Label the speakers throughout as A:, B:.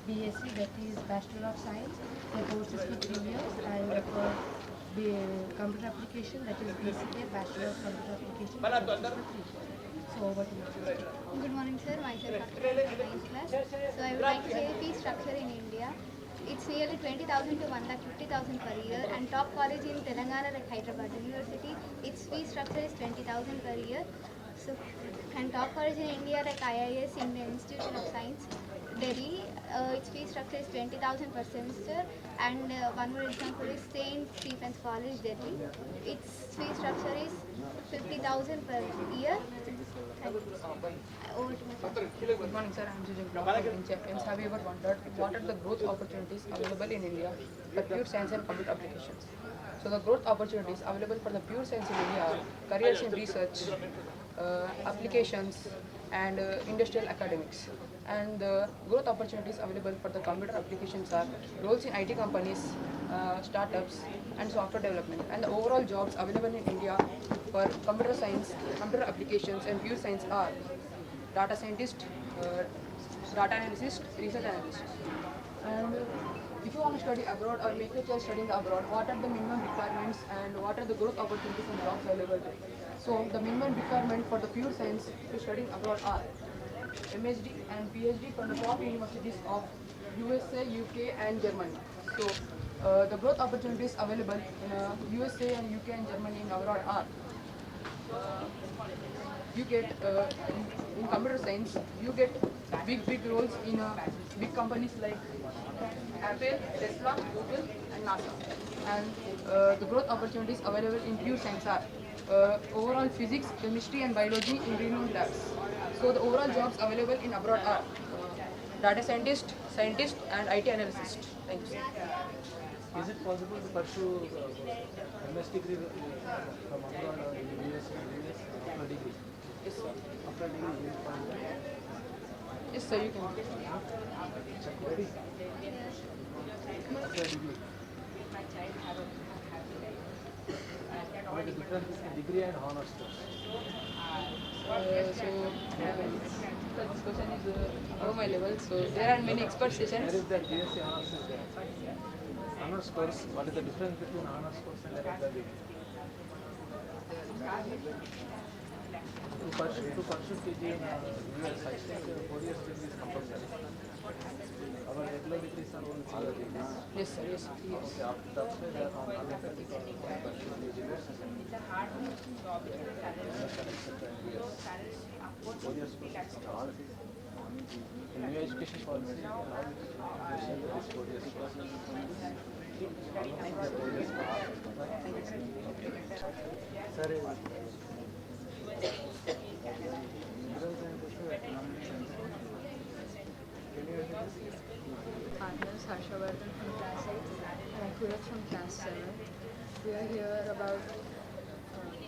A: BSc, that is Bachelor of Science. The course is for 3 years, and for the computer application, that is BCA, Bachelor of Computer Application, the course is for 3 years. So over to you.
B: Good morning, sir. Myself, Akshay from 9th class. So I would like to say fee structure in India. It's nearly 20,000 to 1,50,000 per year, and top college in Telangana like Hyderabad University, its fee structure is 20,000 per year. So, and top college in India like IIS, Indian Institute of Science, Delhi, its fee structure is 20,000 per semester, and one more example is Saint Stephen's College, Delhi. Its fee structure is 50,000 per year. Over to my
C: Good morning, sir. I am Sujin from Champions. Have you ever wondered what are the growth opportunities available in India for pure science and computer applications? So the growth opportunities available for the pure science in India are careers in research, applications, and industrial academics. And the growth opportunities available for the computer applications are roles in IT companies, startups, and software development. And the overall jobs available in India for computer science, computer applications, and pure science are data scientist, data analyst, research analyst. And if you want to study abroad or make a choice studying abroad, what are the minimum requirements and what are the growth opportunities and jobs available there? So the minimum requirement for the pure science to studying abroad are MHD and PhD from the top universities of USA, UK, and Germany. So the growth opportunities available in USA and UK and Germany in abroad are you get in computer science you get big roles in big companies like Apple, Tesla, Google, and NASA. And the growth opportunities available in pure science are overall physics, chemistry, and biology in renowned labs. So the overall jobs available in abroad are data scientist, and IT analyst. Thank you.
D: Is it possible to pursue MS degree from abroad or in the US after degree?
C: Yes, sir.
D: After degree, you will find
C: Yes, sir. You can.
D: ready? After degree. What is the difference between degree and honors course?
C: This question is above my level. So there are many expert
D: There
C: sessions.
D: is that BSc honors is there. Honors course, what is the difference between honors course and a regular degree? To pursue PG in US, I think 4 years degree is compulsory. Our regular degrees are only 3 degrees.
C: Yes, sir. Yes, yes.
D: Okay, after that's why they are on unlimited pursue PG courses and four years course. In new education policy, now education is 4 years course. Sir,
E: My name is Harshavardhan from class 8 and Akurat from class 7. We are here about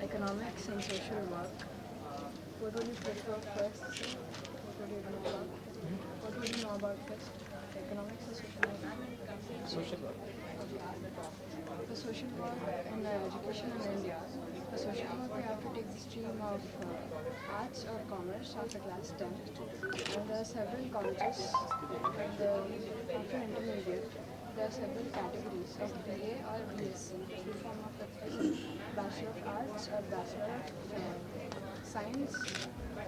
E: economics and social work. What would you prefer first? Sir? What would you know about first? Economics or social work?
D: social work.
E: For social work in education in India, for social work we have to take the stream of arts or commerce after class 10. And there are several colleges and after intermediate there are several categories of BA or BSc, full form of Bachelor of Arts or Bachelor of Science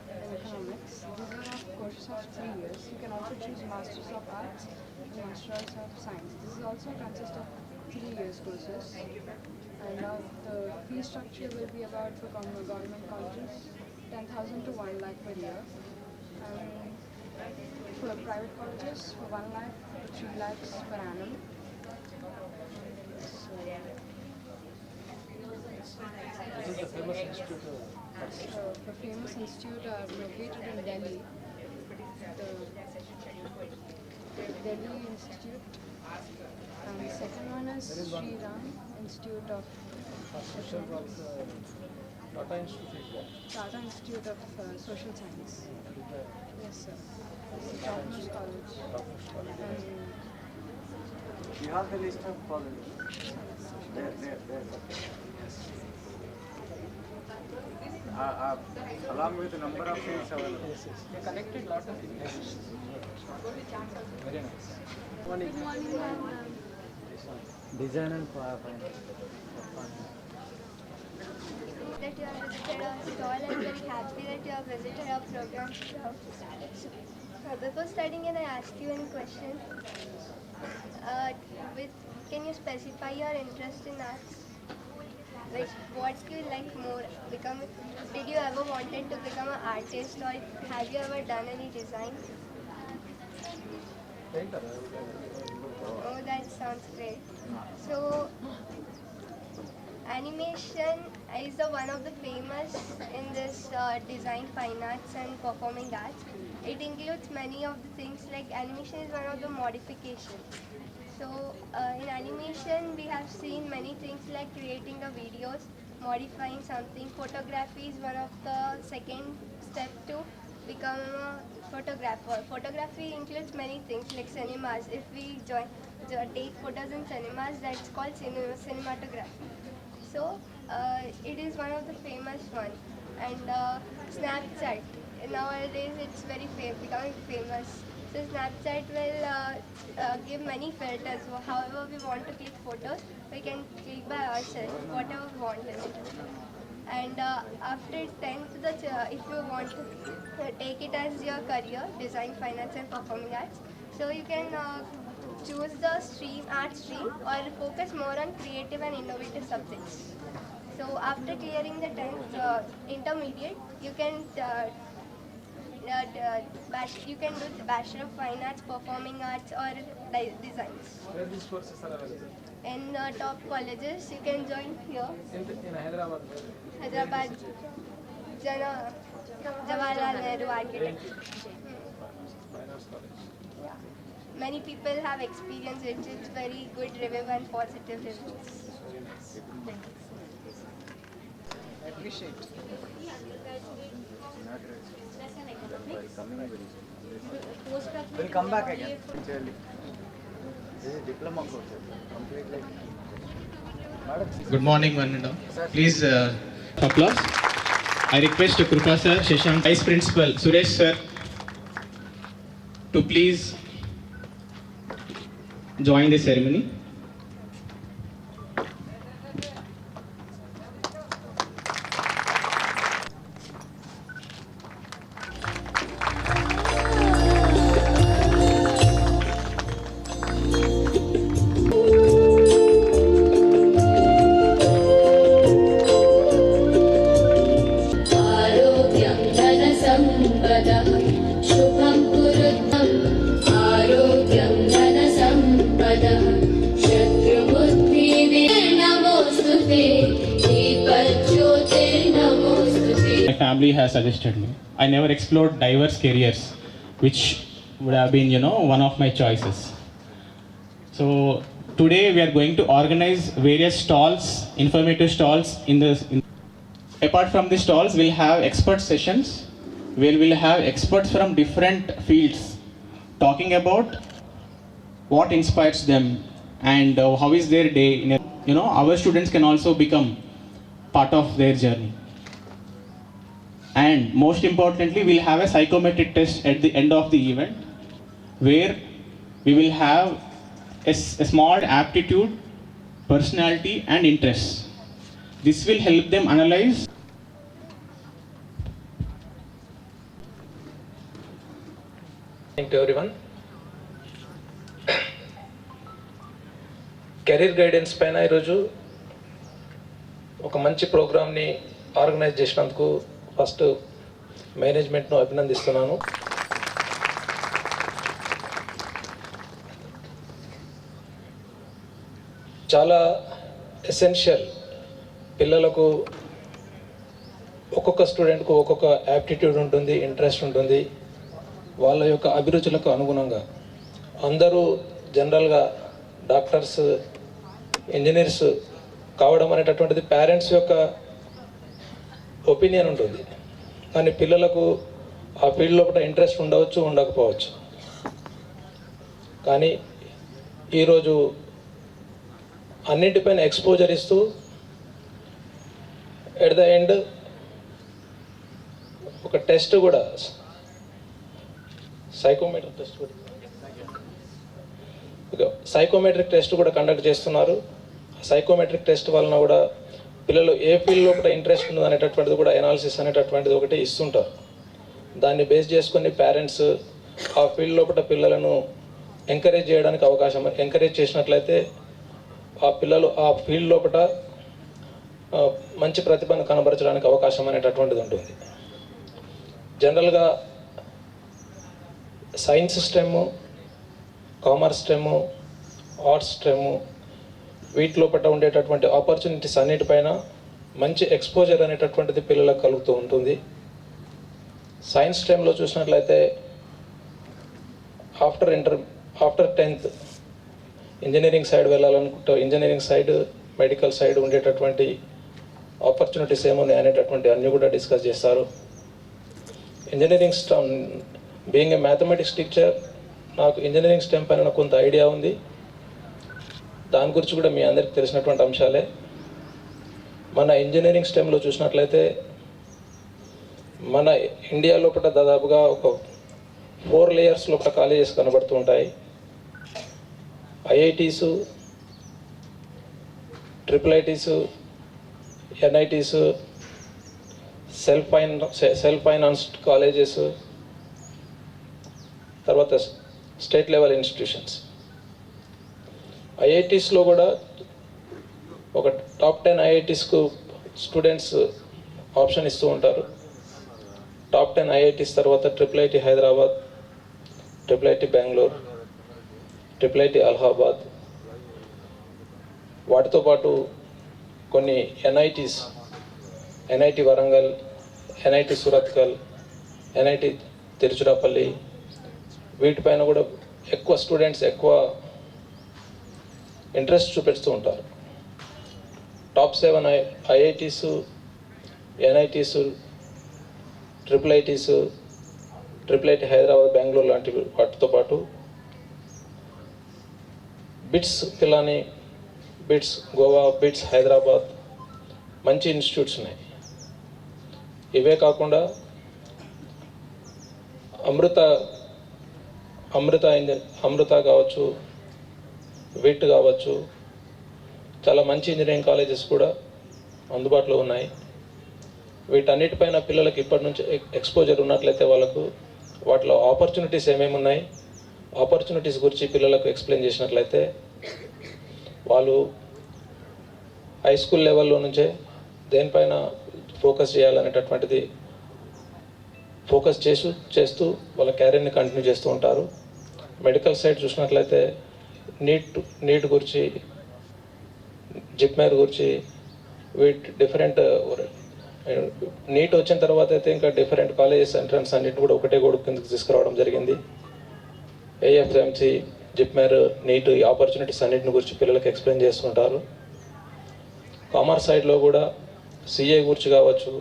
E: and Economics. These are of courses of 3 years. You can also choose Masters of Arts and Masters of Science. This is also consist of 3 years courses. And now the fee structure will be about for government colleges 10,000 to 1 lakh per year. And for private colleges for 1 lakh to 3 lakhs per annum.
D: This is the famous institute.
E: The famous institute are located in Delhi. The Delhi Institute. And the second one is Sri Ram Institute of
D: Social work, Tata Institute is there.
E: Tata Institute of Social Science. Yes, sir. It's a topmost college. And
F: You have the list of colleges. There. Along with the number of seats available.
D: Yes, yes.
C: They collected lot of information.
D: Very nice.
B: Good morning, ma'am.
F: Design and finance.
B: That you have visited our stall and very happy that you have visited our program. Before starting, can I ask you any question? Can you specify your interest in arts? Like, what do you like more? Did you ever wanted to become an artist, or have you ever done any design? Oh, that sounds great. So, animation is the one of the famous in this design, fine arts and performing arts. It includes many of the things like animation is one of the modifications. So in animation we have seen many things like creating a videos, modifying something. Photography is one of the second step to become a photographer. Photography includes many things like cinemas. If we take photos in cinemas, that's called cinematography. So it is one of the famous ones. And Snapchat, nowadays it's becoming famous. So Snapchat will give many filters. So however we want to click photos, we can click by ourselves, whatever we want in it. And after 10th, if you want to take it as your career, design, finance and performing arts, so you can choose the art stream, or focus more on creative and innovative subjects. So after clearing the 10th intermediate, you can do the Bachelor of Fine Arts, Performing Arts or Designs.
D: Where these courses are available?
B: In top colleges, you can join here.
D: In Hyderabad.
B: Hyderabad, Jawaharlal Nehru Architecture.
D: Fine Arts College.
B: Yeah. Many people have experienced it. It's very good review and positive reviews.
C: I appreciate.
F: We'll come back again. This is diploma course. Complete like.
G: Good morning, one and all. Please applause. I request Krupa sir, Shashank, Vice Principal Suresh sir to please join the ceremony. My family has suggested me. I never explored diverse careers, which would have been, one of my choices. So today we are going to organize various stalls, informative stalls Apart from the stalls, we'll have expert sessions where we'll have experts from different fields talking about what inspires them and how is their day. Our students can also become part of their journey. And most importantly, we'll have a psychometric test at the end of the event where we will have a small aptitude, personality and interests. This will help them analyze.
D: Thank you everyone. Career guidance పైన ఈరోజు ఒక మంచి ప్రోగ్రామ్ని organise చేసినందుకు first మేనేజ్మెంట్ను అభినందిస్తున్నాను. చాలా essential. పిల్లలకు ఒక్కొక్క స్టూడెంట్కు ఒక్కొక్క యాప్టిట్యూడ్ ఉంటుంది, ఇంట్రెస్ట్ ఉంటుంది. వాళ్ళ యొక్క అభిరుచులకు అనుగుణంగా అందరూ జనరల్గా డాక్టర్స్, ఇంజనీర్స్ కావడం అనేటటువంటిది పేరెంట్స్ యొక్క ఒపీనియన్ ఉంటుంది. కానీ పిల్లలకు ఆ ఫీల్డ్ లోపల ఇంట్రెస్ట్ ఉండవచ్చు, ఉండకపోవచ్చు. కానీ ఈరోజు అన్నింటిపైన ఎక్స్పోజర్ ఇస్తూ ఎట్ ద ఎండ్ ఒక టెస్ట్ కూడా, సైకోమెట్రిక్ టెస్ట్ కూడా
H: సైకోమెట్రిక్ టెస్ట్ కూడా కండక్ట్ చేస్తున్నారు. సైకోమెట్రిక్ టెస్ట్ వలన కూడా పిల్లలు ఏ ఫీల్డ్లో కూడా ఇంట్రెస్ట్ ఉంది అనేటటువంటిది కూడా ఎనాలిసిస్ అనేటటువంటిది ఒకటి ఇస్తుంటారు. దాన్ని బేస్ చేసుకొని పేరెంట్స్ ఆ ఫీల్డ్ లోపల పిల్లలను ఎంకరేజ్ చేయడానికి అవకాశం, ఎంకరేజ్ చేసినట్లయితే ఆ పిల్లలు ఆ ఫీల్డ్ లోపల మంచి ప్రతిభను కనబరచడానికి అవకాశం అనేటటువంటిది ఉంటుంది. జనరల్గా science stream, commerce stream, arts stream వీటి లోపల ఉండేటటువంటి ఆపర్చునిటీస్ అన్నిటిపైన మంచి ఎక్స్పోజర్ అనేటటువంటిది పిల్లలకు కలుగుతూ ఉంటుంది. సైన్స్ స్ట్రీమ్లో చూసినట్లయితే ఆఫ్టర్ 10th ఇంజనీరింగ్ సైడ్ వెళ్ళాలనుకుంటే ఇంజనీరింగ్ సైడ్, మెడికల్ సైడ్ ఉండేటటువంటి ఆపర్చునిటీస్ ఏమున్నాయి అనేటటువంటి అన్నీ కూడా డిస్కస్ చేస్తారు. Engineering stem, being a mathematics teacher, నాకు ఇంజనీరింగ్ స్టెమ్ పైన కొంత ఐడియా ఉంది. దాని గురించి కూడా మీ అందరికీ తెలిసినటువంటి అంశాలే. మన ఇంజనీరింగ్ స్టెమ్లో చూసినట్లయితే మన ఇండియా లోపల దాదాపుగా ఒక 4 లేయర్స్ లోపల కాలేజెస్ కనబడుతూ ఉంటాయి. ఐఐటీసు, IIITs, NITs, self financed colleges, తర్వాత స్టేట్ లెవెల్ ఇన్స్టిట్యూషన్స్. ఐఐటీస్లో కూడా ఒక టాప్ 10 ఐఐటీస్కు స్టూడెంట్స్ ఆప్షన్ ఇస్తూ ఉంటారు. టాప్ 10 ఐఐటీస్ తర్వాత IIIT Hyderabad, IIIT Bengaluru, IIIT Allahabad, వాటితో పాటు కొన్ని NITs, NIT Warangal, NIT Surathkal, NIT Tiruchirappalli, వీటిపైన కూడా ఎక్కువ స్టూడెంట్స్ ఎక్కువ ఇంట్రెస్ట్ చూపిస్తూ ఉంటారు. Top 7 IITs, NITs, IIITs, IIIT Hyderabad, Bengaluru లాంటి వాటితో పాటు bits Pilani, bits Goa, bits Hyderabad మంచి ఇన్స్టిట్యూట్స్ ఉన్నాయి. ఇవే కాకుండా అమృత కావచ్చు, విట్ కావచ్చు, చాలా మంచి ఇంజనీరింగ్ కాలేజెస్ కూడా అందుబాటులో ఉన్నాయి. వీటన్నిటిపైన పిల్లలకి ఇప్పటి నుంచి ఎక్స్పోజర్ ఉన్నట్లయితే వాళ్ళకు వాటిలో ఆపర్చునిటీస్ ఏమేమి ఉన్నాయి, ఆపర్చునిటీస్ గురించి పిల్లలకు ఎక్స్ప్లెయిన్ చేసినట్లయితే వాళ్ళు హై స్కూల్ లెవెల్లో నుంచే దేనిపైన ఫోకస్ చేయాలనేటటువంటిది ఫోకస్ చేస్తూ వాళ్ళ క్యారియర్ని కంటిన్యూ చేస్తూ ఉంటారు. మెడికల్ సైడ్ చూసినట్లయితే నీట్ గురించి, జిప్మేర్ గురించి, డిఫరెంట్ నీట్ వచ్చిన తర్వాత అయితే ఇంకా డిఫరెంట్ కాలేజెస్ ఎంట్రన్స్ అన్నింటిని కూడా ఒకటే గొడుగు కిందకి తీసుకురావడం జరిగింది. AFMC, జిప్మేర్, నీట్ ఈ ఆపర్చునిటీస్ అన్నింటిని గురించి పిల్లలకు ఎక్స్ప్లెయిన్ చేస్తుంటారు. కామర్స్ సైడ్లో కూడా CA గురించి కావచ్చు,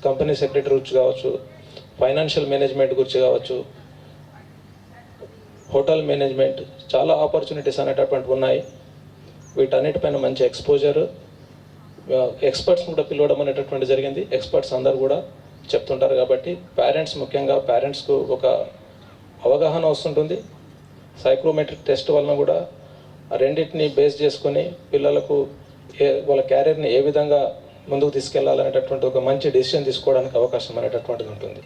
H: కంపెనీ సెక్రటరీ గురించి కావచ్చు, ఫైనాన్షియల్ మేనేజ్మెంట్ గురించి కావచ్చు, హోటల్ మేనేజ్మెంట్, చాలా ఆపర్చునిటీస్ అనేటటువంటి ఉన్నాయి. వీటన్నిటిపైన మంచి ఎక్స్పోజర్, ఎక్స్పర్ట్స్ కూడా పిలవడం అనేటటువంటి జరిగింది. ఎక్స్పర్ట్స్ అందరు కూడా చెప్తుంటారు కాబట్టి ముఖ్యంగా పేరెంట్స్కు ఒక అవగాహన వస్తుంటుంది. సైకోమెట్రిక్ టెస్ట్ వలన కూడా రెండింటిని బేస్ చేసుకొని పిల్లలకు వాళ్ళ క్యారియర్ని ఏ విధంగా ముందుకు తీసుకెళ్లాలనేటటువంటి ఒక మంచి డెసిషన్ తీసుకోవడానికి అవకాశం అనేటటువంటిది ఉంటుంది.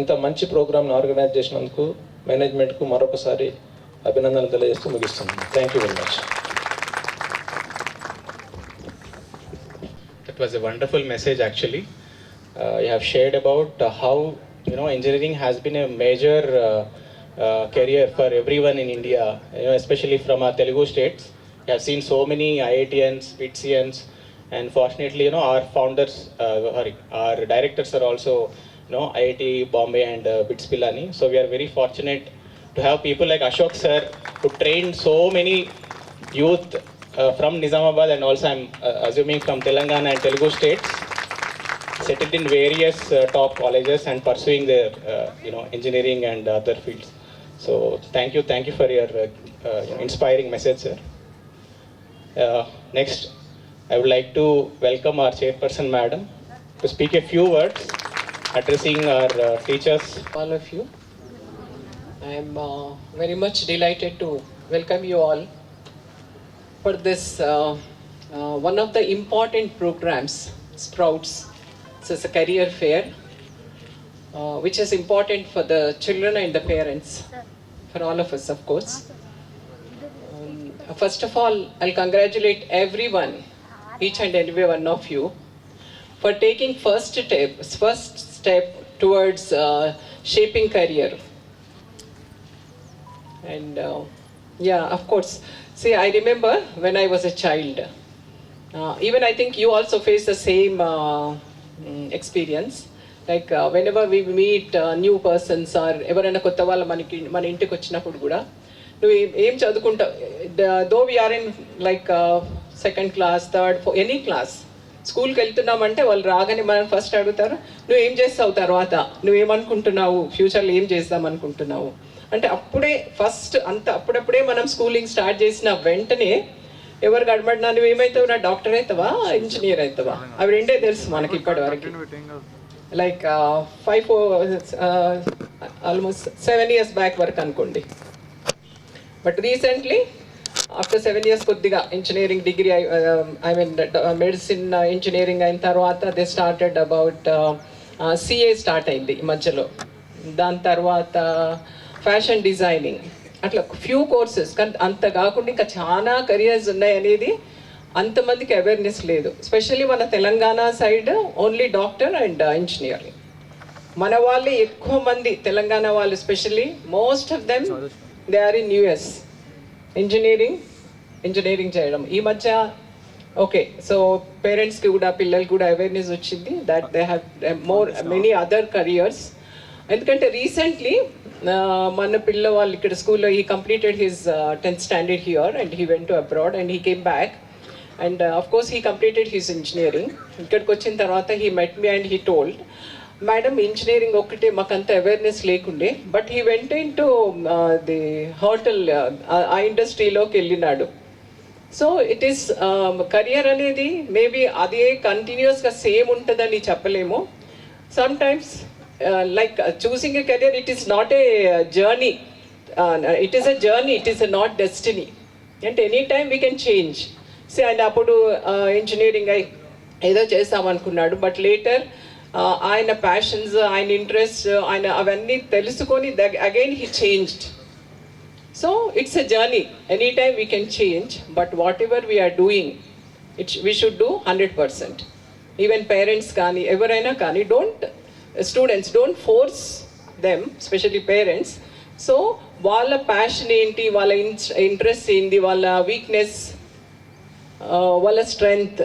H: ఇంత మంచి ప్రోగ్రామ్ని ఆర్గనైజ్ చేసినందుకు మేనేజ్మెంట్కు మరొకసారి అభినందనలు తెలియజేస్తూ ముగిస్తున్నాను. Thank you very much.
G: That was a wonderful message actually. You have shared about how engineering has been a major career for everyone in India, especially from our Telugu states. We have seen so many IITians, BITSians, and fortunately our founders, our directors are also IIT Bombay and BITS Pilani. So we are very fortunate to have people like Ashok sir who trained so many youth from Nizamabad and also I'm assuming from Telangana and Telugu states, settled in various top colleges and pursuing their engineering and other fields. So thank you for your inspiring message, sir. Next, I would like to welcome our chairperson, madam, to speak a few words addressing our teachers.
I: All of you, I am very much delighted to welcome you all for this one of the important programs, Sprouts. This is a career fair, which is important for the children and the parents, for all of us, of course. First of all, I'll congratulate everyone, each and every one of you, for taking first step towards shaping career. And yeah, of course. See, I remember when I was a child, even I think you also face the same experience. Like whenever we meet new persons or ఎవరైనా కొత్త వాళ్ళు మన ఇంటికి వచ్చినప్పుడు కూడా నువ్వు ఏం చదువుకుంటావు, though we are in like second class, third, any class, స్కూల్కి వెళ్తున్నామంటే వాళ్ళు రాగానే మనం ఫస్ట్ అడుగుతారు, నువ్వు ఏం చేస్తావు తర్వాత, నువ్వేమనుకుంటున్నావు, ఫ్యూచర్లో ఏం చేద్దాం అనుకుంటున్నావు అంటే అప్పుడే ఫస్ట్ అప్పుడప్పుడే మనం స్కూలింగ్ స్టార్ట్ చేసిన వెంటనే ఎవరికి అడబడినా నువ్వు ఏమవుతావు, నా డాక్టర్ అవుతావా, ఇంజనీర్ అవుతావా, అవి రెండే తెలుసు మనకి ఇప్పటి వరకు. లైక్ 7 years బ్యాక్ వరకు అనుకోండి. బట్ రీసెంట్లీ ఆఫ్టర్ 7 years కొద్దిగా engineering degree I mean medicine engineering అయిన తర్వాత they started about CA start అయింది ఈ మధ్యలో. దాని తర్వాత ఫ్యాషన్ డిజైనింగ్, అట్లా ఫ్యూ కోర్సెస్. కానీ అంత కాకుండా ఇంకా చాలా కెరియర్స్ ఉన్నాయి అనేది అంతమందికి అవేర్నెస్ లేదు. స్పెషల్లీ మన Telangana side only doctor and engineering. మన వాళ్ళే ఎక్కువ మంది తెలంగాణ వాళ్ళు, specially most of them they are in US engineering చేయడం. ఈ మధ్య ఓకే, సో పేరెంట్స్కి కూడా పిల్లలకి కూడా అవేర్నెస్ వచ్చింది that they have many other careers. ఎందుకంటే రీసెంట్లీ మన పిల్లవాళ్ళు ఇక్కడ స్కూల్లో he completed his 10th standard here and he went to abroad and he came back and of course he completed his engineering. ఇక్కడికి వచ్చిన తర్వాత he met me and he told, madam engineering ఒకటే మాకంత awareness లేకుండే, but he went in to the hotel, ఆ ఇండస్ట్రీలోకి వెళ్ళినాడు. So it is career అనేది maybe అదే కంటిన్యూస్గా సేమ్ ఉంటుందని చెప్పలేము. Sometimes like choosing a career, it is not a journey, it is a journey, it is not destiny, and anytime we can change. See, and appudu engineering ay edo chestam anukunnadu, but later ayana passions, ayana interests, ayana avanni telusukoni again he changed. So it's a journey, anytime we can change, but whatever we are doing, we should do 100%. Even parents kani evaraina kani students don't force them, especially parents. So వాళ్ళ passion ఏంటి, వాళ్ళ interest ఏంటి, వాళ్ళ weakness, వాళ్ళ strength,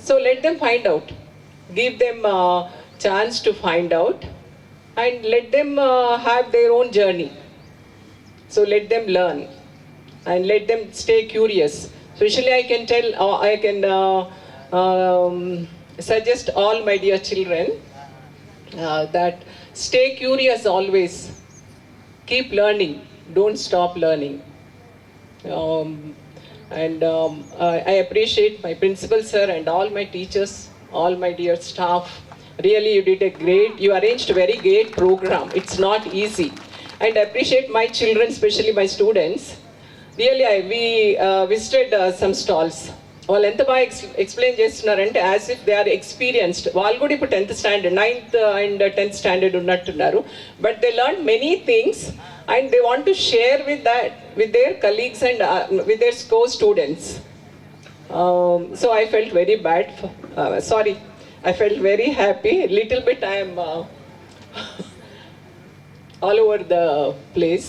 I: so let them find out, give them chance to find out and let them have their own journey. So let them learn and let them stay curious. Especially I can tell, I can suggest all my dear children that stay curious always, keep learning, don't stop learning. I appreciate my principal sir and all my teachers, all my dear staff. Really you did a great, you arranged a very great program. It's not easy. And I appreciate my children, especially my students. Really we visited some stalls. వాళ్ళు ఎంత బాగా explain చేస్తున్నారంటే as if they are experienced. వాళ్ళు కూడా ఇప్పుడు 10th standard, 9th and 10th standard ఉన్నట్టున్నారు. But they learn many things and they want to share with their colleagues and with their co-students. So I felt very bad. I felt very happy. Little bit I am all over the place.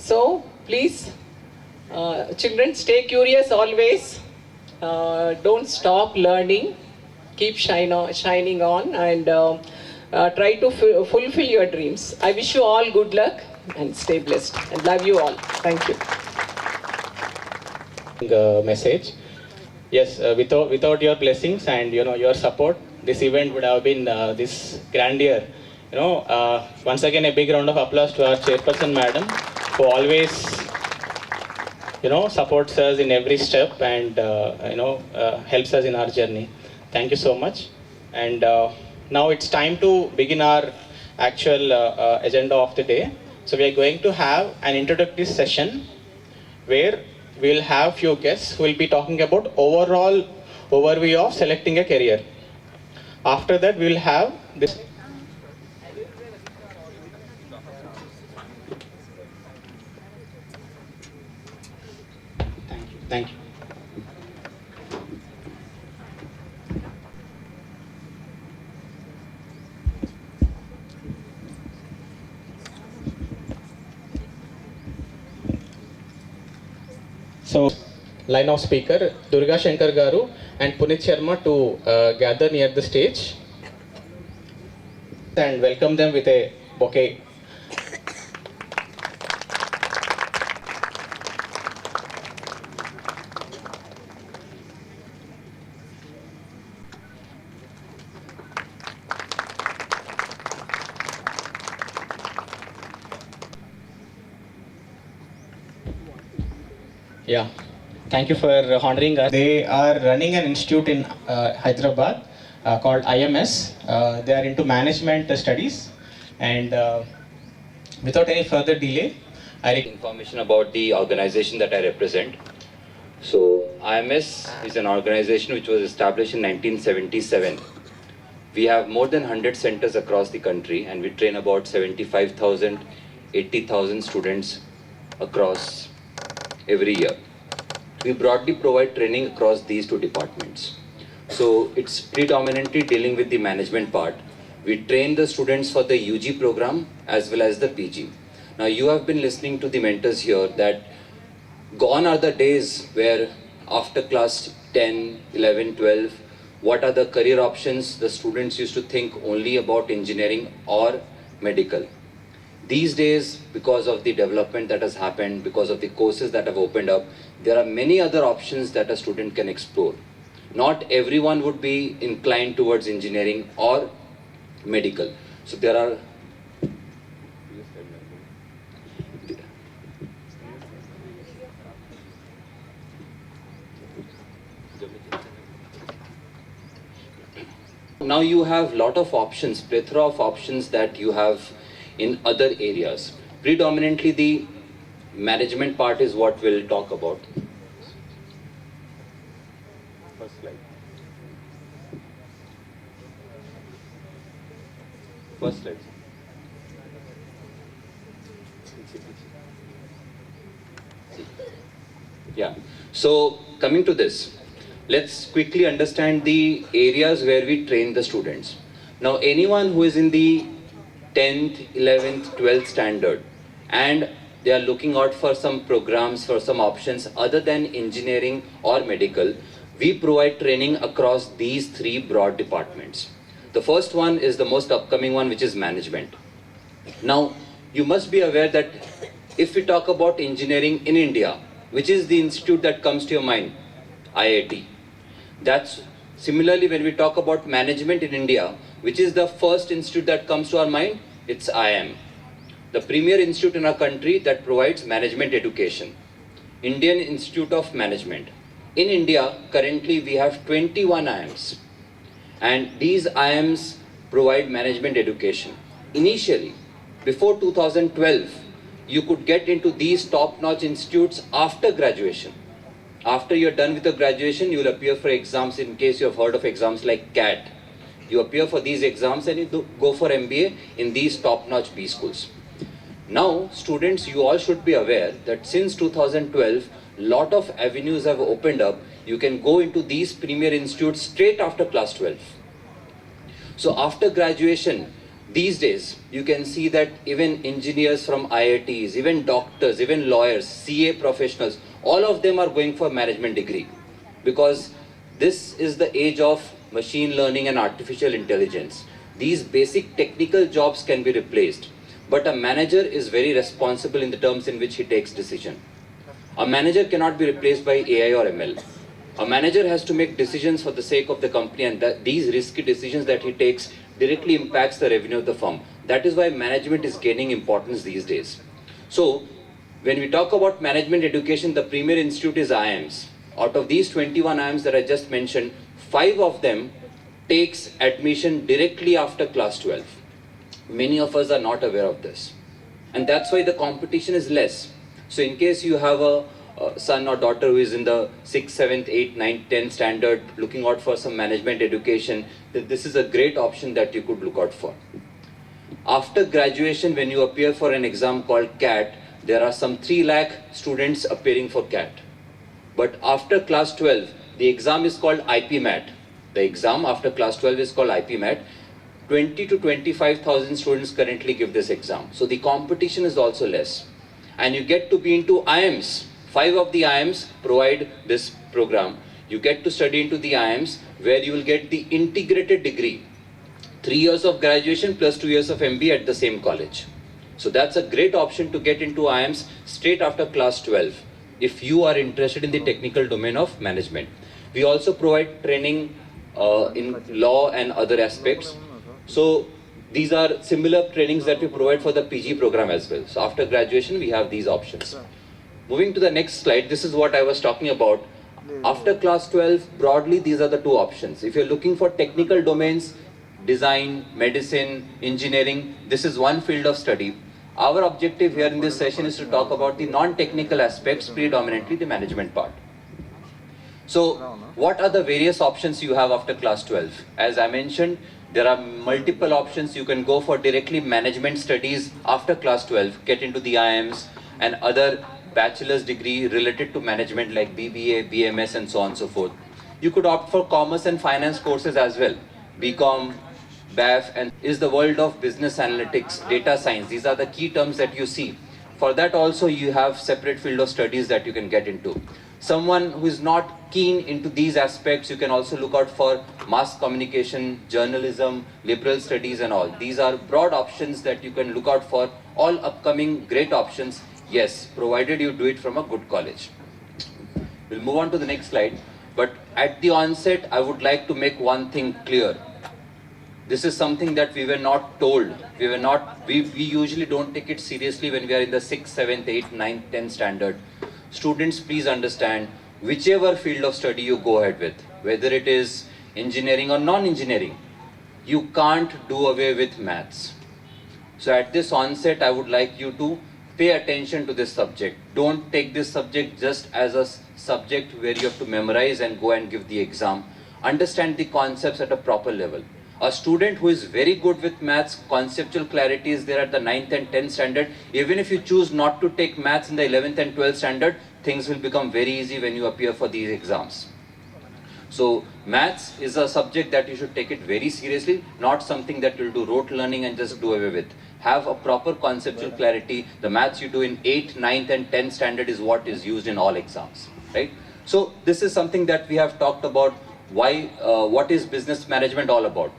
I: So please, children, stay curious always. Don't stop learning. Keep shining on and try to fulfill your dreams. I wish you all good luck and stay blessed and love you all. Thank you.
G: Message. Yes, without your blessings and your support, this event would have been this grandeur. Once again a big round of applause to our chairperson madam, who always supports us in every step and helps us in our journey. Thank you so much. And now it's time to begin our actual agenda of the day. So we are going to have an introductory session where we will have few guests who will be talking about overall overview of selecting a career. After that, we will have this. Thank you. So, line of speaker, Durga Shankar Garu and Punit Sharma to gather near the stage and welcome them with a bouquet. Yeah, thank you for honoring us. They are running an institute in Hyderabad called IMS. They are into management studies, and without any further delay,
J: information about the organization that I represent. So IMS is an organization which was established in 1977. We have more than 100 centers across the country, and we train about 75,000, 80,000 students across every year. We broadly provide training across these two departments. So it's predominantly dealing with the management part. We train the students for the UG program as well as the PG. Now you have been listening to the mentors here that gone are the days where after class 10, 11, 12, what are the career options? The students used to think only about engineering or medical. These days, because of the development that has happened, because of the courses that have opened up, there are many other options that a student can explore. Not everyone would be inclined towards engineering or medical. So there are now you have lot of options, plethora of options that you have in other areas. Predominantly the management part is what we'll talk about. First slide. First slide. Yeah. So coming to this, let's quickly understand the areas where we train the students. Now anyone who is in the 10th, 11th, 12th standard and they are looking out for some programs, for some options other than engineering or medical, we provide training across these three broad departments. The first one is the most upcoming one, which is management. Now, you must be aware that if we talk about engineering in India, which is the institute that comes to your mind? IIT. That's similarly when we talk about management in India, which is the first institute that comes to our mind? It's IIM, the premier institute in our country that provides management education. Indian Institute of Management. In India, currently we have 21 IIMs, and these IIMs provide management education. Initially, before 2012, you could get into these top-notch institutes after graduation. After you're done with the graduation, you'll appear for exams. In case you have heard of exams like CAT, you appear for these exams and you go for MBA in these top-notch B schools. Now, students, you all should be aware that since 2012, lot of avenues have opened up. You can go into these premier institutes straight after class 12. So after graduation, these days, you can see that even engineers from IITs, even doctors, even lawyers, CA professionals, all of them are going for management degree, because this is the age of machine learning and artificial intelligence. These basic technical jobs can be replaced, but a manager is very responsible in the terms in which he takes decision. A manager cannot be replaced by AI or ML. A manager has to make decisions for the sake of the company, and these risky decisions that he takes directly impacts the revenue of the firm. That is why management is gaining importance these days. So, when we talk about management education, the premier institute is IIMs. Out of these 21 IIMs that I just mentioned, 5 of them takes admission directly after class 12. Many of us are not aware of this. and that's why the competition is less. So in case you have a son or daughter who is in the 6th, 7th, 8th, 9th, 10th standard looking out for some management education, then this is a great option that you could look out for. After graduation, when you appear for an exam called CAT, there are some 3 lakh students appearing for CAT. But after class 12, the exam is called IPMAT. The exam after class 12 is called IPMAT. 20 to 25,000 students currently give this exam. So the competition is also less. And you get to be into IIMs. 5 of the IIMs provide this program. You get to study into the IIMs where you will get the integrated degree. 3 years of graduation plus 2 years of MBA at the same college. So that's a great option to get into IIMs straight after class 12 if you are interested in the technical domain of management. We also provide training in law and other aspects. So these are similar trainings that we provide for the PG program as well. So after graduation, we have these options. Moving to the next slide, this is what I was talking about. After class 12, broadly, these are the 2 options. If you're looking for technical domains, design, medicine, engineering, this is one field of study. Our objective here in this session is to talk about the non-technical aspects, predominantly the management part. So what are the various options you have after class 12? As I mentioned, there are multiple options. You can go for directly management studies after class 12, get into the IIMs and other bachelor's degree related to management like BBA, BMS and so on and so forth. You could opt for commerce and finance courses as well. BCom, BAF, and is the world of business analytics, data science. These are the key terms that you see. For that also you have separate field of studies that you can get into. Someone who is not keen into these aspects, you can also look out for mass communication, journalism, liberal studies and all. These are broad options that you can look out for. All upcoming great options, yes, provided you do it from a good college. We'll move on to the next slide. But at the onset, I would like to make one thing clear. This is something that we were not told. We usually don't take it seriously when we are in the 6th, 7th, 8th, 9th, 10th standard. Students, please understand, whichever field of study you go ahead with, whether it is engineering or non-engineering, you can't do away with maths. So at this onset, I would like you to pay attention to this subject. Don't take this subject just as a subject where you have to memorize and go and give the exam. Understand the concepts at a proper level. A student who is very good with maths, conceptual clarity is there at the 9th and 10th standard. Even if you choose not to take maths in the 11th and 12th standard, things will become very easy when you appear for these exams. So maths is a subject that you should take it very seriously, not something that you'll do rote learning and just do away with. Have a proper conceptual clarity. The maths you do in 8th, 9th and 10th standard is what is used in all exams, right? So this is something that we have talked about. Why, what is business management all about?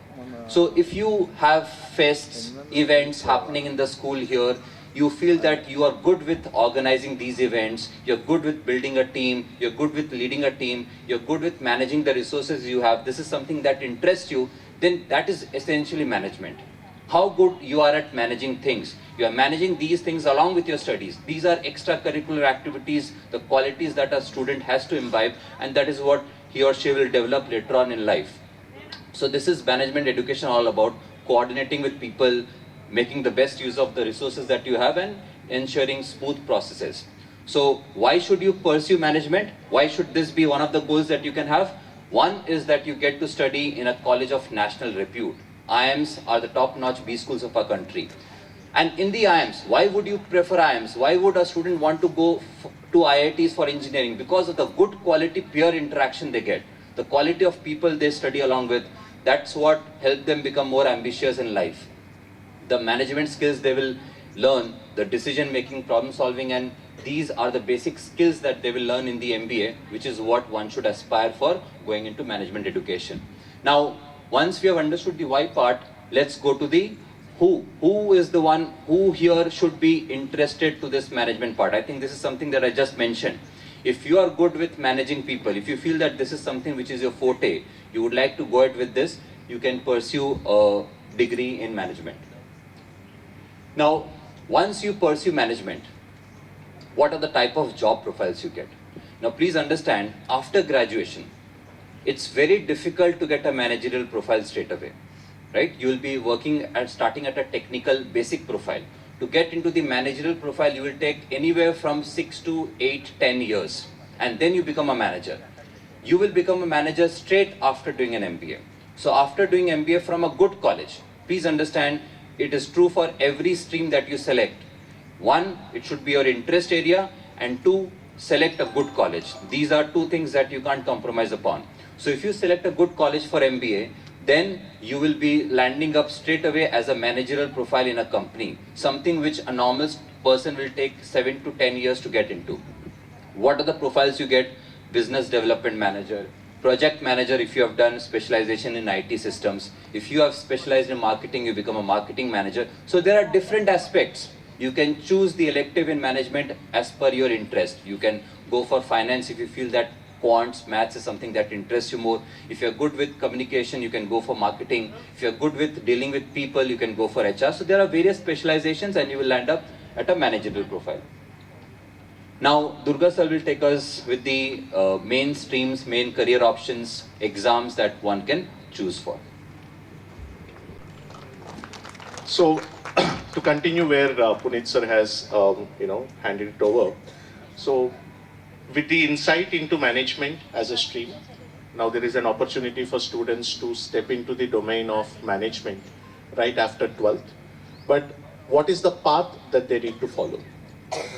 J: So if you have fests, events happening in the school here, you feel that you are good with organizing these events, you're good with building a team, you're good with leading a team, you're good with managing the resources you have, this is something that interests you, then that is essentially management. How good you are at managing things. You are managing these things along with your studies. These are extracurricular activities, the qualities that a student has to imbibe, and that is what he or she will develop later on in life. So this is management education all about, coordinating with people, making the best use of the resources that you have and ensuring smooth processes. So why should you pursue management? Why should this be one of the goals that you can have? One is that you get to study in a college of national repute. IIMs are the top-notch B schools of our country. And in the IIMs, why would you prefer IIMs? Why would a student want to go to IITs for engineering? Because of the good quality peer interaction they get. The quality of people they study along with, that's what helps them become more ambitious in life. The management skills they will learn, the decision making, problem solving, and these are the basic skills that they will learn in the MBA, which is what one should aspire for going into management education. Now, once we have understood the why part, let's go to the who. Who is the one who here should be interested to this management part? I think this is something that I just mentioned. If you are good with managing people, if you feel that this is something which is your forte, you would like to go ahead with this, you can pursue a degree in management. Now, once you pursue management, what are the type of job profiles you get? Now, please understand, after graduation, it's very difficult to get a managerial profile straight away, right? You will be working at starting at a technical basic profile. To get into the managerial profile, you will take anywhere from 6 to 8, 10 years, and then you become a manager. You will become a manager straight after doing an MBA. So after doing MBA from a good college, please understand it is true for every stream that you select. One, it should be your interest area, and two, select a good college. These are two things that you can't compromise upon. So if you select a good college for MBA, then you will be landing up straight away as a managerial profile in a company, something which a normal person will take 7 to 10 years to get into. What are the profiles you get? Business development manager, project manager if you have done specialization in IT systems. If you have specialized in marketing, you become a marketing manager. So there are different aspects. You can choose the elective in management as per your interest. You can go for finance if you feel that quants, maths is something that interests you more. If you're good with communication, you can go for marketing. If you're good with dealing with people, you can go for HR. So there are various specializations and you will land up at a managerial profile. Now, Durga sir will take us with the main streams, main career options, exams that one can choose for.
K: So, to continue where Puneet sir has, handed it over. So, with the insight into management as a stream, now there is an opportunity for students to step into the domain of management right after 12th. But what is the path that they need to follow?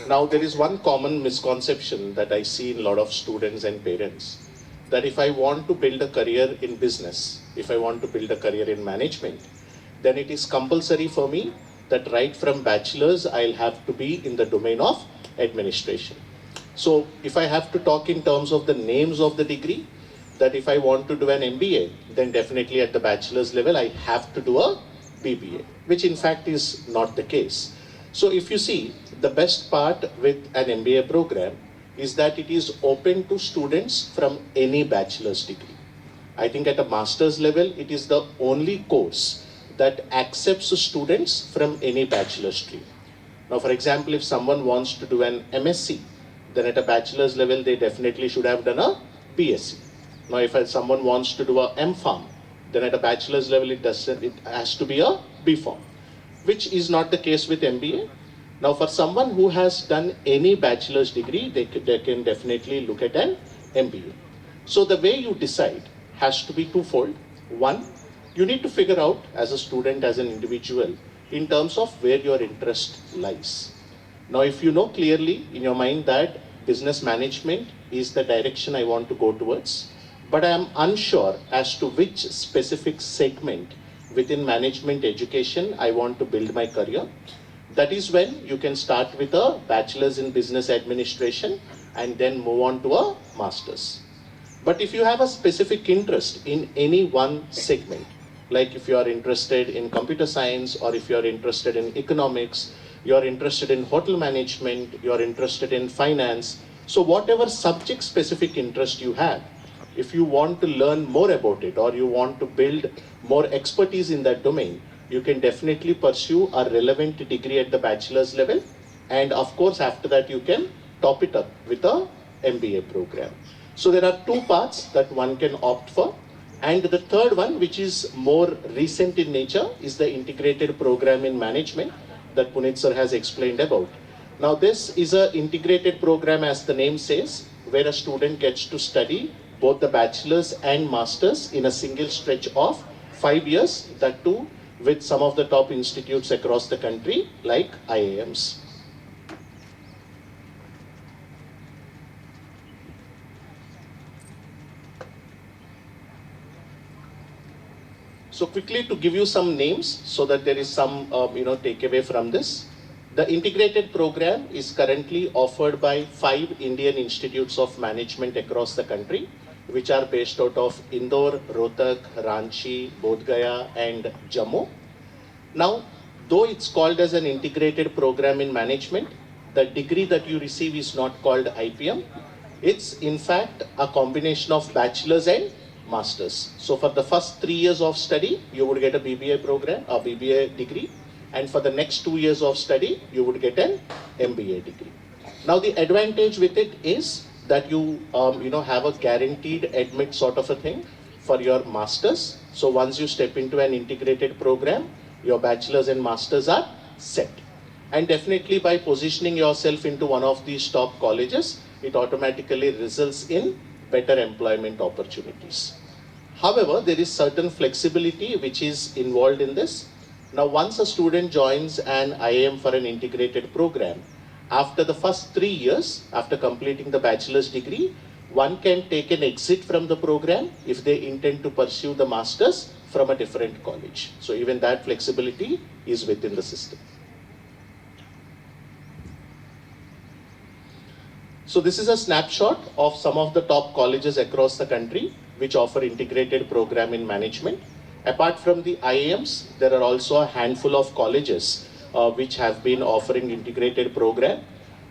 K: Now, there is one common misconception that I see in a lot of students and parents, that if I want to build a career in business, if I want to build a career in management, then it is compulsory for me that right from bachelor's, I'll have to be in the domain of administration. So if I have to talk in terms of the names of the degree, that if I want to do an MBA, then definitely at the bachelor's level, I have to do a BBA, which in fact is not the case. So if you see, the best part with an MBA program is that it is open to students from any bachelor's degree. I think at a master's level, it is the only course that accepts students from any bachelor's stream. Now, for example, if someone wants to do an MSc, then at a bachelor's level, they definitely should have done a BSc. Now, if someone wants to do a MPharm, then at a bachelor's level, it has to be a BPharm, which is not the case with MBA. Now, for someone who has done any bachelor's degree, they can definitely look at an MBA. So the way you decide has to be twofold. One, you need to figure out as a student, as an individual, in terms of where your interest lies. Now, if you know clearly in your mind that business management is the direction I want to go towards, but I am unsure as to which specific segment within management education I want to build my career, that is when you can start with a bachelor's in business administration and then move on to a master's. But if you have a specific interest in any one segment, like if you are interested in computer science, or if you are interested in economics, you are interested in hotel management, you are interested in finance, so whatever subject specific interest you have, if you want to learn more about it or you want to build more expertise in that domain, you can definitely pursue a relevant degree at the bachelor's level, and of course after that you can top it up with a MBA program. So there are two paths that one can opt for, and the third one, which is more recent in nature, is the integrated program in management that Puneet sir has explained about. Now this is an integrated program, as the name says, where a student gets to study both the bachelor's and master's in a single stretch of 5 years, that too with some of the top institutes across the country like IIMs. So quickly to give you some names so that there is some takeaway from this. The integrated program is currently offered by 5 Indian institutes of management across the country, which are based out of Indore, Rohtak, Ranchi, Bodh Gaya and Jammu. Now, though it's called as an integrated program in management, the degree that you receive is not called IPM. It's in fact a combination of bachelor's and master's. So for the first 3 years of study, you would get a BBA program, a BBA degree, and for the next 2 years of study, you would get an MBA degree. Now the advantage with it is that you have a guaranteed admit sort of a thing for your masters. So once you step into an integrated program, your bachelor's and masters are set. And definitely by positioning yourself into one of these top colleges, it automatically results in better employment opportunities. However, there is certain flexibility which is involved in this. Now, once a student joins an IIM for an integrated program, after the first 3 years, after completing the bachelor's degree, one can take an exit from the program if they intend to pursue the master's from a different college. So even that flexibility is within the system. So this is a snapshot of some of the top colleges across the country which offer integrated program in management. Apart from the IIMs, there are also a handful of colleges which have been offering integrated program.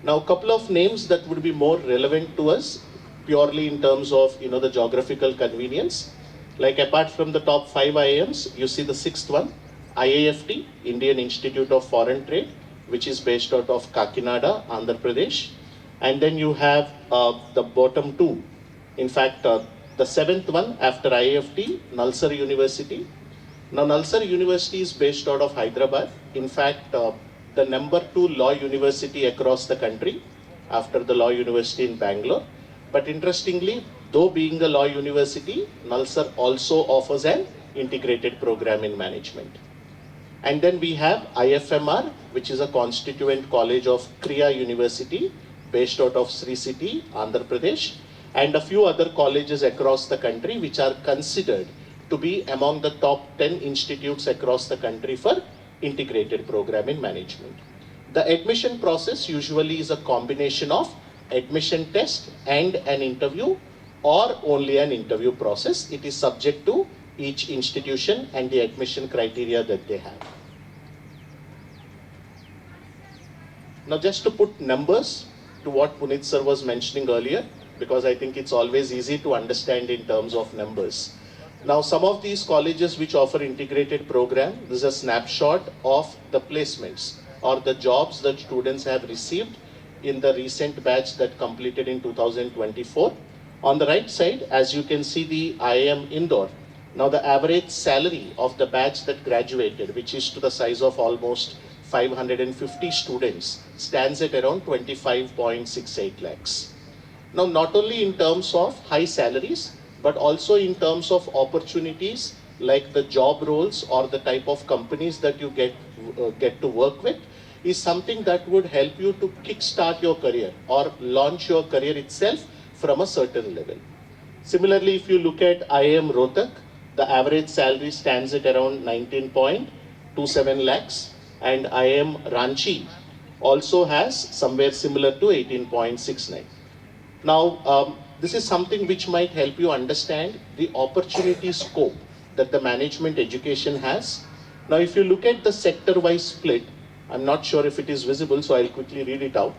K: Now, a couple of names that would be more relevant to us purely in terms of the geographical convenience. Like apart from the top 5 IIMs, you see the 6th one, IIFT, Indian Institute of Foreign Trade, which is based out of Kakinada, Andhra Pradesh. And then you have the bottom 2. In fact, the 7th one after IIFT, Nalsar University. Now, Nalsar University is based out of Hyderabad. In fact, the number 2 law university across the country after the Law University in Bangalore. But interestingly, though being a law university, Nalsar also offers an integrated program in management. And then we have IFMR, which is a constituent college of Kriya University, based out of Sri City, Andhra Pradesh, and a few other colleges across the country which are considered to be among the top 10 institutes across the country for integrated program in management. The admission process usually is a combination of admission test and an interview, or only an interview process. It is subject to each institution and the admission criteria that they have. Now, just to put numbers to what Punit sir was mentioning earlier, because I think it's always easy to understand in terms of numbers. Now, some of these colleges which offer integrated program, this is a snapshot of the placements or the jobs that students have received in the recent batch that completed in 2024. On the right side, as you can see the IIM Indore. Now, the average salary of the batch that graduated, which is to the size of almost 550 students, stands at around 25.68 lakhs. Now, not only in terms of high salaries, but also in terms of opportunities like the job roles or the type of companies that you get to work with, is something that would help you to kickstart your career or launch your career itself from a certain level. Similarly, if you look at IIM Rohtak, the average salary stands at around 19.27 lakhs, and IIM Ranchi also has somewhere similar to 18.69. Now, this is something which might help you understand the opportunity scope that the management education has. Now, if you look at the sector-wise split, I'm not sure if it is visible, so I'll quickly read it out.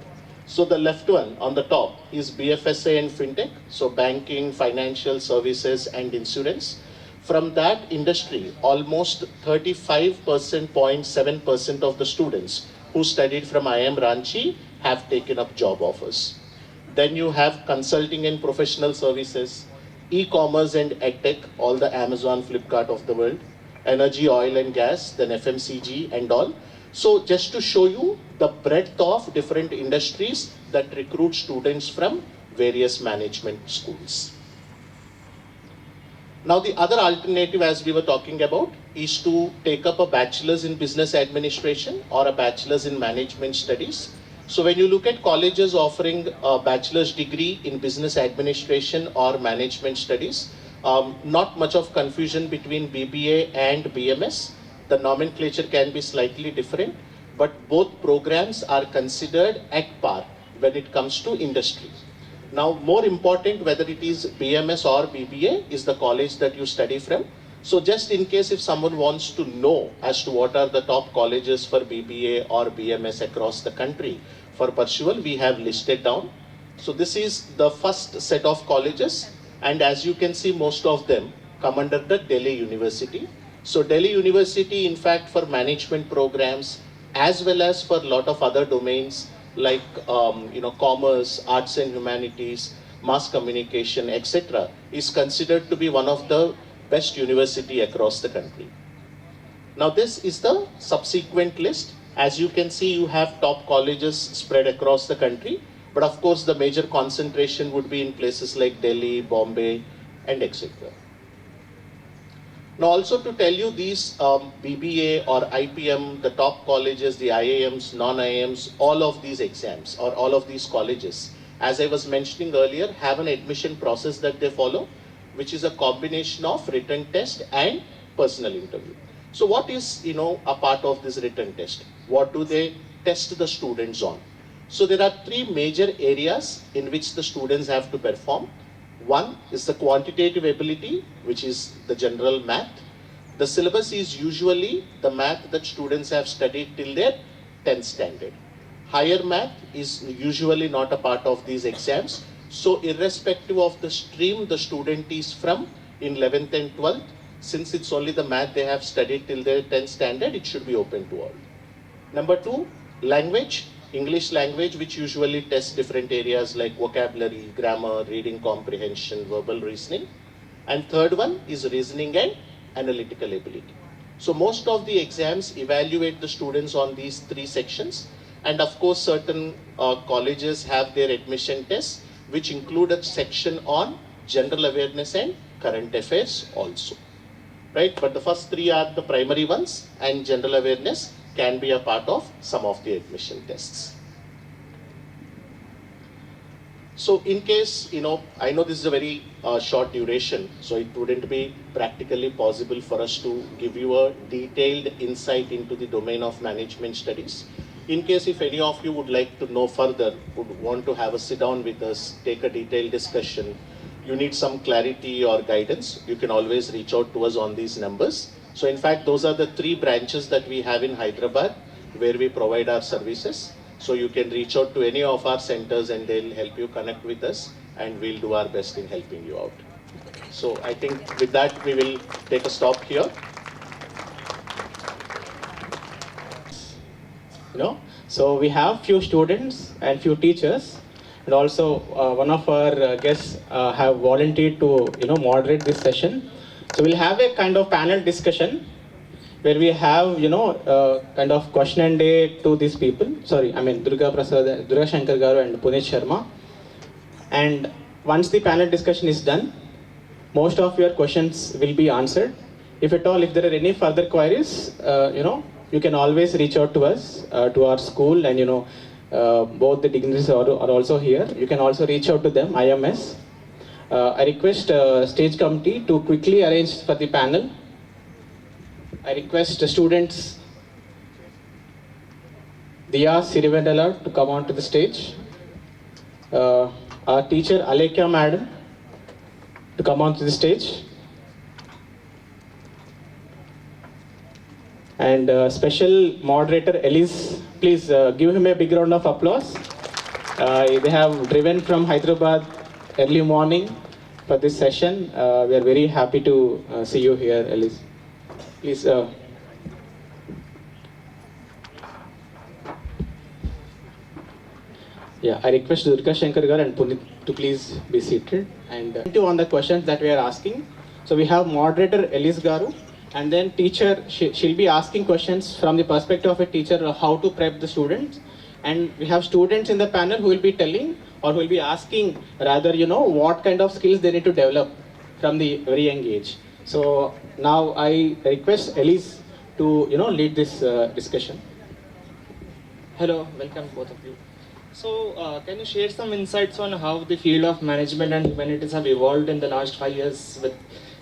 K: So the left one on the top is BFSI and FinTech, so banking, financial services and insurance. From that industry, almost 35.7% of the students who studied from IIM Ranchi have taken up job offers. Then you have consulting and professional services, e-commerce and edtech, all the Amazon, Flipkart of the world, energy, oil and gas, then FMCG and all. So just to show you the breadth of different industries that recruit students from various management schools. Now, the other alternative, as we were talking about, is to take up a bachelor's in business administration or a bachelor's in management studies. So when you look at colleges offering a bachelor's degree in business administration or management studies, not much of confusion between BBA and BMS. The nomenclature can be slightly different, but both programs are considered at par when it comes to industry. Now, more important, whether it is BMS or BBA, is the college that you study from. So just in case if someone wants to know as to what are the top colleges for BBA or BMS across the country for pursual, we have listed down. So this is the first set of colleges, and as you can see, most of them come under the Delhi University. So Delhi University, in fact, for management programs, as well as for a lot of other domains like commerce, arts and humanities, mass communication, etc., is considered to be one of the best university across the country. Now, this is the subsequent list. As you can see, you have top colleges spread across the country, but of course the major concentration would be in places like Delhi, Bombay, and etc. Now also to tell you these BBA or IPM, the top colleges, the IIMs, non-IIMs, all of these exams or all of these colleges, as I was mentioning earlier, have an admission process that they follow, which is a combination of written test and personal interview. So what is, a part of this written test? What do they test the students on? So there are three major areas in which the students have to perform. One is the quantitative ability, which is the general math. The syllabus is usually the math that students have studied till their 10th standard. Higher math is usually not a part of these exams. So irrespective of the stream the student is from in 11th and 12th, since it's only the math they have studied till their 10th standard, it should be open to all. Number two, language. English language, which usually tests different areas like vocabulary, grammar, reading comprehension, verbal reasoning. And third one is reasoning and analytical ability. So most of the exams evaluate the students on these three sections. And of course, certain colleges have their admission tests, which include a section on general awareness and current affairs also. Right? But the first three are the primary ones, and general awareness can be a part of some of the admission tests. So in case, I know this is a very short duration, so it wouldn't be practically possible for us to give you a detailed insight into the domain of management studies. In case if any of you would like to know further, would want to have a sit down with us, take a detailed discussion, you need some clarity or guidance, you can always reach out to us on these numbers. So in fact, those are the three branches that we have in Hyderabad where we provide our services. So you can reach out to any of our centers and they'll help you connect with us, and we'll do our best in helping you out. So I think with that, we will take a stop here.
G: So we have few students and few teachers, and also one of our guests have volunteered to moderate this session. So we'll have a kind of panel discussion where we have kind of question and day to these people. Durga Shankar Garu and Punit Sharma. And once the panel discussion is done, most of your questions will be answered. If at all, if there are any further queries, you can always reach out to us, to our school, and both the dignitaries are also here. You can also reach out to them, IMS. I request stage committee to quickly arrange for the panel. I request the students Diya Sirivendala to come onto the stage. Our teacher Alekya madam to come onto the stage. And special moderator Elise, please give him a big round of applause. They have driven from Hyderabad early morning for this session. We are very happy to see you here, Elise. Please. I request Durga Shankar Garu and Punit to please be seated. And on the questions that we are asking. So we have moderator Elise Garu, and then teacher, she'll be asking questions from the perspective of a teacher, how to prep the students. And we have students in the panel who will be telling, or who will be asking rather, what kind of skills they need to develop from the very young age. So now I request Elise to, lead this discussion.
L: Hello, welcome both of you. So can you share some insights on how the field of management and humanities have evolved in the last 5 years with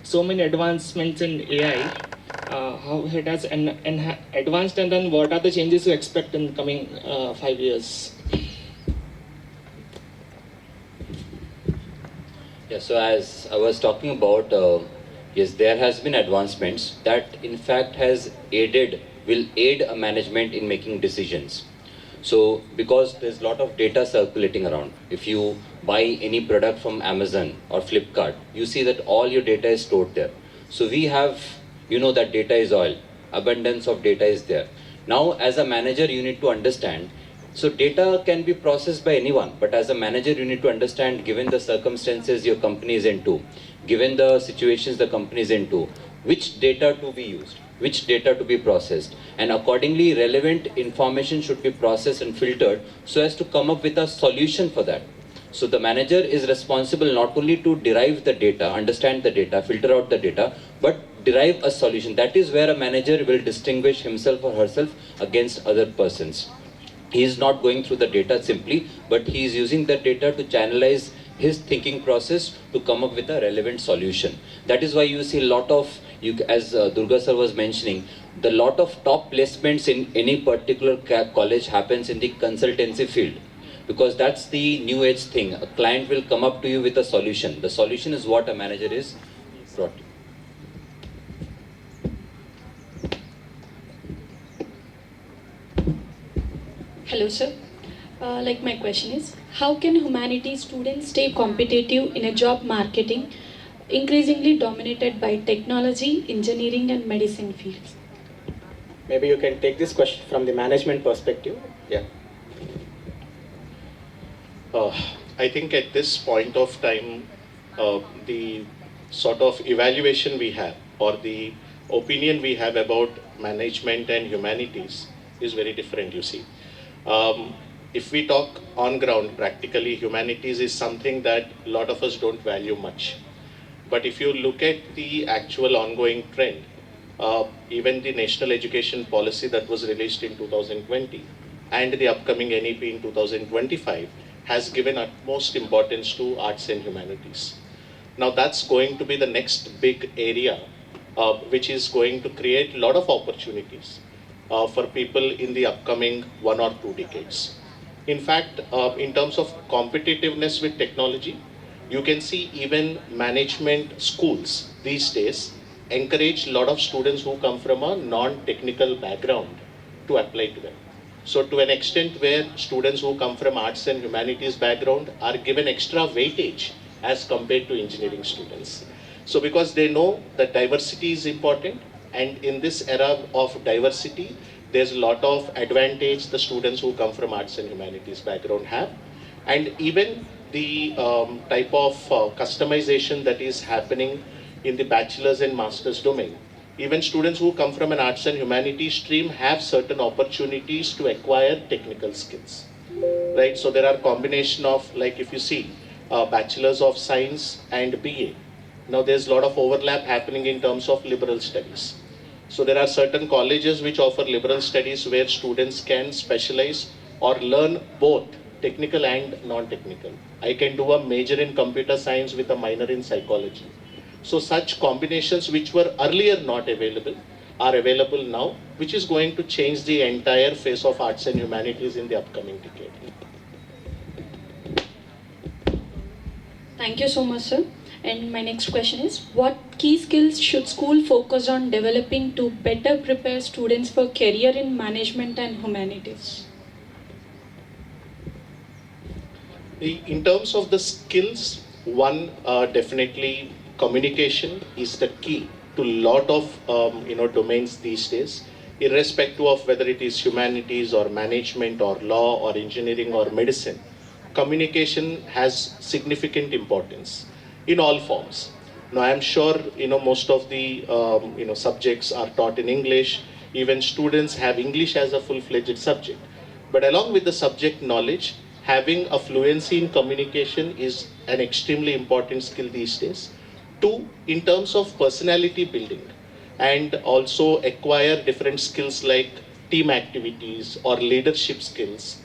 L: so many advancements in AI? How it has advanced, and then what are the changes you expect in the coming 5 years?
J: Yeah, so as I was talking about, yes, there has been advancements that in fact will aid a management in making decisions. So because there's a lot of data circulating around, if you buy any product from Amazon or Flipkart, you see that all your data is stored there. So we have, that data is oil, abundance of data is there. Now as a manager, you need to understand, so data can be processed by anyone, but as a manager, you need to understand, given the circumstances your company is into, given the situations the company is into, which data to be used. which data to be processed, and accordingly relevant information should be processed and filtered so as to come up with a solution for that. So the manager is responsible not only to derive the data, understand the data, filter out the data, but derive a solution. That is where a manager will distinguish himself or herself against other persons. He is not going through the data simply, but he is using the data to channelize his thinking process to come up with a relevant solution. That is why you see a lot of, as Durga sir was mentioning, the lot of top placements in any particular college happens in the consultancy field. Because that's the new age thing. A client will come up to you with a solution. The solution is what a manager is brought to.
M: Hello sir. My question is, how can humanities students stay competitive in a job marketing increasingly dominated by technology, engineering and medicine fields?
N: Maybe you can take this question from the management perspective. Yeah.
K: I think at this point of time, the sort of evaluation we have or the opinion we have about management and humanities is very different, you see. If we talk on ground, practically humanities is something that a lot of us don't value much. But if you look at the actual ongoing trend, even the National Education Policy that was released in 2020 and the upcoming NEP in 2025 has given utmost importance to arts and humanities. Now that's going to be the next big area which is going to create a lot of opportunities for people in the upcoming 1 or 2 decades. In fact, in terms of competitiveness with technology, you can see even management schools these days encourage a lot of students who come from a non-technical background to apply to them. So to an extent where students who come from arts and humanities background are given extra weightage as compared to engineering students. So because they know that diversity is important, and in this era of diversity, there's a lot of advantage the students who come from arts and humanities background have. And even the type of customization that is happening in the bachelor's and master's domain. Even students who come from an arts and humanities stream have certain opportunities to acquire technical skills, right? So there are combination of, like if you see, bachelor's of science and BA. Now there's a lot of overlap happening in terms of liberal studies. So there are certain colleges which offer liberal studies where students can specialize or learn both technical and non-technical. I can do a major in computer science with a minor in psychology. So such combinations which were earlier not available are available now, which is going to change the entire face of arts and humanities in the upcoming decade.
M: Thank you so much, sir. And my next question is, what key skills should school focus on developing to better prepare students for career in management and humanities?
K: In terms of the skills, one definitely communication is the key to a lot of domains these days, irrespective of whether it is humanities or management or law or engineering or medicine. Communication has significant importance in all forms. Now I am sure most of the subjects are taught in English. Even students have English as a full-fledged subject. But along with the subject knowledge, having a fluency in communication is an extremely important skill these days. 2, in terms of personality building, and also acquire different skills like team activities or leadership skills.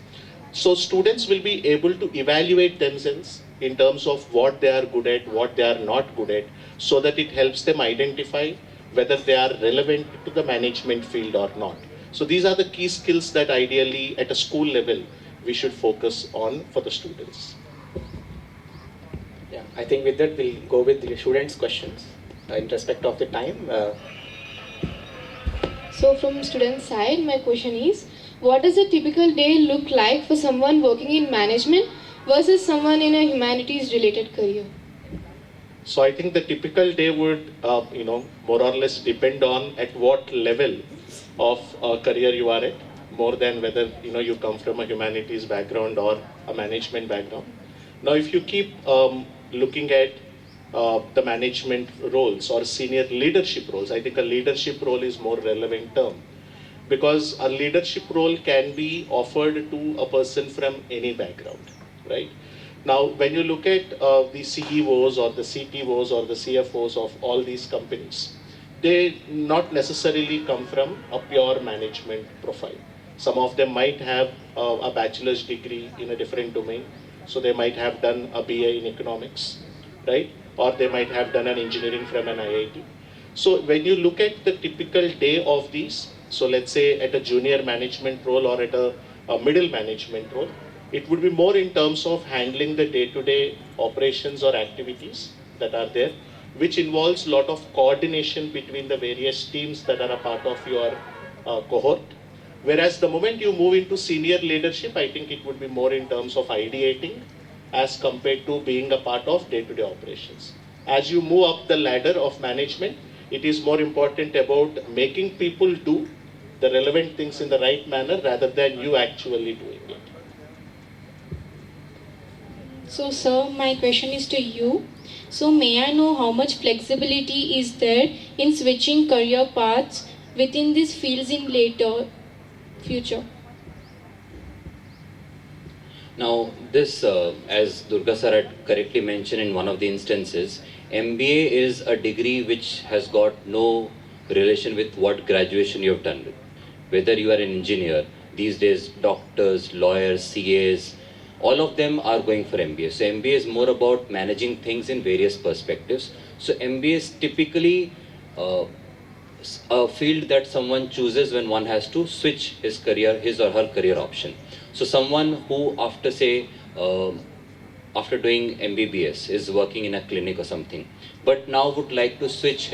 K: So students will be able to evaluate themselves in terms of what they are good at, what they are not good at, so that it helps them identify whether they are relevant to the management field or not. So these are the key skills that ideally at a school level we should focus on for the students.
N: Yeah, I think with that we'll go with the students' questions in respect of the time.
O: So from student side, my question is, what does a typical day look like for someone working in management versus someone in a humanities related career?
K: So I think the typical day would, more or less depend on at what level of career you are at, more than whether, you come from a humanities background or a management background. Now, if you keep looking at the management roles or senior leadership roles. I think a leadership role is more relevant term, because a leadership role can be offered to a person from any background, right? Now, when you look at the CEOs or the CTOs or the CFOs of all these companies, they not necessarily come from a pure management profile. Some of them might have a bachelor's degree in a different domain. So they might have done a BA in economics, right? Or they might have done an engineering from an IIT. So when you look at the typical day of these, so let's say at a junior management role or at a middle management role, it would be more in terms of handling the day-to-day operations or activities that are there, which involves a lot of coordination between the various teams that are a part of your cohort. Whereas the moment you move into senior leadership, I think it would be more in terms of ideating as compared to being a part of day-to-day operations. As you move up the ladder of management, it is more important about making people do the relevant things in the right manner rather than you actually doing it.
M: So, sir, my question is to you. So, may I know how much flexibility is there in switching career paths within these fields in later future?
J: Now, this, as Durga sir had correctly mentioned in one of the instances, MBA is a degree which has got no relation with what graduation you have done with. Whether you are an engineer, these days doctors, lawyers, CAs, all of them are going for MBA. So MBA is more about managing things in various perspectives. So MBA is typically a field that someone chooses when one has to switch his career, his or her career option. So someone who after say, after doing MBBS is working in a clinic or something, but now would like to switch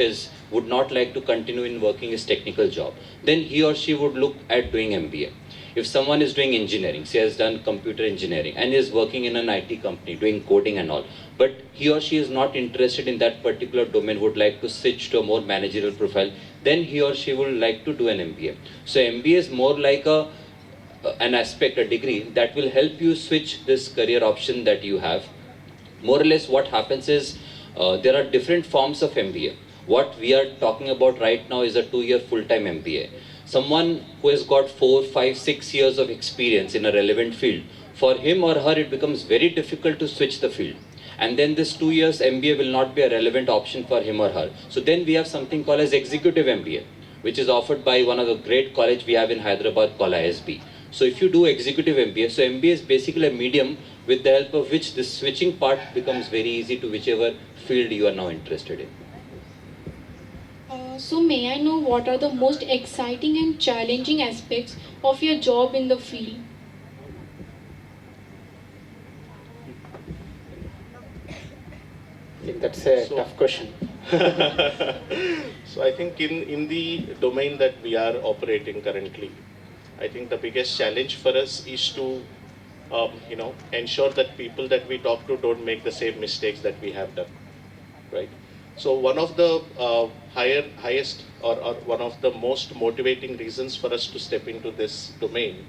J: would not like to continue in working his technical job, then he or she would look at doing MBA. If someone is doing engineering, say has done computer engineering and is working in an IT company doing coding and all, but he or she is not interested in that particular domain, would like to switch to a more managerial profile, then he or she would like to do an MBA. So MBA is more like an aspect, a degree that will help you switch this career option that you have. More or less what happens is there are different forms of MBA. What we are talking about right now is a 2-year full-time MBA. Someone who has got 4, 5, 6 years of experience in a relevant field, for him or her it becomes very difficult to switch the field. And then this 2 years MBA will not be a relevant option for him or her. So then we have something called as executive MBA, which is offered by one of the great college we have in Hyderabad called ISB. So if you do executive MBA, so MBA is basically a medium with the help of which this switching part becomes very easy to whichever field you are now interested in.
M: So may I know what are the most exciting and challenging aspects of your job in the field?
N: I think that's a tough question.
K: So I think in the domain that we are operating currently, I think the biggest challenge for us is to ensure that people that we talk to don't make the same mistakes that we have done, right? So one of the highest or one of the most motivating reasons for us to step into this domain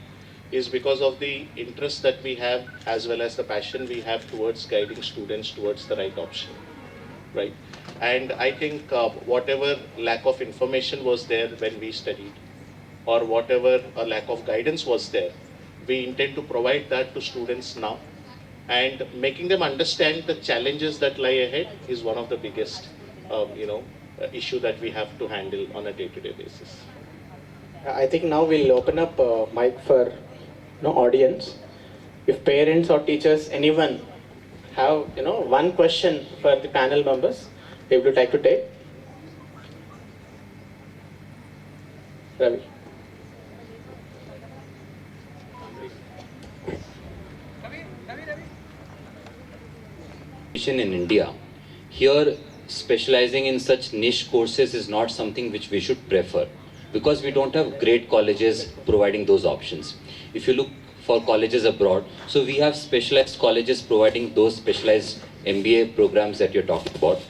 K: is because of the interest that we have as well as the passion we have towards guiding students towards the right option, right? And I think whatever lack of information was there when we studied, or whatever lack of guidance was there, we intend to provide that to students now. And making them understand the challenges that lie ahead is one of the biggest issue that we have to handle on a day-to-day basis.
N: I think now we'll open up mic for audience. If parents or teachers, anyone have one question for the panel members, they would like to take. Ravi.
J: In India, here specializing in such niche courses is not something which we should prefer, because we don't have great colleges providing those options. If you look for colleges abroad, so we have specialized colleges providing those specialized MBA programs that you're talking about.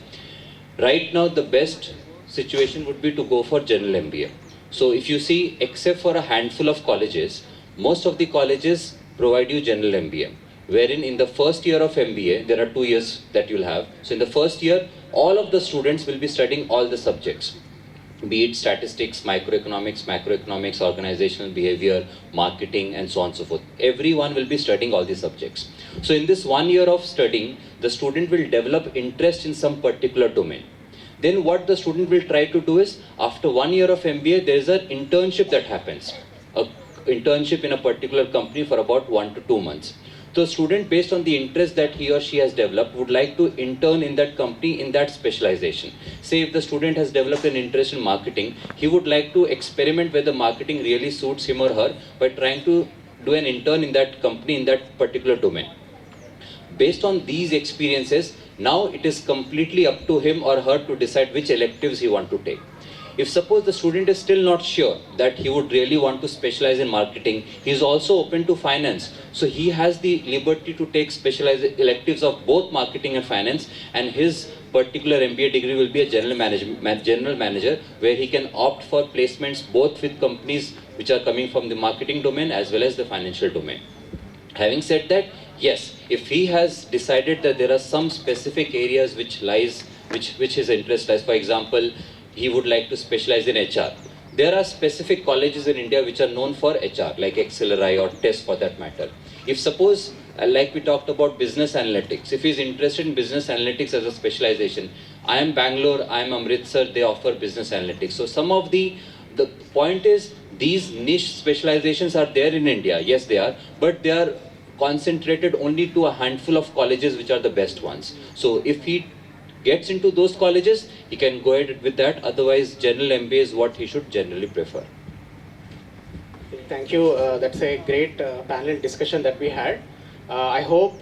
J: Right now, the best situation would be to go for general MBA. So if you see, except for a handful of colleges, most of the colleges provide you general MBA. wherein in the first year of MBA, there are 2 years that you'll have. So in the first year, all of the students will be studying all the subjects, be it statistics, macroeconomics, organizational behavior, marketing, and so on and so forth. Everyone will be studying all these subjects. So in this 1 year of studying, the student will develop interest in some particular domain. Then what the student will try to do is, after 1 year of MBA, there is an internship that happens. An internship in a particular company for about 1 to 2 months. So student, based on the interest that he or she has developed, would like to intern in that company in that specialization. Say if the student has developed an interest in marketing, he would like to experiment whether marketing really suits him or her by trying to do an intern in that company in that particular domain. Based on these experiences, now it is completely up to him or her to decide which electives he wants to take. If suppose the student is still not sure that he would really want to specialize in marketing, he is also open to finance. So he has the liberty to take specialized electives of both marketing and finance, and his particular MBA degree will be a general manager, where he can opt for placements both with companies which are coming from the marketing domain as well as the financial domain. Having said that, yes, if he has decided that there are some specific areas which his interest lies, for example, he would like to specialize in HR. There are specific colleges in India which are known for HR, like Acceleri or TEST for that matter. If suppose, like we talked about business analytics, if he is interested in business analytics as a specialization, I am Bangalore, I am Amritsar, they offer business analytics. So some of the point is, these niche specializations are there in India, yes they are, but they are concentrated only to a handful of colleges which are the best ones. So if he gets into those colleges, he can go ahead with that. Otherwise, general MBA is what he should generally prefer.
N: Thank you. That's a great panel discussion that we had. I hope,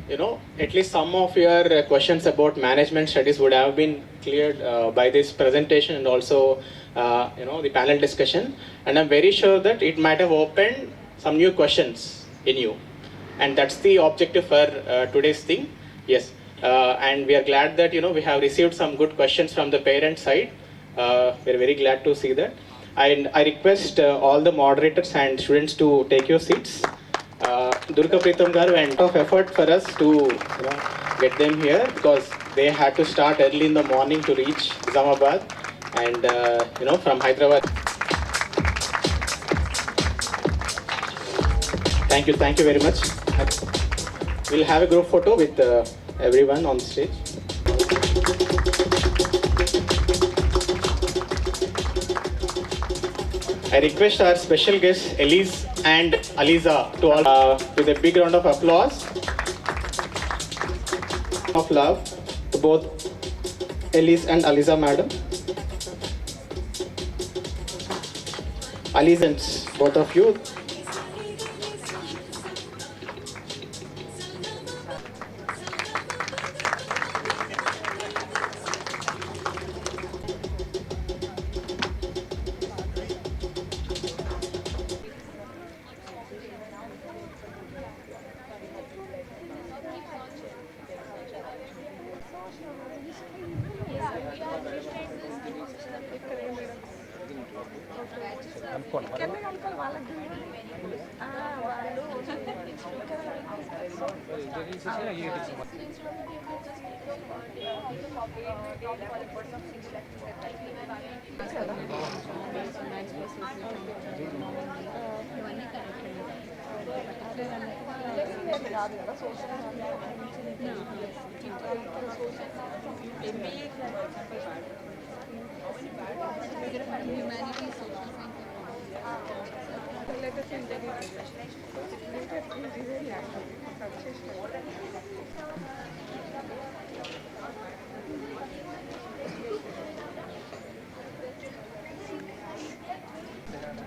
N: at least some of your questions about management studies would have been cleared by this presentation and also, the panel discussion. And I'm very sure that it might have opened some new questions in you. And that's the objective for today's thing. Yes. And we are glad that we have received some good questions from the parent side. We are very glad to see that. And I request all the moderators and students to take your seats. Durga Pritam garu went of effort for us to get them here, because they had to start early in the morning to reach Islamabad and from Hyderabad. Thank you very much. We'll have a group photo with everyone on stage. I request our special guests Elise and Aliza to all with a big round of applause of love to both Elise and Aliza madam. Alizans, both of you.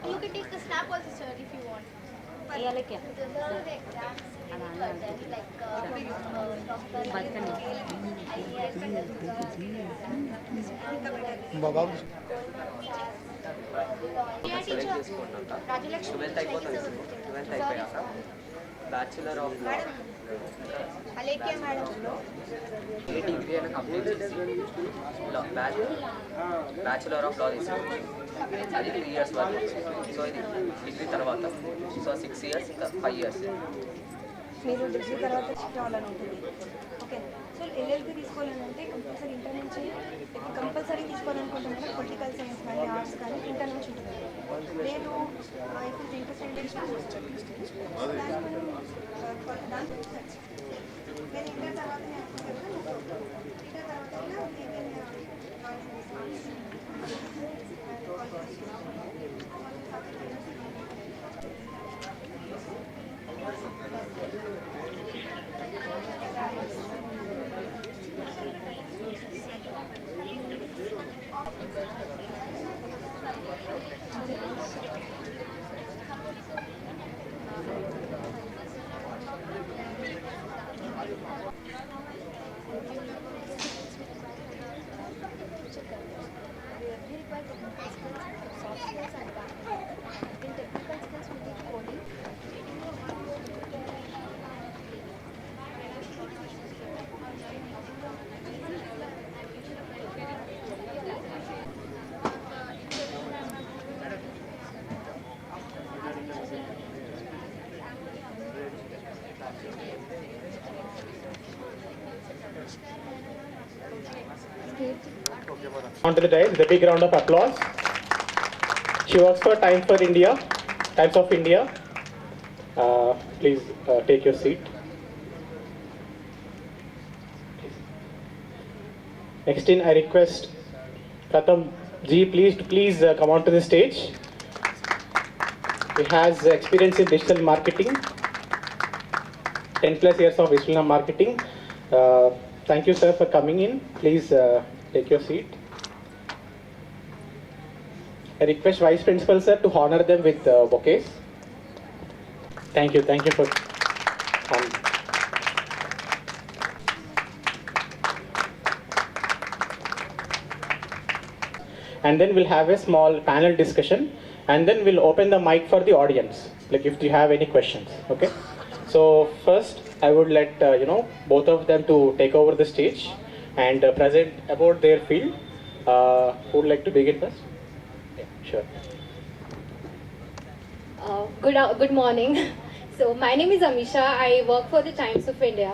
B: You can take the snap also, sir, if you want. Those are the exams
P: Bachelor of Law.
B: Alekia madam.
P: Degree and complete Bachelor of Law తీసుకుంది. అది 3 years వరకు. So ఇది degree తర్వాత so 6 years ఇంకా 5 years.
Q: మీరు degree తర్వాత shift అవ్వాలని ఉంటుంది. ఓకే, సో ఎల్ఎల్బి తీసుకోవాలంటే కంపల్సరీ ఇంటర్ నుంచి కంపల్సరీ తీసుకోవాలనుకుంటున్నాను. పొలిటికల్ సైన్స్ కానీ ఆర్ట్స్ కానీ ఇంటర్ నుంచి ఉంటుంది. లేదు ఇప్పుడు ఇంట్రెస్ట్ నేను ఇంటర్ తర్వాతనే inter
N: Onto the dais, the big round of applause. She works for Times of India. Please take your seat. Next in, I request Pratham Ji, please come onto the stage. He has experience in digital marketing, 10 plus years of digital marketing. Thank you, sir, for coming in. Please take your seat. I request Vice Principal, sir, to honor them with bouquets. Thank you for and then we'll have a small panel discussion, and then we'll open the mic for the audience, like if you have any questions. Okay, so first I would let both of them to take over the stage and present about their field. Who would like to begin first? Yeah, sure.
R: Good morning. So my name is Amisha. I work for the Times of India.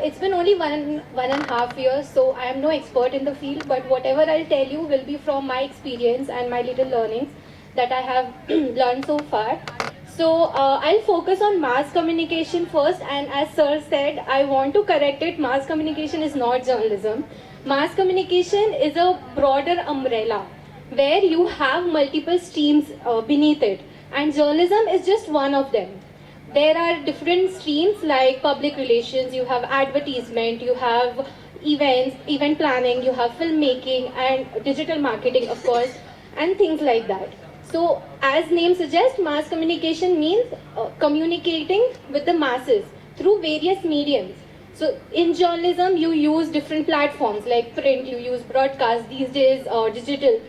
R: It's been only one and a half years, so I am no expert in the field, but whatever I'll tell you will be from my experience and my little learnings that I have learned so far. So I'll focus on mass communication first, and as sir said, I want to correct it. Mass communication is not journalism. Mass communication is a broader umbrella where you have multiple streams beneath it, and journalism is just one of them. There are different streams like public relations, you have advertisement, you have events, event planning, you have filmmaking and digital marketing, of course, and things like that. So as name suggests, mass communication means communicating with the masses through various mediums. So in journalism, you use different platforms like print, you use broadcast these days, or digital.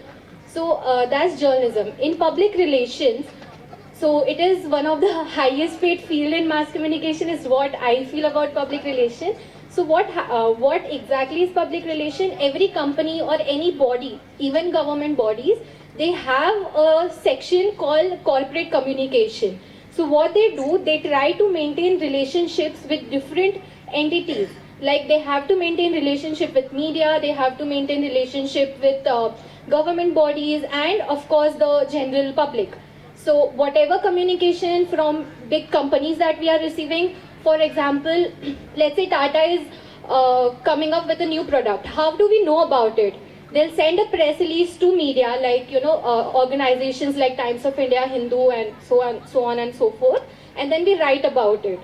R: So that's journalism. In public relations, so it is one of the highest paid field in mass communication is what I feel about public relation. So what exactly is public relation? Every company or any body, even government bodies, they have a section called corporate communication. So what they do, they try to maintain relationships with different entities. Like they have to maintain relationship with media, they have to maintain relationship with government bodies, and of course the general public. So whatever communication from big companies that we are receiving, for example, let's say Tata is coming up with a new product. How do we know about it? They'll send a press release to media, like organizations like Times of India, Hindu, and so on and so forth, and then we write about it.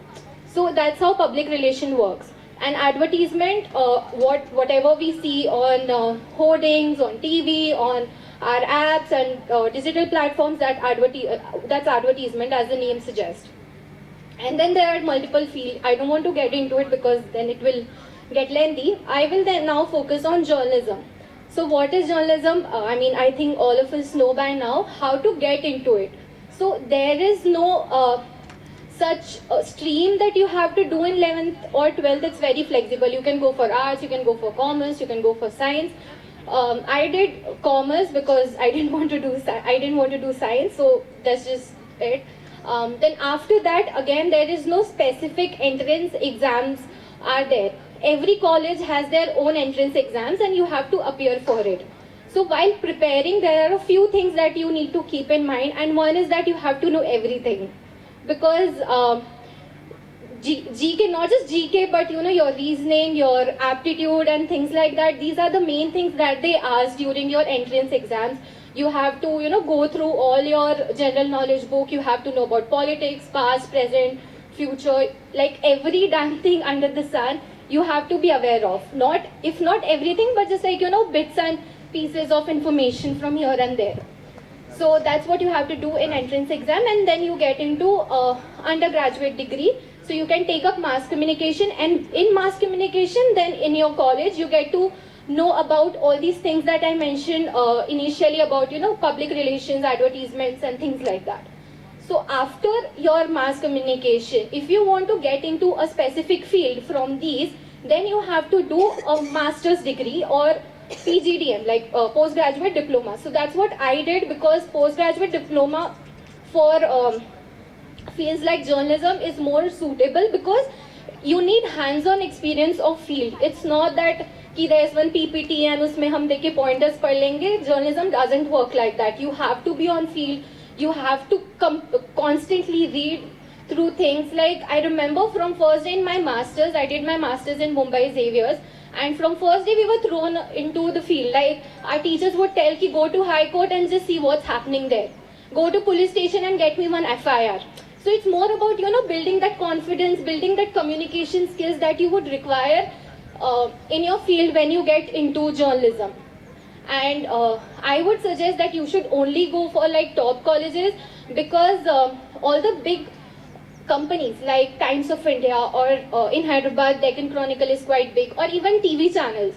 R: So that's how public relation works. And advertisement, whatever we see on hoardings, on TV, on our apps and digital platforms, that's advertisement, as the name suggests. And then there are multiple fields. I don't want to get into it because then it will get lengthy. I will then now focus on journalism. So what is journalism? I think all of us know by now how to get into it. So there is no such stream that you have to do in 11th or 12th. It's very flexible. You can go for arts, you can go for commerce, you can go for science. I did commerce because I didn't want to do science, so that's just it. Then after that, again, there is no specific entrance exams are there. Every college has their own entrance exams and you have to appear for it. So while preparing, there are a few things that you need to keep in mind, and one is that you have to know everything. Because GK, not just GK, but you know, your reasoning, your aptitude and things like that, these are the main things that they ask during your entrance exams. You have to, you know, go through all your general knowledge book. You have to know about politics, past, present, future, like every damn thing under the sun, you have to be aware of. Not, if not everything, but just like, you know, bits and pieces of information from here and there. So that's what you have to do in entrance exam, and then you get into undergraduate degree. So you can take up mass communication, and in mass communication, then in your college, you get to know about all these things that I mentioned initially about, you know, public relations, advertisements and things like that. So after your mass communication, if you want to get into a specific field from these, then you have to do a master's degree or PGDM, like postgraduate diploma. So that's what I did, because postgraduate diploma for fields like journalism is more suitable, because you need hands-on experience of field. It's not that there's one PPT and usme hum dekhe pointers pad lenge. Journalism doesn't work like that. You have to be on field. You have to constantly read through things. Like I remember from first day in my masters, I did my masters in Mumbai Xavier's, and from first day we were thrown into the field. Like our teachers would tell ki go to High Court and just see what's happening there. Go to police station and get me one FIR. So it's more about, you know, building that confidence, building that communication skills that you would require in your field when you get into journalism. And I would suggest that you should only go for like top colleges, because all the big companies like Times of India or in Hyderabad, Deccan Chronicle is quite big, or even TV channels,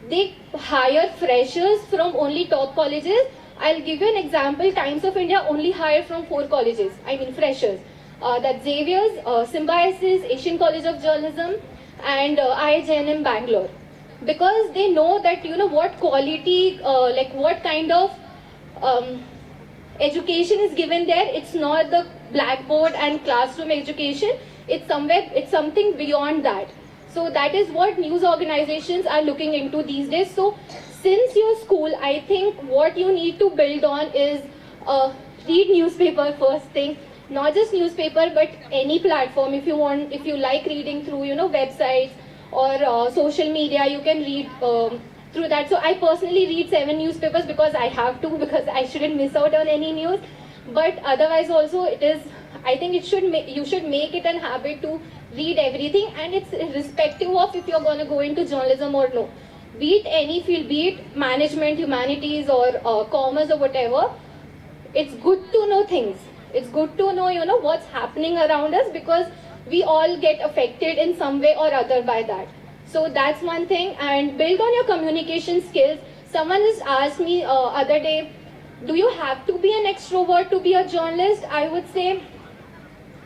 R: they hire freshers from only top colleges. I'll give you an example. Times of India only hire from 4 colleges, I mean freshers. That's Xavier's, Symbiosis, Asian College of Journalism, and IIJNM Bangalore. Because they know that, you know, what quality, like what kind of education is given there. It's not the blackboard and classroom education. It's something beyond that. So that is what news organizations are looking into these days. So since your school, I think what you need to build on is read newspaper first thing. Not just newspaper, but any platform. If you want, if you like reading through, you know, websites or social media, you can read through that. So I personally read 7 newspapers because I have to, because I shouldn't miss out on any news. But otherwise also it is, I think it should you should make it an habit to read everything, and it's irrespective of if you're going to go into journalism or no. Be it any field, be it management, humanities or commerce or whatever, it's good to know things. It's good to know, you know, what's happening around us, because we all get affected in some way or other by that. So that's one thing. And build on your communication skills. Someone just asked me other day, do you have to be an extrovert to be a journalist? I would say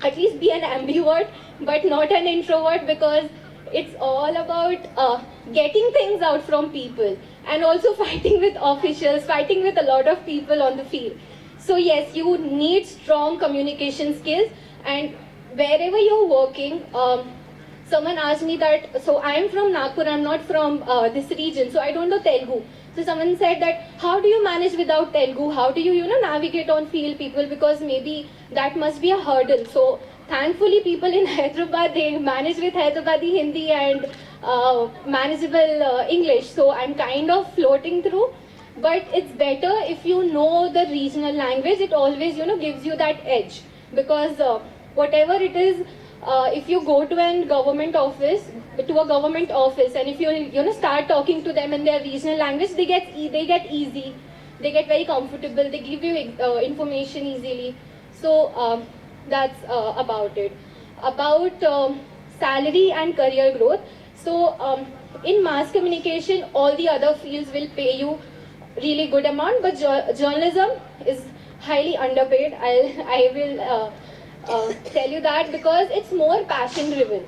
R: at least be an ambivert, but not an introvert, because it's all about getting things out from people, and also fighting with officials, fighting with a lot of people on the field. So yes, you need strong communication skills. And wherever you're working, someone asked me that, so I am from Nagpur, I'm not from this region, so I don't know Telugu. So someone said that, how do you manage without Telugu? How do you, you know, navigate on field people? Because maybe that must be a hurdle. So thankfully people in Hyderabad, they manage with Hyderabadi Hindi and manageable English. So I'm kind of floating through. But it's better if you know the regional language. It always, you know, gives you that edge, because whatever it is, if you go to a government office, and if you know, start talking to them in their regional language, they get easy, they get very comfortable, they give you information easily. So that's about it. About salary and career growth. So in mass communication, all the other fields will pay you really good amount, but journalism is highly underpaid. I will tell you that, because it's more passion driven.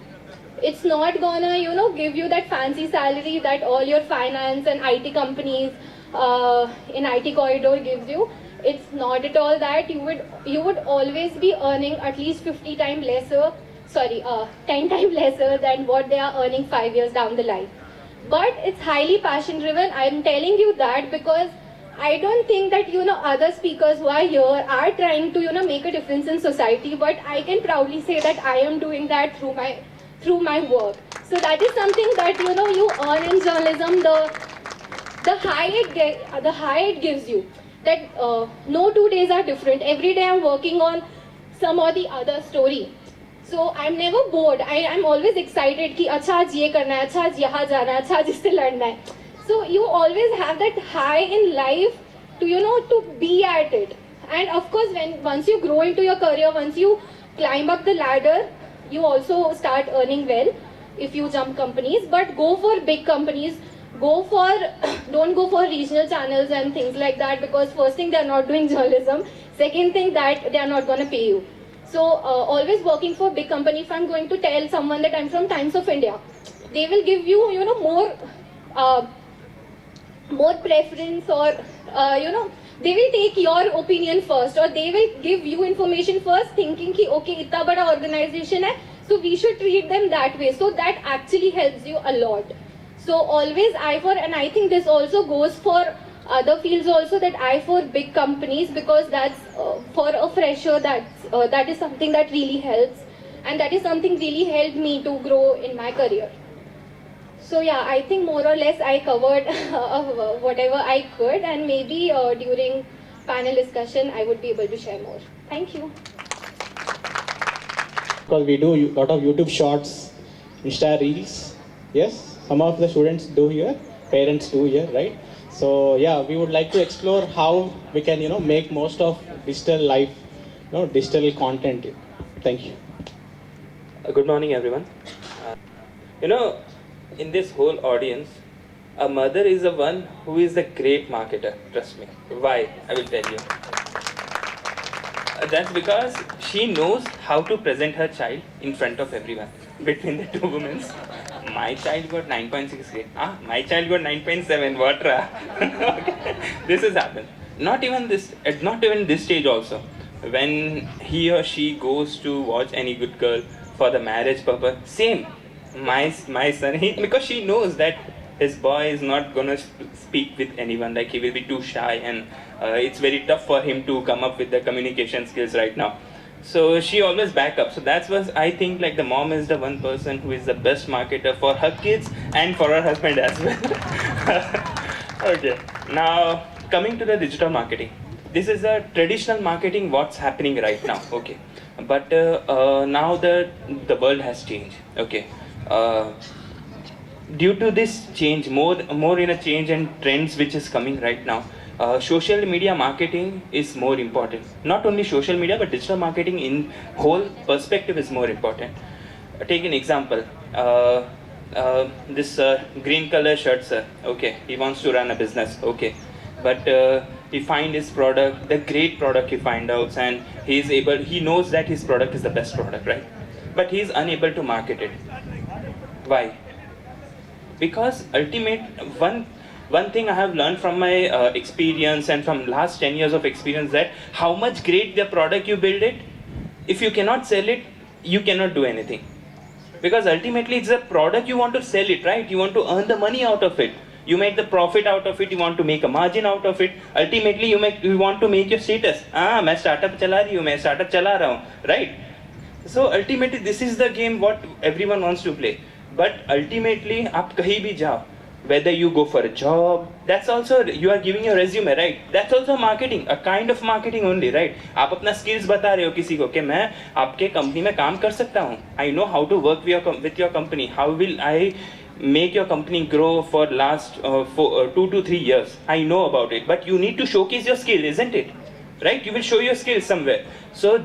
R: It's not gonna, you know, give you that fancy salary that all your finance and IT companies in IT corridor gives you. It's not at all that. You would always be earning at least 50 times lesser, 10 times lesser than what they are earning 5 years down the line. But it's highly passion driven. I'm telling you that because I don't think that, other speakers who are here are trying to, make a difference in society, but I can proudly say that I am doing that through my work. So that is something that, you earn in journalism, the high it gives you. That no 2 days are different. Every day I'm working on some or the other story. So I'm never bored. I'm always excited कि अच्छा आज ये करना है, अच्छा आज यहाँ जाना है, अच्छा आज इससे लड़ना है. So you always have that high in life to to be at it. And of course once you grow into your career, once you climb up the ladder, you also start earning well if you jump companies. But go for big companies. Don't go for regional channels and things like that, because first thing, they are not doing journalism. Second thing, that they are not going to pay you. So always working for big company. If I'm going to tell someone that I'm from Times of India, they will give you more preference, or they will take your opinion first, or they will give you information first, thinking कि okay, इतना बड़ा organization है, so we should treat them that way. So that actually helps you a lot. So always eye for, and I think this also goes for other fields also, that eye for big companies, because that's for a fresher, that is something that really helps, and that is something really helped me to grow in my career. So yeah, I think more or less I covered whatever I could, and maybe during panel discussion I would be able to share more. Thank you.
S: Because we do a lot of YouTube shorts, Insta Reels, yes? Some of the students do here, parents do here, right? So yeah, we would like to explore how we can, make most of digital life, digital content. Thank you.
T: Good morning, everyone. In this whole audience, a mother is the one who is the great marketer, trust me. Why? I will tell you. That's because she knows how to present her child in front of everyone, between the two women. My child got 9.6 grade. My child got 9.7. What ra? This has happened. Not even this stage also. When he or she goes to watch any good girl for the marriage purpose, same. My son, because she knows that his boy is not gonna speak with anyone, like he will be too shy, and it's very tough for him to come up with the communication skills right now. So she always back up. So that's what I think, like the mom is the one person who is the best marketer for her kids and for her husband as well. Okay, now coming to the digital marketing. This is a traditional marketing, what's happening right now, okay. But now the world has changed, okay. Due to this change, more in a change and trends which is coming right now, social media marketing is more important. Not only social media, but digital marketing in whole perspective is more important. Take an example. This green color shirt, sir. Okay, he wants to run a business. Okay, but he find his product, the great product he find out, and he knows that his product is the best product, right? But he is unable to market it. Why? Because one thing I have learned from my experience and from last 10 years of experience, that how much great the product you build it, if you cannot sell it, you cannot do anything. Because ultimately it's a product, you want to sell it, right? You want to earn the money out of it. You make the profit out of it, you want to make a margin out of it. Ultimately you want to make your status. मैं startup चला रही हूँ, मैं startup चला रहा हूँ, right? So ultimately this is the game what everyone wants to play. But ultimately आप कहीं भी जाओ, whether you go for a job, that's also, you are giving your resume, right? That's also marketing, a kind of marketing only, right? आप अपना skills बता रहे हो किसी को कि मैं आपके company में काम कर सकता हूँ. I know how to work with your company. How will I make your company grow for last 2 to 3 years? I know about it. But you need to showcase your skill, isn't it? Right? You will show your skills somewhere. So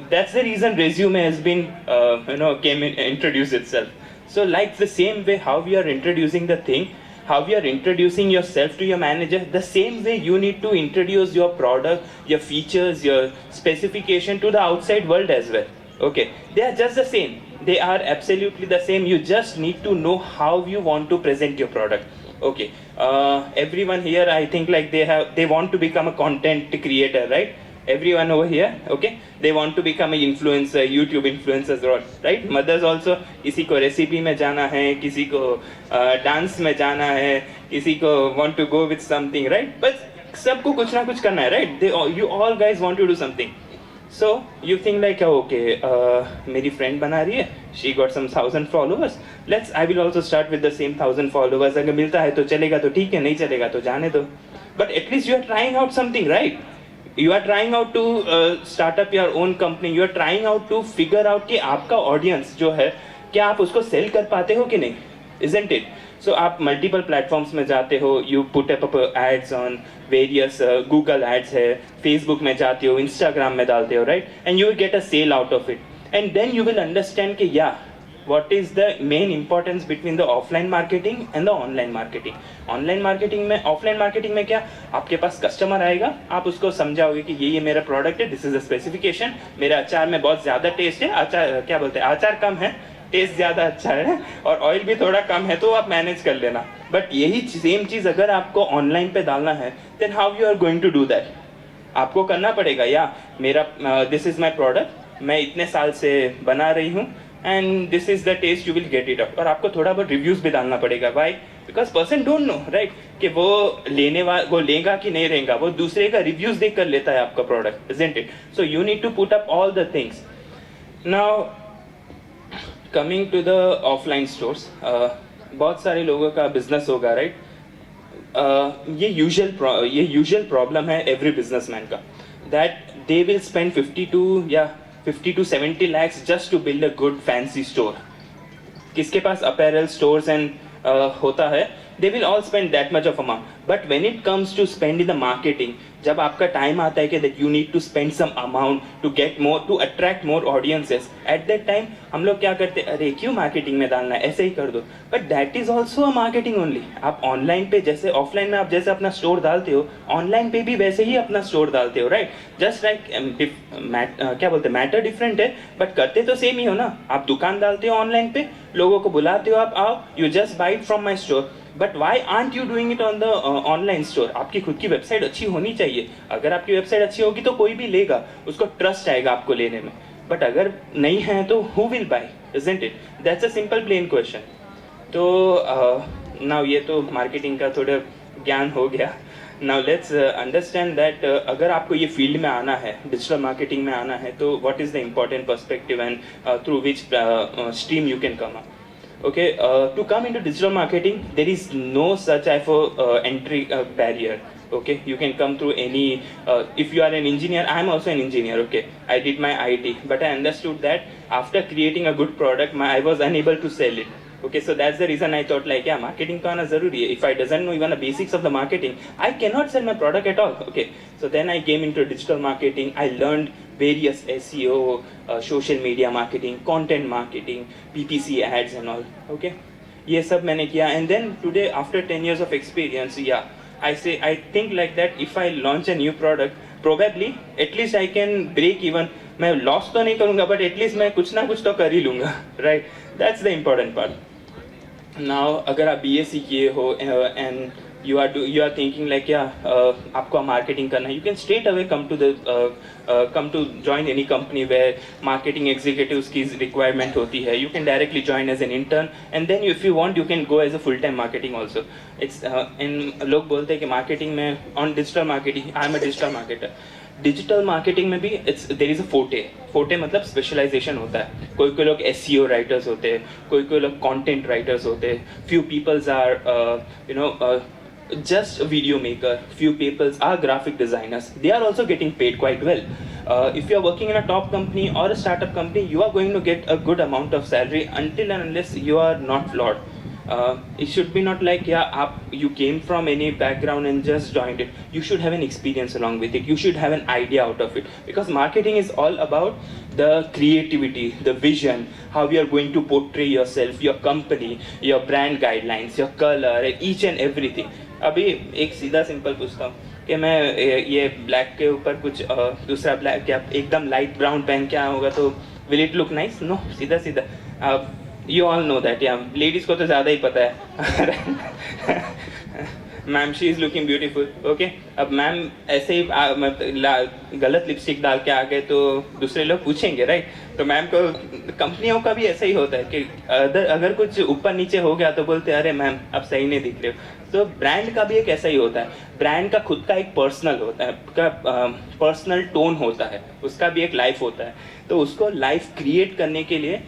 T: that's the reason resume has been, introduced itself. So like the same way how we are introducing the thing, how we are introducing yourself to your manager, the same way you need to introduce your product, your features, your specification to the outside world as well. Okay, they are just the same. They are absolutely the same. You just need to know how you want to present your product. Okay, everyone here, I think like they want to become a content creator, right? Everyone over here, okay, they want to become an influencer, YouTube influencers, right? Mothers also, किसी को recipe में जाना है, किसी को dance में जाना है, किसी को want to go with something, right? But सबको कुछ ना कुछ करना है, right? You all guys want to do something. So you think like, okay, मेरी friend बना रही है, she got some 1,000 followers. I will also start with the same 1,000 followers. अगर मिलता है तो चलेगा तो ठीक है, नहीं चलेगा तो जाने दो. But at least you are trying out something, right? You are trying out to start up your own company. You are trying out to figure out कि आपका audience जो है, क्या आप उसको sell कर पाते हो कि नहीं? Isn't it? So आप multiple platforms में जाते हो, you put up ads on various Google ads है, Facebook में जाते हो, Instagram में डालते हो, right? And you will get a sale out of it. And then you will understand कि yeah, what is the main importance between the offline marketing and the online marketing. Online marketing में, offline marketing में क्या, आपके पास customer आएगा, आप उसको समझाओगे कि ये मेरा product है, this is the specification, मेरा अचार में बहुत ज़्यादा taste है, अचार क्या बोलते हैं, अचार कम है, टेस्ट ज़्यादा अच्छा है और ऑयल भी थोड़ा कम है, तो आप मैनेज कर लेना. बट यही सेम चीज़ अगर आपको ऑनलाइन पे डालना है, then how you are going to do that? आपको करना पड़ेगा, या मेरा दिस इज़ माई प्रोडक्ट, मैं इतने साल से बना रही हूँ and this is the test, you will get it up. और आपको थोड़ा बहुत रिव्यूज़ भी डालना पड़ेगा. Why? Because person don't know, right, कि वो लेगा कि नहीं लेगा, वो दूसरे का रिव्यूज़ देख कर लेता है आपका product, isn't it? So you need to put up all the things. Now coming to the offline stores, बहुत सारे लोगों का बिजनेस होगा, राइट? ये यूजुअल प्रॉब्लम है एवरी बिजनेसमैन का, that they will spend 50 to 70 lakhs just to build a good fancy store. किसके पास apparel stores and होता है, they will all spend that much of amount. But when it comes to spending the marketing, जब आपका time आता है कि that you need to spend some amount to get more, to attract more audiences, at that time हम लोग क्या करते हैं, अरे क्यों मार्केटिंग में डालना है, ऐसे ही कर दो. But that is also a marketing only. आप ऑनलाइन पे जैसे, ऑफलाइन में आप जैसे अपना स्टोर डालते हो, ऑनलाइन पे भी वैसे ही अपना स्टोर डालते हो, राइट? जस्ट लाइक क्या बोलते हैं, मैटर डिफरेंट है बट करते तो सेम ही हो ना. आप दुकान डालते हो ऑनलाइन पे, लोगों को बुलाते हो, आप आओ, you just by it from my store. But why aunt you doing it on the online store? आपकी खुद की वेबसाइट अच्छी होनी चाहिए. अगर आपकी वेबसाइट अच्छी होगी तो कोई भी लेगा, उसको ट्रस्ट आएगा आपको लेने में. बट अगर नहीं है तो who will buy, isn't it? That's a simple plain question. तो नाउ ये तो मार्केटिंग का थोड़ा ज्ञान हो गया. नाउ लेट्स अंडरस्टैंड दैट अगर आपको ये फील्ड में आना है, डिजिटल मार्केटिंग में आना है, तो what is the important perspective and through which stream you can come up. Okay, to come into digital marketing, there is no such type of entry barrier. Okay, you can come through any, if you are an engineer, I am also an engineer, okay, I did my IT, but I understood that after creating a good product, I was unable to sell it. Okay, so that's the reason I thought like, yeah, marketing to aana zaruri hai. If I doesn't know even the basics of the marketing, I cannot sell my product at all. Okay, so then I came into digital marketing. I learned various SEO, social media marketing, content marketing, PPC ads and all. Okay, ये सब मैंने किया. And then today, after 10 years of experience, yeah, I think like that if I launch a new product, probably at least I can break even. मैं loss तो नहीं करूँगा, but at least मैं कुछ ना कुछ तो कर ही लूँगा, right? That's the important part. Now अगर आप BSc किए हो and you are thinking like, yeah, आपको मार्केटिंग करना है, you can straight away come to join any company where marketing executives की requirement होती है. You can directly join as an intern and then if you want you can go as a full time marketing also. It's and लोग बोलते हैं कि marketing में on digital marketing, I am a digital marketer. Digital marketing में भी there is a फोटे मतलब specialisation होता है. कोई लोग SEO राइटर्स होते हैं, कोई लोग कंटेंट राइटर्स होते हैं, few peoples are you know just a video maker, few people are graphic designers, they are also getting paid quite well. If you are working in a top company or a startup company, you are going to get a good amount of salary until and unless you are not flawed. It should be not like, yeah, you came from any background and just joined it. You should have an experience along with it. You should have an idea out of it, because marketing is all about the creativity, the vision, how you are going to portray yourself, your company, your brand guidelines, your color, each and everything. अभी एक सीधा simple पूछता हूँ कि मैं ये black के ऊपर कुछ दूसरा ब्लैक क्या एकदम लाइट ब्राउन पहन के आऊँगा तो will it look nice? No, सीधा You all know that, yeah. Ladies को तो ज़्यादा ही पता है. Ma'am she is looking beautiful. Okay, अब मैम ऐसे ही गलत लिपस्टिक डाल के आ गए तो दूसरे लोग पूछेंगे, राइट? तो मैम को, कंपनियों का भी ऐसा ही होता है कि अगर कुछ ऊपर नीचे हो गया तो बोलते हैं अरे मैम आप सही नहीं दिख रहे हो. तो ब्रांड का भी एक ऐसा ही होता है. ब्रांड का खुद का एक पर्सनल होता है, का पर्सनल टोन होता है, उसका भी एक लाइफ होता है. तो उसको लाइफ क्रिएट करने के लिए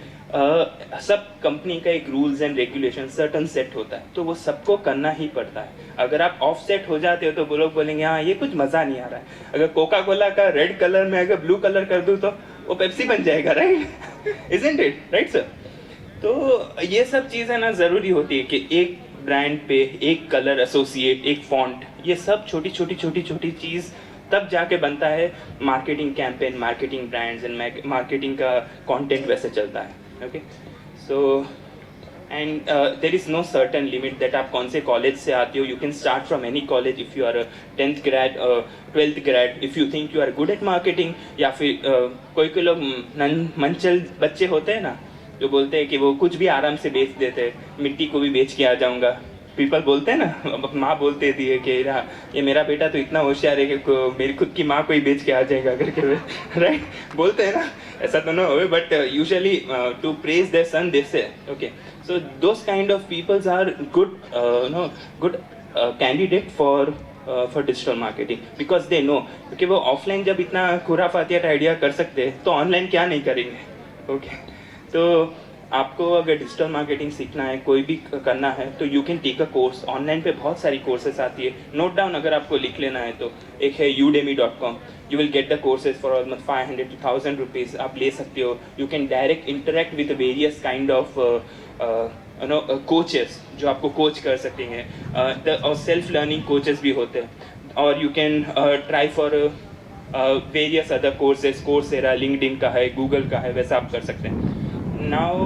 T: सब कंपनी का एक rules and regulation certain set होता है, तो वो सबको करना ही पड़ता है. अगर आप ऑफ सेट हो जाते हो तो वो लोग बोलेंगे हाँ ये कुछ मज़ा नहीं आ रहा है. अगर कोका कोला का रेड कलर में अगर ब्लू कलर कर दूँ तो वो पेप्सी बन जाएगा, right? Isn't it, right sir? तो ये सब चीज़ें ना ज़रूरी होती है कि एक ब्रांड पे एक कलर एसोसिएट, एक फॉन्ट, ये सब छोटी छोटी चीज़ तब जाके बनता है. Marketing campaign, marketing brands and marketing का कंटेंट वैसे चलता है. Okay, so and there is no certain limit that आप कौन से कॉलेज से आते हो. You can start from any college if you are 10th grade, 12th grade, if you think you are good at marketing. या फिर कोई लोग मंचल बच्चे होते हैं ना जो बोलते हैं कि वो कुछ भी आराम से बेच देते हैं, मिट्टी को भी बेच के आ जाऊँगा. पीपल बोलते हैं ना, माँ बोलते थी कि ये मेरा बेटा तो इतना होशियार है कि मेरी खुद की माँ को ही बेच के आ जाएगा करके, राइट? बोलते हैं ना, ऐसा तो ना हो, but usually to praise their son they say. Okay, so those kind of peoples are good good candidate for digital marketing because they know, क्योंकि वो ऑफलाइन जब इतना खुराफातियत आइडिया कर सकते हैं तो ऑनलाइन क्या नहीं करेंगे. ओके, तो आपको अगर डिजिटल मार्केटिंग सीखना है, कोई भी करना है, तो you can take a course. Online पे बहुत सारी कोर्सेस आती है. नोट डाउन अगर आपको लिख लेना है तो एक है udemy.com. You will get the courses for almost 500 to 1000 rupees. आप ले सकते हो. You can direct interact with various kind of coaches जो आपको कोच कर सकेंगे. और सेल्फ लर्निंग कोचेस भी होते हैं. और you can try for various other courses. Coursera, LinkedIn का है, गूगल का है, वैसा आप कर सकते हैं. नाउ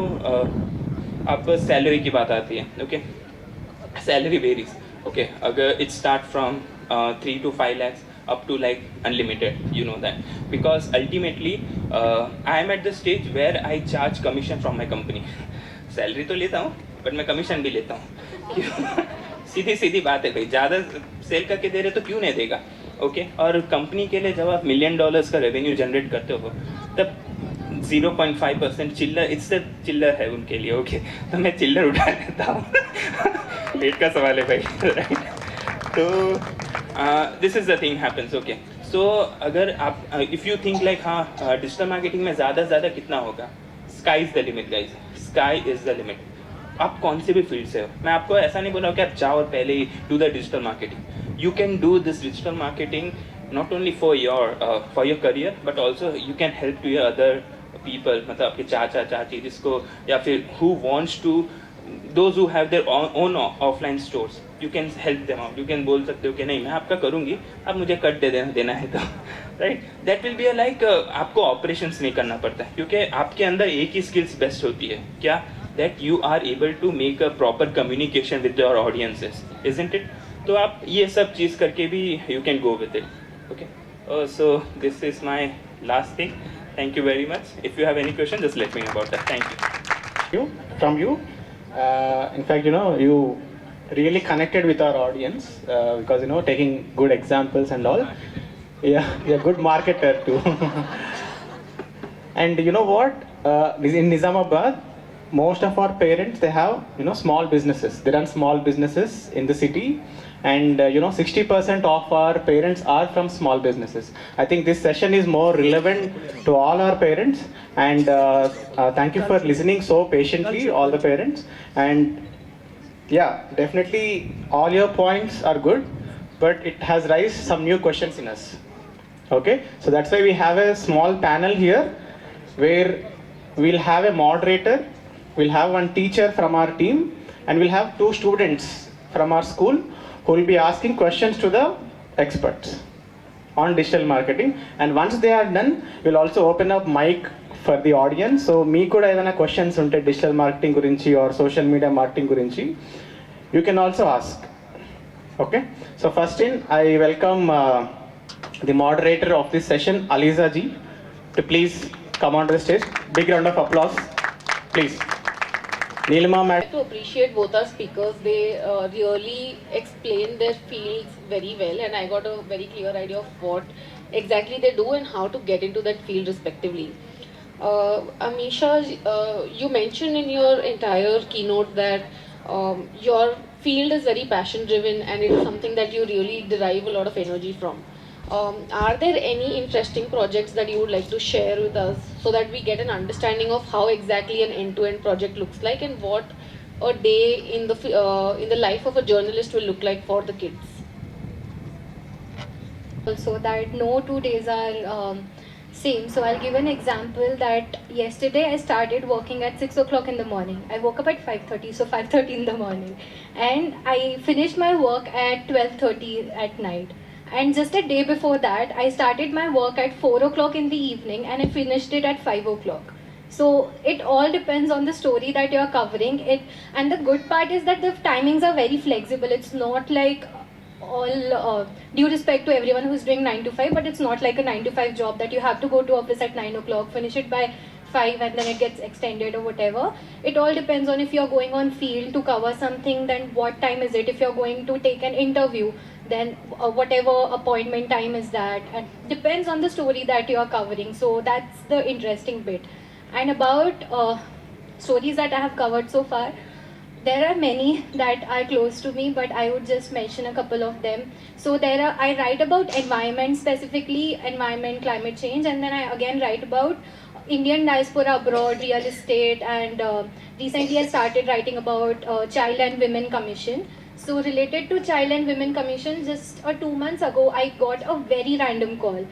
T: अब सैलरी की बात आती है. Okay, salary varies. ओके, अगर it start from 3 to 5 lakhs up to like unlimited, you know that, because ultimately I am at the stage where I charge commission from my company. Salary तो लेता हूँ but मैं commission भी लेता हूँ. सीधी बात है भाई, ज़्यादा सेल करके दे रहे तो क्यों नहीं देगा. ओके, और कंपनी के लिए जब आप $1 million का रेवेन्यू जनरेट करते हो तब 0.5% चिल्लर, इससे चिल्लर है उनके लिए. ओके, तो मैं चिल्लर उठा लेता हूँ. पेट का सवाल है भाई. तो this is the thing happens. Okay, so अगर आप इफ़ यू थिंक लाइक हाँ डिजिटल मार्केटिंग में ज़्यादा से ज़्यादा कितना होगा, sky is the limit guys. Sky is the limit. आप कौन से भी फील्ड से हो, मैं आपको ऐसा नहीं बोल रहा हूँ कि आप जाओ और पहले ही do the digital marketing. You can do this digital marketing not only for your career but also you can help to your other people, मतलब आपके चाचा चाची जिसको, या फिर who wants to, those who have their own offline stores, you can help them out. You can बोल सकते हो कि नहीं मैं आपका करूँगी, आप मुझे कट दे देना है तो, right? That will be a like आपको operations नहीं करना पड़ता है क्योंकि आपके अंदर एक ही skills best होती है. क्या? That you are able to make a proper communication with your audiences, isn't it? तो आप ये सब चीज़ करके भी you can go with it. Okay, so this is my last thing. Thank you very much. If you have any question, just let me know about that. Thank you.
N: From you, in fact, you really connected with our audience because taking good examples and all. Yeah, you're a good marketer too. And you know what? In Nizamabad, most of our parents, they have small businesses. They run small businesses in the city. And 60% of our parents are from small businesses. I think this session is more relevant to all our parents, and thank you for listening so patiently, all the parents. And yeah, definitely all your points are good, but it has raised some new questions in us. Okay, so that's why we have a small panel here where we'll have a moderator, we'll have one teacher from our team, and we'll have 2 students from our school who will be asking questions to the experts on digital marketing. And once they are done, we'll also open up mic for the audience. So me kuda edana questions unte digital marketing gurinchi or social media marketing gurinchi, you can also ask. Okay, so first in, I welcome the moderator of this session, Aliza ji, to please come onto the stage. Big round of applause, please.
S: Neelima madam.
U: To appreciate both our speakers, they really explain their fields very well, and I got a very clear idea of what exactly they do and how to get into that field respectively. Amisha, you mentioned in your entire keynote that your field is very passion driven and it's something that you really derive a lot of energy from. Are there any interesting projects that you would like to share with us so that we get an understanding of how exactly an end-to-end project looks like and what a day in the life of a journalist will look like for the kids?
R: Also, that no 2 days are same. So I'll give an example that yesterday I started working at 6 o'clock in the morning. I woke up at 5:30, so 5:30 in the morning, and I finished my work at 12:30 at night. And just a day before that, I started my work at 4 o'clock in the evening and I finished it at 5 o'clock. So it all depends on the story that you're covering. And the good part is that the timings are very flexible. It's not like all due respect to everyone who's doing 9 to 5, but it's not like a 9 to 5 job that you have to go to office at 9 o'clock, finish it by 5 and then it gets extended or whatever. It all depends on if you're going on field to cover something, then what time is it. If you're going to take an interview, then whatever appointment time is that, and depends on the story that you are covering. So that's the interesting bit. And about stories that I have covered so far, there are many that are close to me, but I would just mention a couple of them. So I write about environment, specifically environment, climate change, and then I again write about Indian diaspora abroad, real estate, and recently I started writing about Child and Women Commission. So related to Child and Women Commission, just 2 months ago, I got a very random call.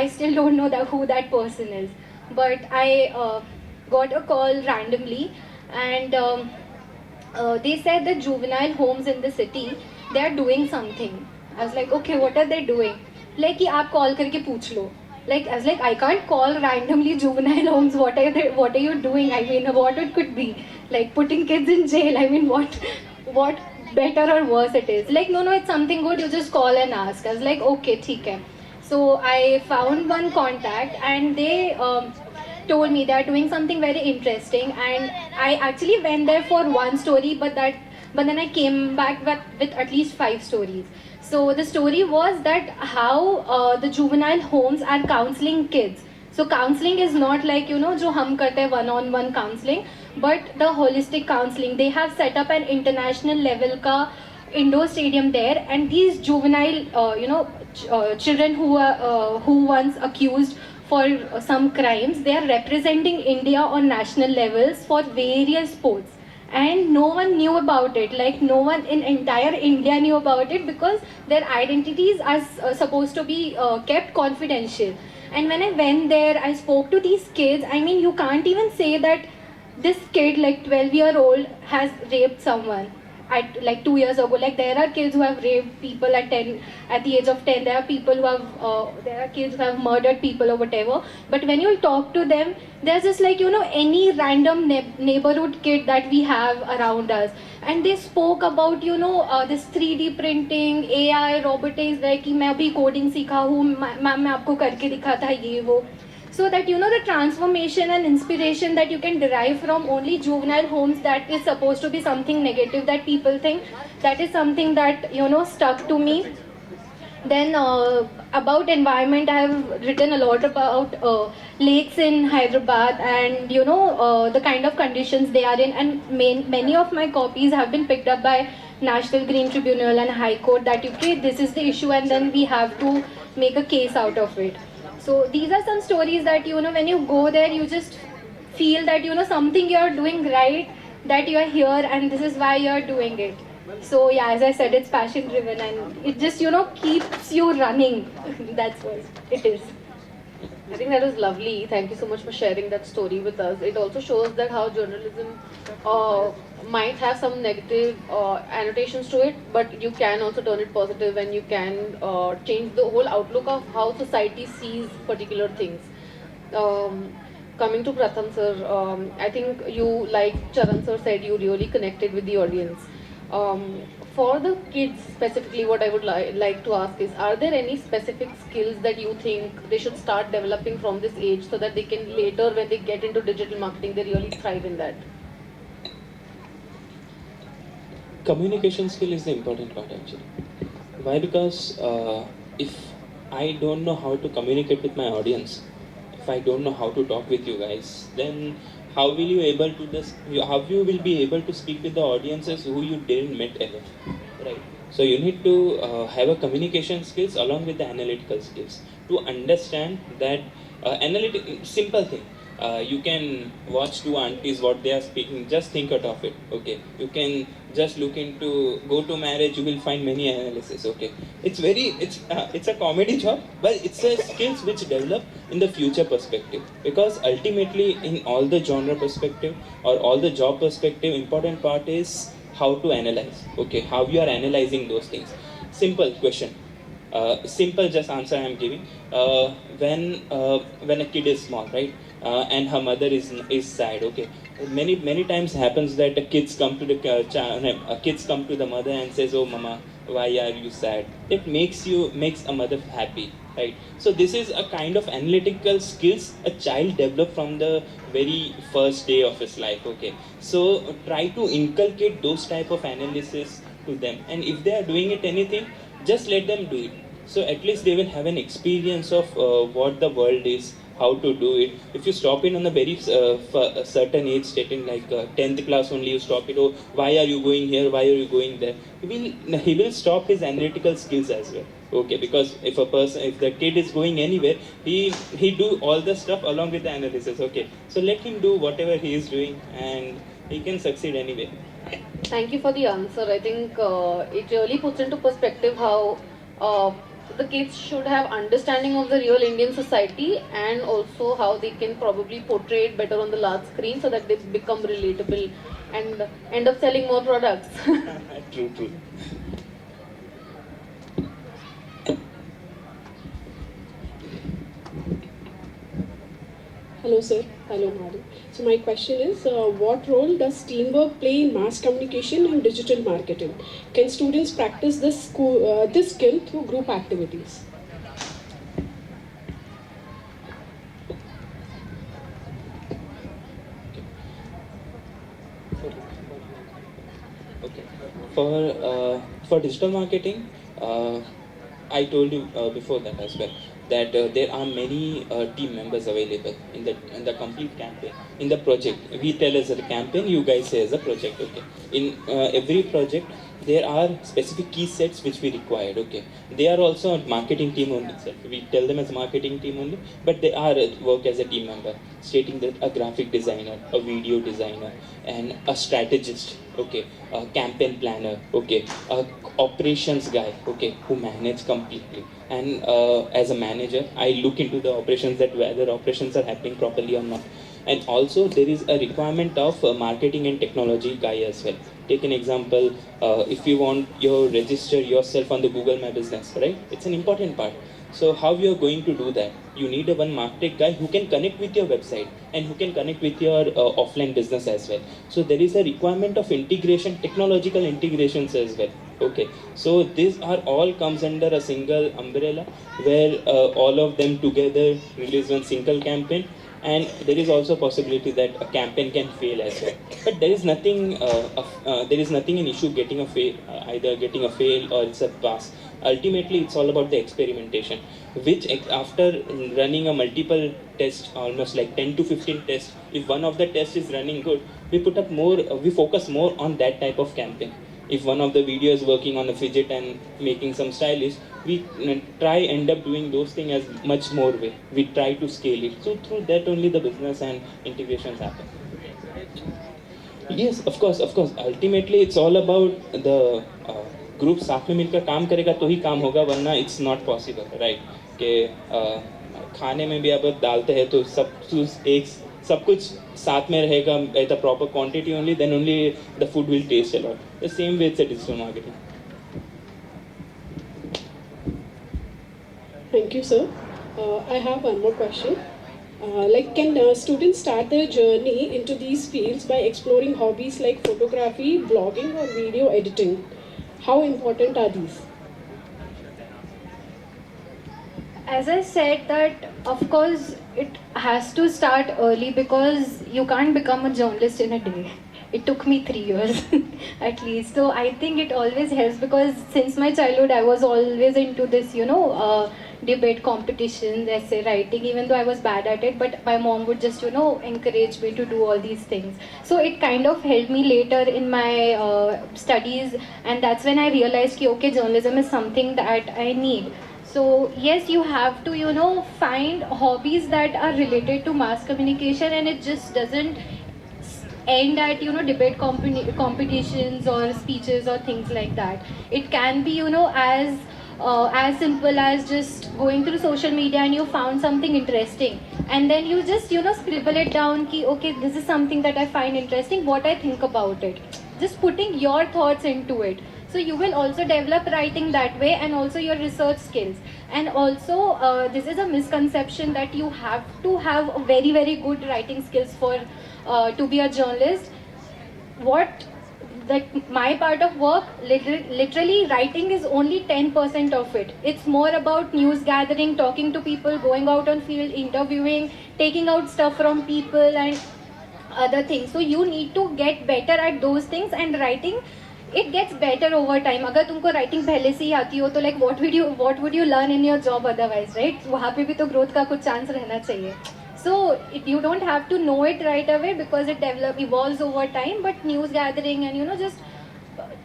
R: I still don't know who that person is, but I got a call randomly, and they said that juvenile homes in the city, they are doing something. I was like, okay, what are they doing? Like, कि आप call करके पूछ लो. Like, I was like, I can't call randomly juvenile homes. What are you doing? I mean, what it could be? Like putting kids in jail. I mean, what better or worse it is? Like, no, it's something good. You just call and ask. I was like, okay, theek hai. So I found one contact, and they told me they are doing something very interesting. And I actually went there for one story, but then I came back with at least 5 stories. So the story was that how the juvenile homes are counseling kids. So counseling is not like, jo hum karte hai one-on-one counseling, but the holistic counseling. They have set up an international level ka indoor stadium there, and these juvenile, children who once accused for some crimes, they are representing India on national levels for various sports. And no one knew about it. Like, no one in entire India knew about it because their identities are supposed to be kept confidential. And when I went there, I spoke to these kids. I mean, you can't even say that this kid, like 12-year-old, has raped someone at like 2 years ago. Like, there are kids who have raped people at the age of 10. There are people who there are kids who have murdered people or whatever. But when you talk to them, there's just like, any random neighborhood kid that we have around us. And they spoke about, this 3D printing, AI, robotics, like, मैं अभी coding सीखा हूँ, ma'am मैं आपको करके दिखाता ये वो. So that, the transformation and inspiration that you can derive from only juvenile homes, that is supposed to be something negative that people think, that is something that, stuck to me. Then about environment, I have written a lot about lakes in Hyderabad and, the kind of conditions they are in. And many of my copies have been picked up by National Green Tribunal and High Court that, okay, this is the issue and then we have to make a case out of it. So these are some stories that, when you go there, you just feel that, something you're doing right, that you're here and this is why you're doing it. So yeah, as I said, it's passion driven and it just, keeps you running. That's what it is.
U: I think that was lovely. Thank you so much for sharing that story with us. It also shows that how journalism might have some negative annotations to it, but you can also turn it positive and you can change the whole outlook of how society sees particular things. Coming to Pratham sir, I think you, like Charan sir said, you really connected with the audience. For the kids specifically, what I would like to ask is, are there any specific skills that you think they should start developing from this age so that they can later, when they get into digital marketing, they really thrive in that?
T: communication skill is the important part actually. Why? Because if I don't know how to communicate with my audience, if I don't know how to talk with you guys, then how will you able to how you will be able to speak with the audiences who you didn't met ever, right? So you need to have a communication skills along with the analytical skills to understand that simple thing. You can watch two aunties what they are speaking, just think out of it, okay? You can just look into go to marriage, you will find many analysis, okay? It's a comedy job, but it's a skills which develop in the future perspective, because ultimately in all the genre perspective or all the job perspective, important part is how to analyze, okay? How you are analyzing those things. Simple question. Simple just answer I am giving. When a kid is small, right, and her mother is sad, okay. Many times happens that the kids come to the mother and says, "Oh, mama, why are you sad?" It makes a mother happy, right? So this is a kind of analytical skills a child develop from the very first day of his life, okay. So try to inculcate those type of analysis to them, and if they are doing it anything, just let them do it. So at least they will have an experience of what the world is, how to do it. If you stop it on a very certain age, stating like 10th class only, you stop it. Oh, why are you going here? Why are you going there? He will stop his analytical skills as well. Okay, because if the kid is going anywhere, he do all the stuff along with the analysis. Okay, so let him do whatever he is doing, and he can succeed anyway.
U: Thank you for the answer. I think it really puts into perspective how the kids should have understanding of the real Indian society, and also how they can probably portray it better on the large screen so that they become relatable and end up selling more products.
T: True.
A: Hello sir, hello madam. So my question is, what role does teamwork play in mass communication and digital marketing? Can students practice this skill through group activities?
T: Okay. For digital marketing, I told you before that as well, that there are many team members available in the complete campaign. In the project, we tell as a campaign, you guys say as a project, okay. In every project, there are specific key sets which we required, okay. They are also a marketing team only itself. We tell them as a marketing team only, but they are work as a team member, stating that a graphic designer, a video designer, and a strategist, okay, a campaign planner, okay, a operations guy, okay, who manage completely. And as a manager, I look into the operations, that whether operations are happening properly or not. And also there is a requirement of marketing and technology guy as well. Take an example, if you want you register yourself on the Google My Business, right? It's an important part. So how you are going to do that? You need a one market guy who can connect with your website and who can connect with your offline business as well. So there is a requirement of integration, technological integrations as well. Okay, so these are all comes under a single umbrella where all of them together release one single campaign. And there is also possibility that a campaign can fail as well. But there is nothing an issue getting a fail, either getting a fail or it's a pass. Ultimately, it's all about the experimentation, which after running a multiple test, almost like 10 to 15 tests, if one of the tests is running good, we focus more on that type of campaign. If one of the videos is working on a fidget and making some stylish, we end up doing those things as much more way. We try to scale it. So through that only the business and integrations happen. Yes, of course. Ultimately, it's all about the group साथ में मिलकर काम करेगा तो ही काम होगा, वरना it's not possible, right? कि खाने में भी अब डालते हैं तो सब कुछ साथ में रहेगा at the proper quantity only, then only the food will taste a lot. The same way it's a digital marketing.
A: Thank you, sir. I have one more question. Can students start their journey into these fields by exploring hobbies like photography, blogging, or video editing? How important are these?
R: As I said that, of course, it has to start early because you can't become a journalist in a day. It took me 3 years at least. So I think it always helps, because since my childhood I was always into this, debate competitions, essay writing, even though I was bad at it, but my mom would just, encourage me to do all these things. So it kind of helped me later in my studies, and that's when I realized that, okay, journalism is something that I need. So yes, you have to, find hobbies that are related to mass communication, and it just doesn't end at, debate competitions or speeches or things like that. It can be, as simple as just going through social media and you found something interesting, and then you just scribble it down ki, okay, this is something that I find interesting, what I think about it, just putting your thoughts into it. So you will also develop writing that way, and also your research skills. And also this is a misconception that you have to have a very, very good writing skills for to be a journalist. My part of work, literally writing is only 10% of it. It's more about news gathering, talking to people, going out on field, interviewing, taking out stuff from people and other things. So you need to get better at those things, and writing, it gets better over time. अगर तुमको writing पहले से ही आती हो तो like what would you learn in your job otherwise, right? वहाँ पे भी तो growth का कुछ chance रहना चाहिए. So you don't have to know it right away, because it evolves over time. But news gathering and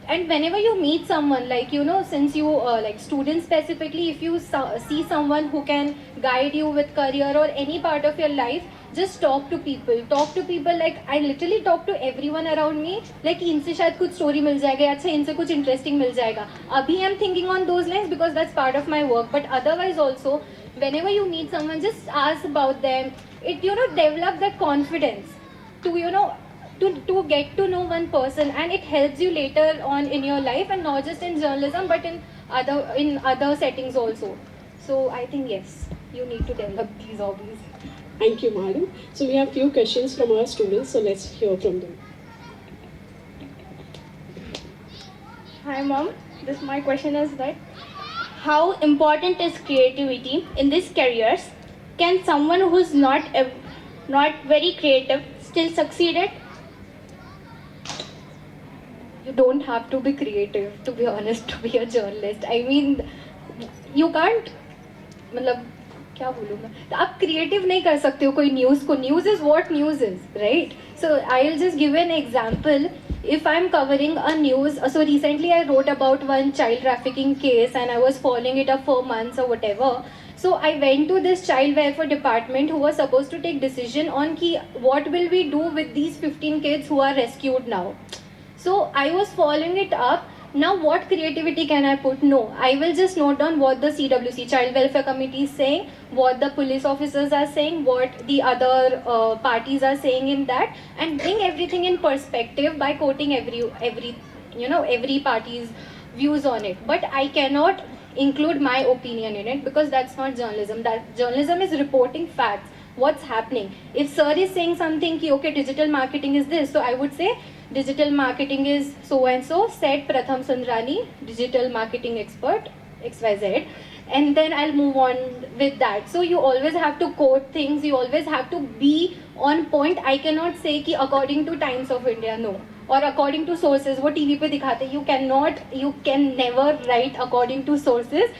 R: and whenever you meet someone, like since you like students specifically, if you see someone who can guide you with career or any part of your life, just talk to people. Like I literally talk to everyone around me, like इनसे शायद कुछ story मिल जाएगा, अच्छा इनसे कुछ interesting मिल जाएगा. अभी I'm thinking on those lines because that's part of my work. But otherwise also, whenever you meet someone, just ask about them. It develop that confidence to to get to know one person, and it helps you later on in your life, and not just in journalism but in other settings also. So I think yes, you need to develop these hobbies.
A: Thank you, madam. So we have few questions from our students, so let's hear from them.
E: Hi mom, my question is that how important is creativity in these careers? Can someone who's not very creative still succeed it?
R: You don't have to be creative, to be honest, to be a journalist. I mean, you can't, मतलब क्या बोलूँ मैं, आप creative नहीं कर सकते हो कोई news को. News is what news is, right? So I'll just give an example. If I'm covering a news, so recently I wrote about one child trafficking case, and I was following it up for months or whatever. So I went to this child welfare department who was supposed to take decision on what will we do with these 15 kids who are rescued now. So I was following it up. Now what creativity can I put? No, I will just note down what the CWC, Child Welfare Committee is saying, what the police officers are saying, what the other parties are saying in that, and bring everything in perspective by quoting every party's views on it. But I cannot include my opinion in it, because that's not journalism. That journalism is reporting facts, what's happening. If sir is saying something okay, digital marketing is this, so I would say digital marketing is so and so, said Pratham Sundrani, digital marketing expert XYZ, and then I'll move on with that. So you always have to quote things, you always have to be on point. I cannot say ki according to Times of India, no, or according to sources, वो TV पे दिखाते, you can never write according to sources.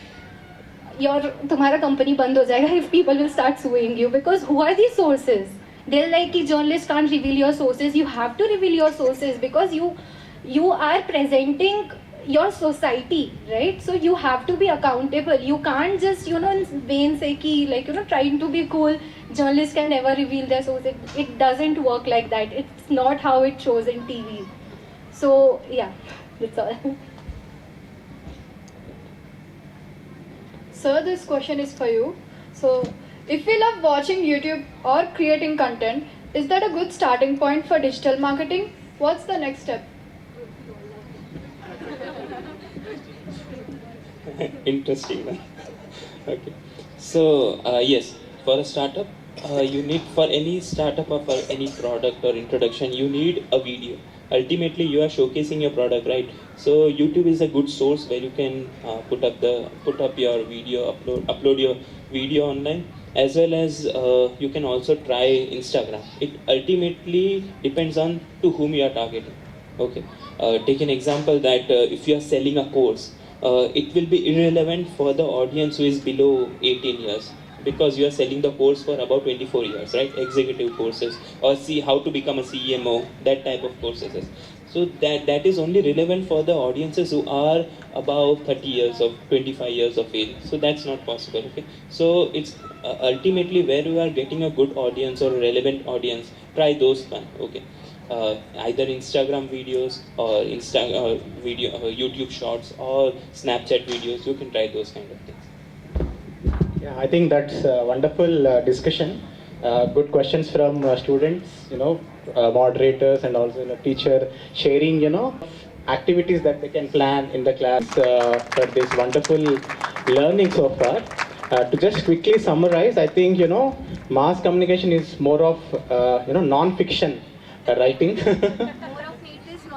R: तुम्हारा company बंद हो जाएगा if people will start suing you, because who are these sources? They're like कि journalists can't reveal your sources. You have to reveal your sources, because you are presenting your society, right? So you have to be accountable. You can't just in vain say ki trying to be cool, journalists can never reveal their sources. It doesn't work like that. It's not how it shows in TV. So yeah, that's all.
V: Sir, this question is for you. So if we love watching YouTube or creating content, is that a good starting point for digital marketing? What's the next step?
T: Interesting, man. Okay. So yes, for a startup, you need, for any startup or for any product or introduction, you need a video. Ultimately, you are showcasing your product, right? So YouTube is a good source where you can put up your video, upload your video online. as well as you can also try Instagram. It ultimately depends on to whom you are targeting. Okay, take an example that if you are selling a course, it will be irrelevant for the audience who is below 18 years, because you are selling the course for about 24 years, right? Executive courses, or see how to become a CMO, that type of courses. So that is only relevant for the audiences who are above 30 years of 25 years of age. So that's not possible. Okay, so it's ultimately where you are getting a good audience or relevant audience, try those one. Okay, either Instagram videos or YouTube shorts or Snapchat videos. You can try those kind of things.
N: Yeah, I think that's a wonderful discussion. Good questions from students, moderators, and also teacher sharing, activities that they can plan in the class for this wonderful learning so far. To just quickly summarize, I think, mass communication is more of, non-fiction writing.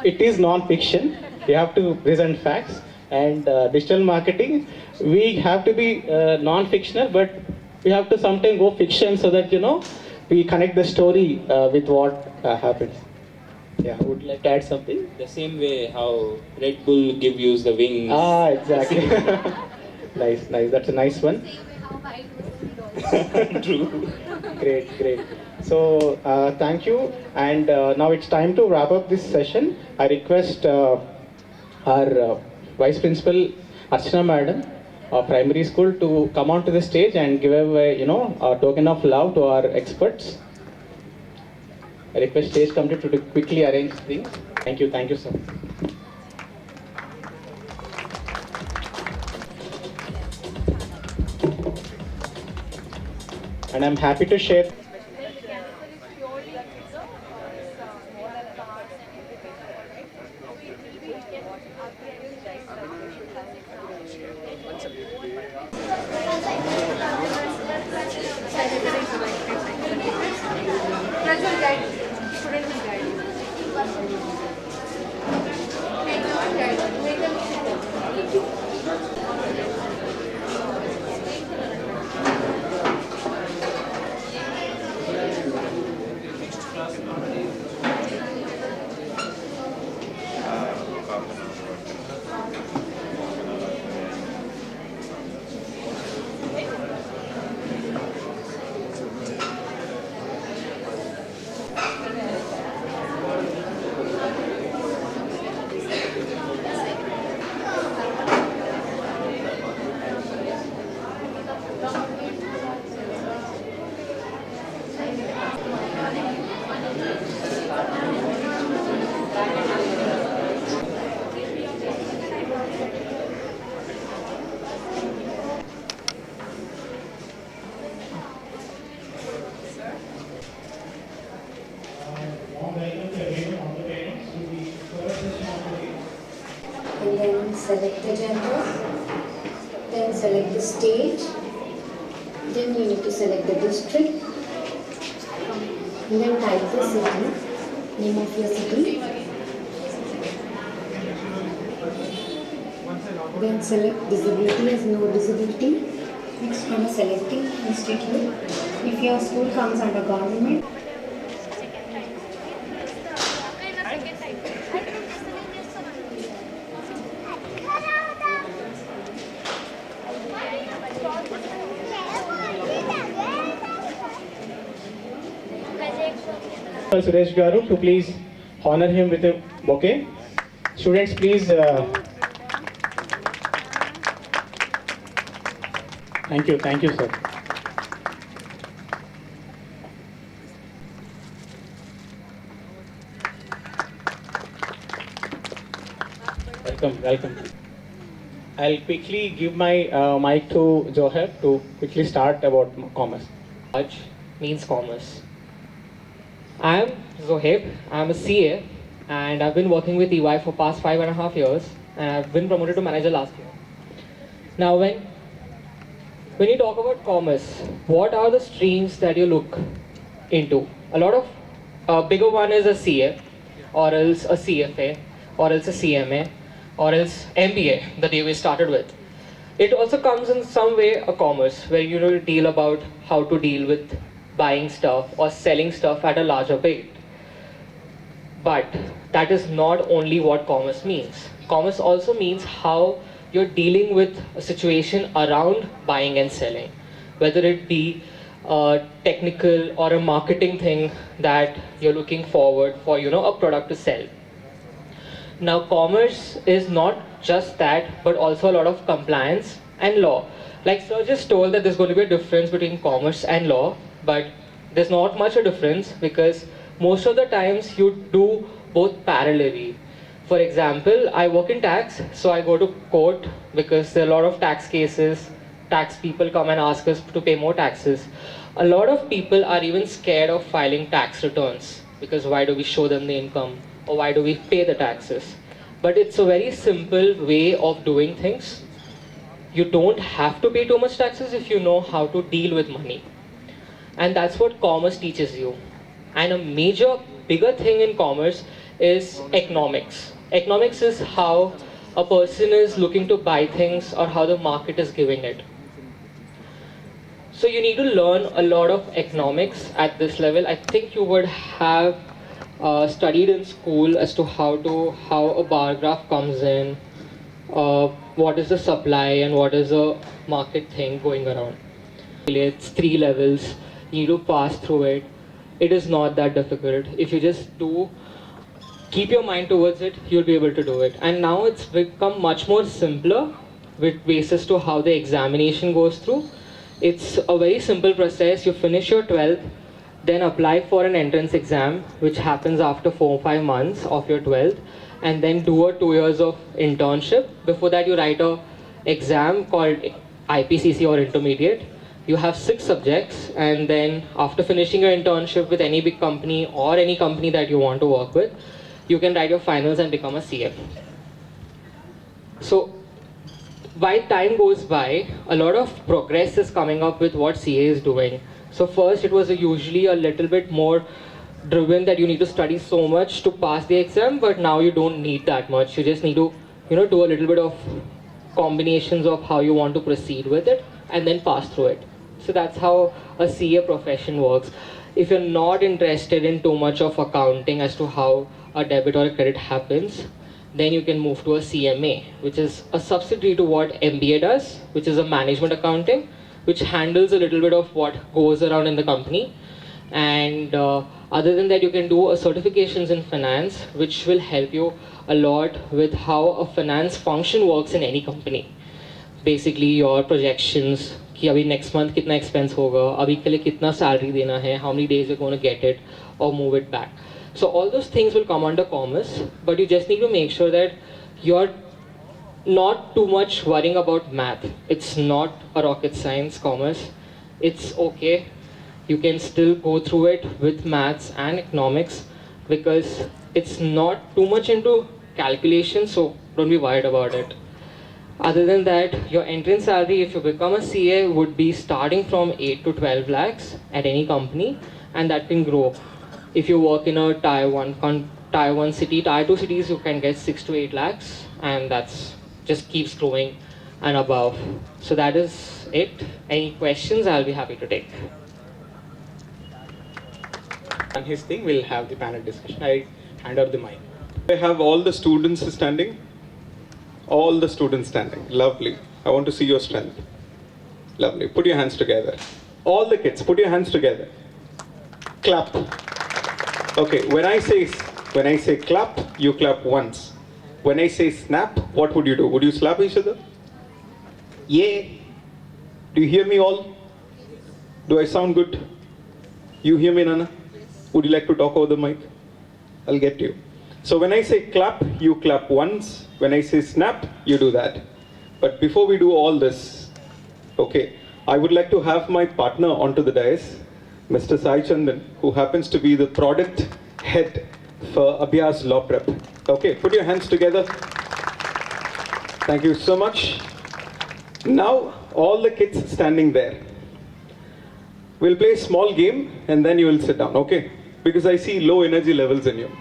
N: It is non-fiction. You have to present facts. And digital marketing, we have to be non-fictional, but we have to sometimes go fiction so that, we connect the story with what happens. Yeah, would you like to add something?
T: The same way how Red Bull give you the wings.
N: Ah, exactly. Nice. That's a nice one.
T: True.
N: Great. So, thank you. And now it's time to wrap up this session. I request our Vice Principal Archana Madam of Primary School to come onto the stage and give away, a token of love to our experts. I request stage committee to quickly arrange things. Thank you, sir. And I'm happy to share.
C: And then select the gender, then select the state, then you need to select the district, and then type the city, name of your city, then select disability as no disability. Next one is selecting institute. If your school comes under government,
N: Suresh Garu to please honor him with a bouquet. Students, please. Thank you, sir. Welcome. I'll quickly give my mic to Zohaib to quickly start about commerce.
F: Raj means commerce. I am Zohaib. I am a CA and I've been working with EY for past 5.5 years and I've been promoted to manager last year. Now when you talk about commerce, what are the streams that you look into? A lot of bigger one is a CA or else a CFA or else a CMA or else MBA, the day we started with. It also comes in some way a commerce where you know to deal about how to deal with buying stuff or selling stuff at a larger rate. But that is not only what commerce means. Commerce also means how you're dealing with a situation around buying and selling, whether it be a technical or a marketing thing that you're looking forward for, you know, a product to sell. Now, commerce is not just that, but also a lot of compliance and law. Like Sir just told that there's going to be a difference between commerce and law, but there's not much a difference because most of the times you do both parallelly. For example, I work in tax, so I go to court because there are a lot of tax cases. Tax people come and ask us to pay more taxes. A lot of people are even scared of filing tax returns because why do we show them the income or why do we pay the taxes? But it's a very simple way of doing things. You don't have to pay too much taxes if you know how to deal with money. And that's what commerce teaches you. And a major, bigger thing in commerce is economics. Economics is how a person is looking to buy things or how the market is giving it. So you need to learn a lot of economics at this level. I think you would have studied in school as to how a bar graph comes in, what is the supply and what is the market thing going around. It's 3 levels. You need to pass through it. It is not that difficult. If you just keep your mind towards it, you'll be able to do it. And now it's become much more simpler with basis to how the examination goes through. It's a very simple process. You finish your 12th, then apply for an entrance exam, which happens after 4 or 5 months of your 12th, and then do a 2 years of internship. Before that, you write a exam called IPCC or intermediate. You have 6 subjects, and then after finishing your internship with any big company or any company that you want to work with, you can write your finals and become a CA. So, while time goes by, a lot of progress is coming up with what CA is doing. So first, it was usually a little bit more driven that you need to study so much to pass the exam, but now you don't need that much. You just need to, do a little bit of combinations of how you want to proceed with it and then pass through it. So that's how a CA profession works. If you're not interested in too much of accounting as to how a debit or a credit happens, then you can move to a CMA, which is a subsidiary to what MBA does, which is a management accounting, which handles a little bit of what goes around in the company. And other than that, you can do certifications in finance, which will help you a lot with how a finance function works in any company. Basically, your projections, कि अभी next month कितना expense होगा, अभी के लिए कितना salary देना है, how many days you're going to get it or move it back. So all those things will come under commerce, but you just need to make sure that you're not too much worrying about math. It's not a rocket science, commerce. It's okay. You can still go through it with maths and economics because it's not too much into calculation, so don't be worried about it. Other than that, your entrance salary, if you become a CA, would be starting from 8 to 12 lakhs at any company, and that can grow. If you work in a tier 1 city, tier 2 cities, you can get 6 to 8 lakhs, and that's just keeps growing and above. So that is it. Any questions, I'll be happy to take.
N: On his thing, we'll have the panel discussion. I hand over the mic.
D: I have all the students standing. All the students standing. Lovely. I want to see your strength. Lovely. Put your hands together. All the kids, put your hands together. Clap. Okay, when I say clap, you clap once. When I say snap, what would you do? Would you slap each other? Yeah. Do you hear me all? Do I sound good? You hear me, Nana? Would you like to talk over the mic? I'll get you. So when I say clap, you clap once. When I say snap, you do that. But before we do all this, okay, I would like to have my partner onto the dais, Mr. Sai Chandan, who happens to be the product head for Abhyas Law Prep. Okay, put your hands together. Thank you so much. Now, all the kids standing there. We'll play a small game and then you will sit down, okay? Because I see low energy levels in you.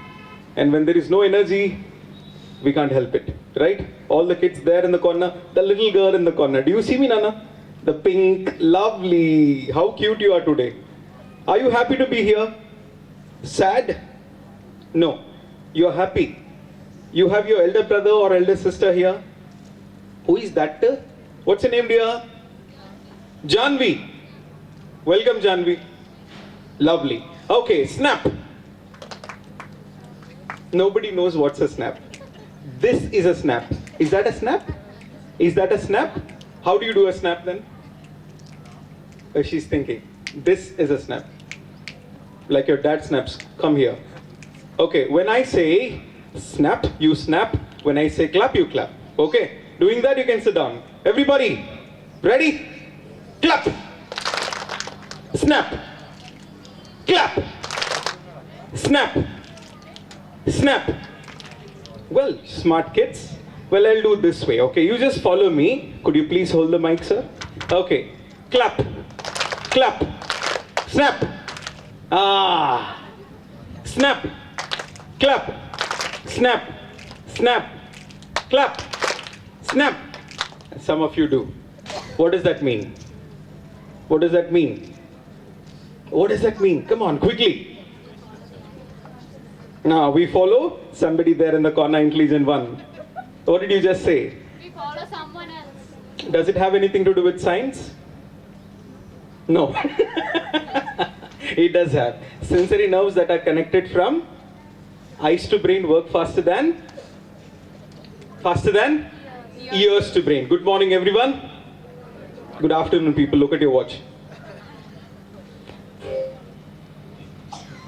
D: And when there is no energy, we can't help it, right? right? All the kids there in the corner, the little girl in the corner. Do you see me, Nana? The pink, lovely. How cute you are today. Are you happy to be here? Sad? No. You are happy. You have your elder brother or elder sister here. Who is that? What's your name, dear? Janvi. Welcome, Janvi. Lovely. Okay, snap. Nobody knows what's a snap. This is a snap. Is that a snap? Is that a snap? How do you do a snap then? She's thinking. This is a snap. Like your dad snaps. Come here. Okay, when I say snap, you snap. When I say clap, you clap. Okay, doing that, you can sit down. Everybody, ready? Clap. Snap. Clap. Snap. Snap. Well, smart kids. Well, I'll do it this way. Okay, you just follow me. Could you please hold the mic, sir? Okay. Clap. Clap. Snap. Ah. Snap. Clap. Snap. Snap. Clap. Snap. Some of you do. What does that mean? What does that mean? What does that mean? Come on, quickly. Now, we follow somebody there in the corner, intelligent one. What did you just say?
B: We follow someone else.
D: Does it have anything to do with science? No. It does have. Sensory nerves that are connected from eyes to brain work faster than ears to brain. Good morning, everyone. Good afternoon, people. Look at your watch.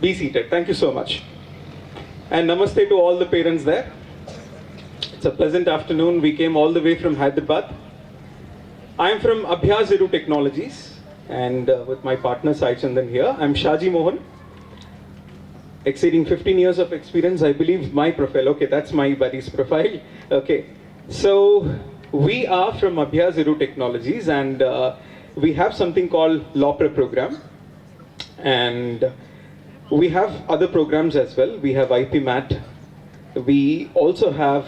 D: Be seated. Thank you so much. And namaste to all the parents there. It's a pleasant afternoon. We came all the way from Hyderabad. I am from Abhyas Zero Technologies, and with my partner Sai Chandan here. I'm Shaji Mohan. Exceeding 15 years of experience, I believe my profile. Okay, that's my buddy's profile. Okay, so we are from Abhyas Zero Technologies, and we have something called Law Prep program, and we have other programs as well. We have IP MAT. We also have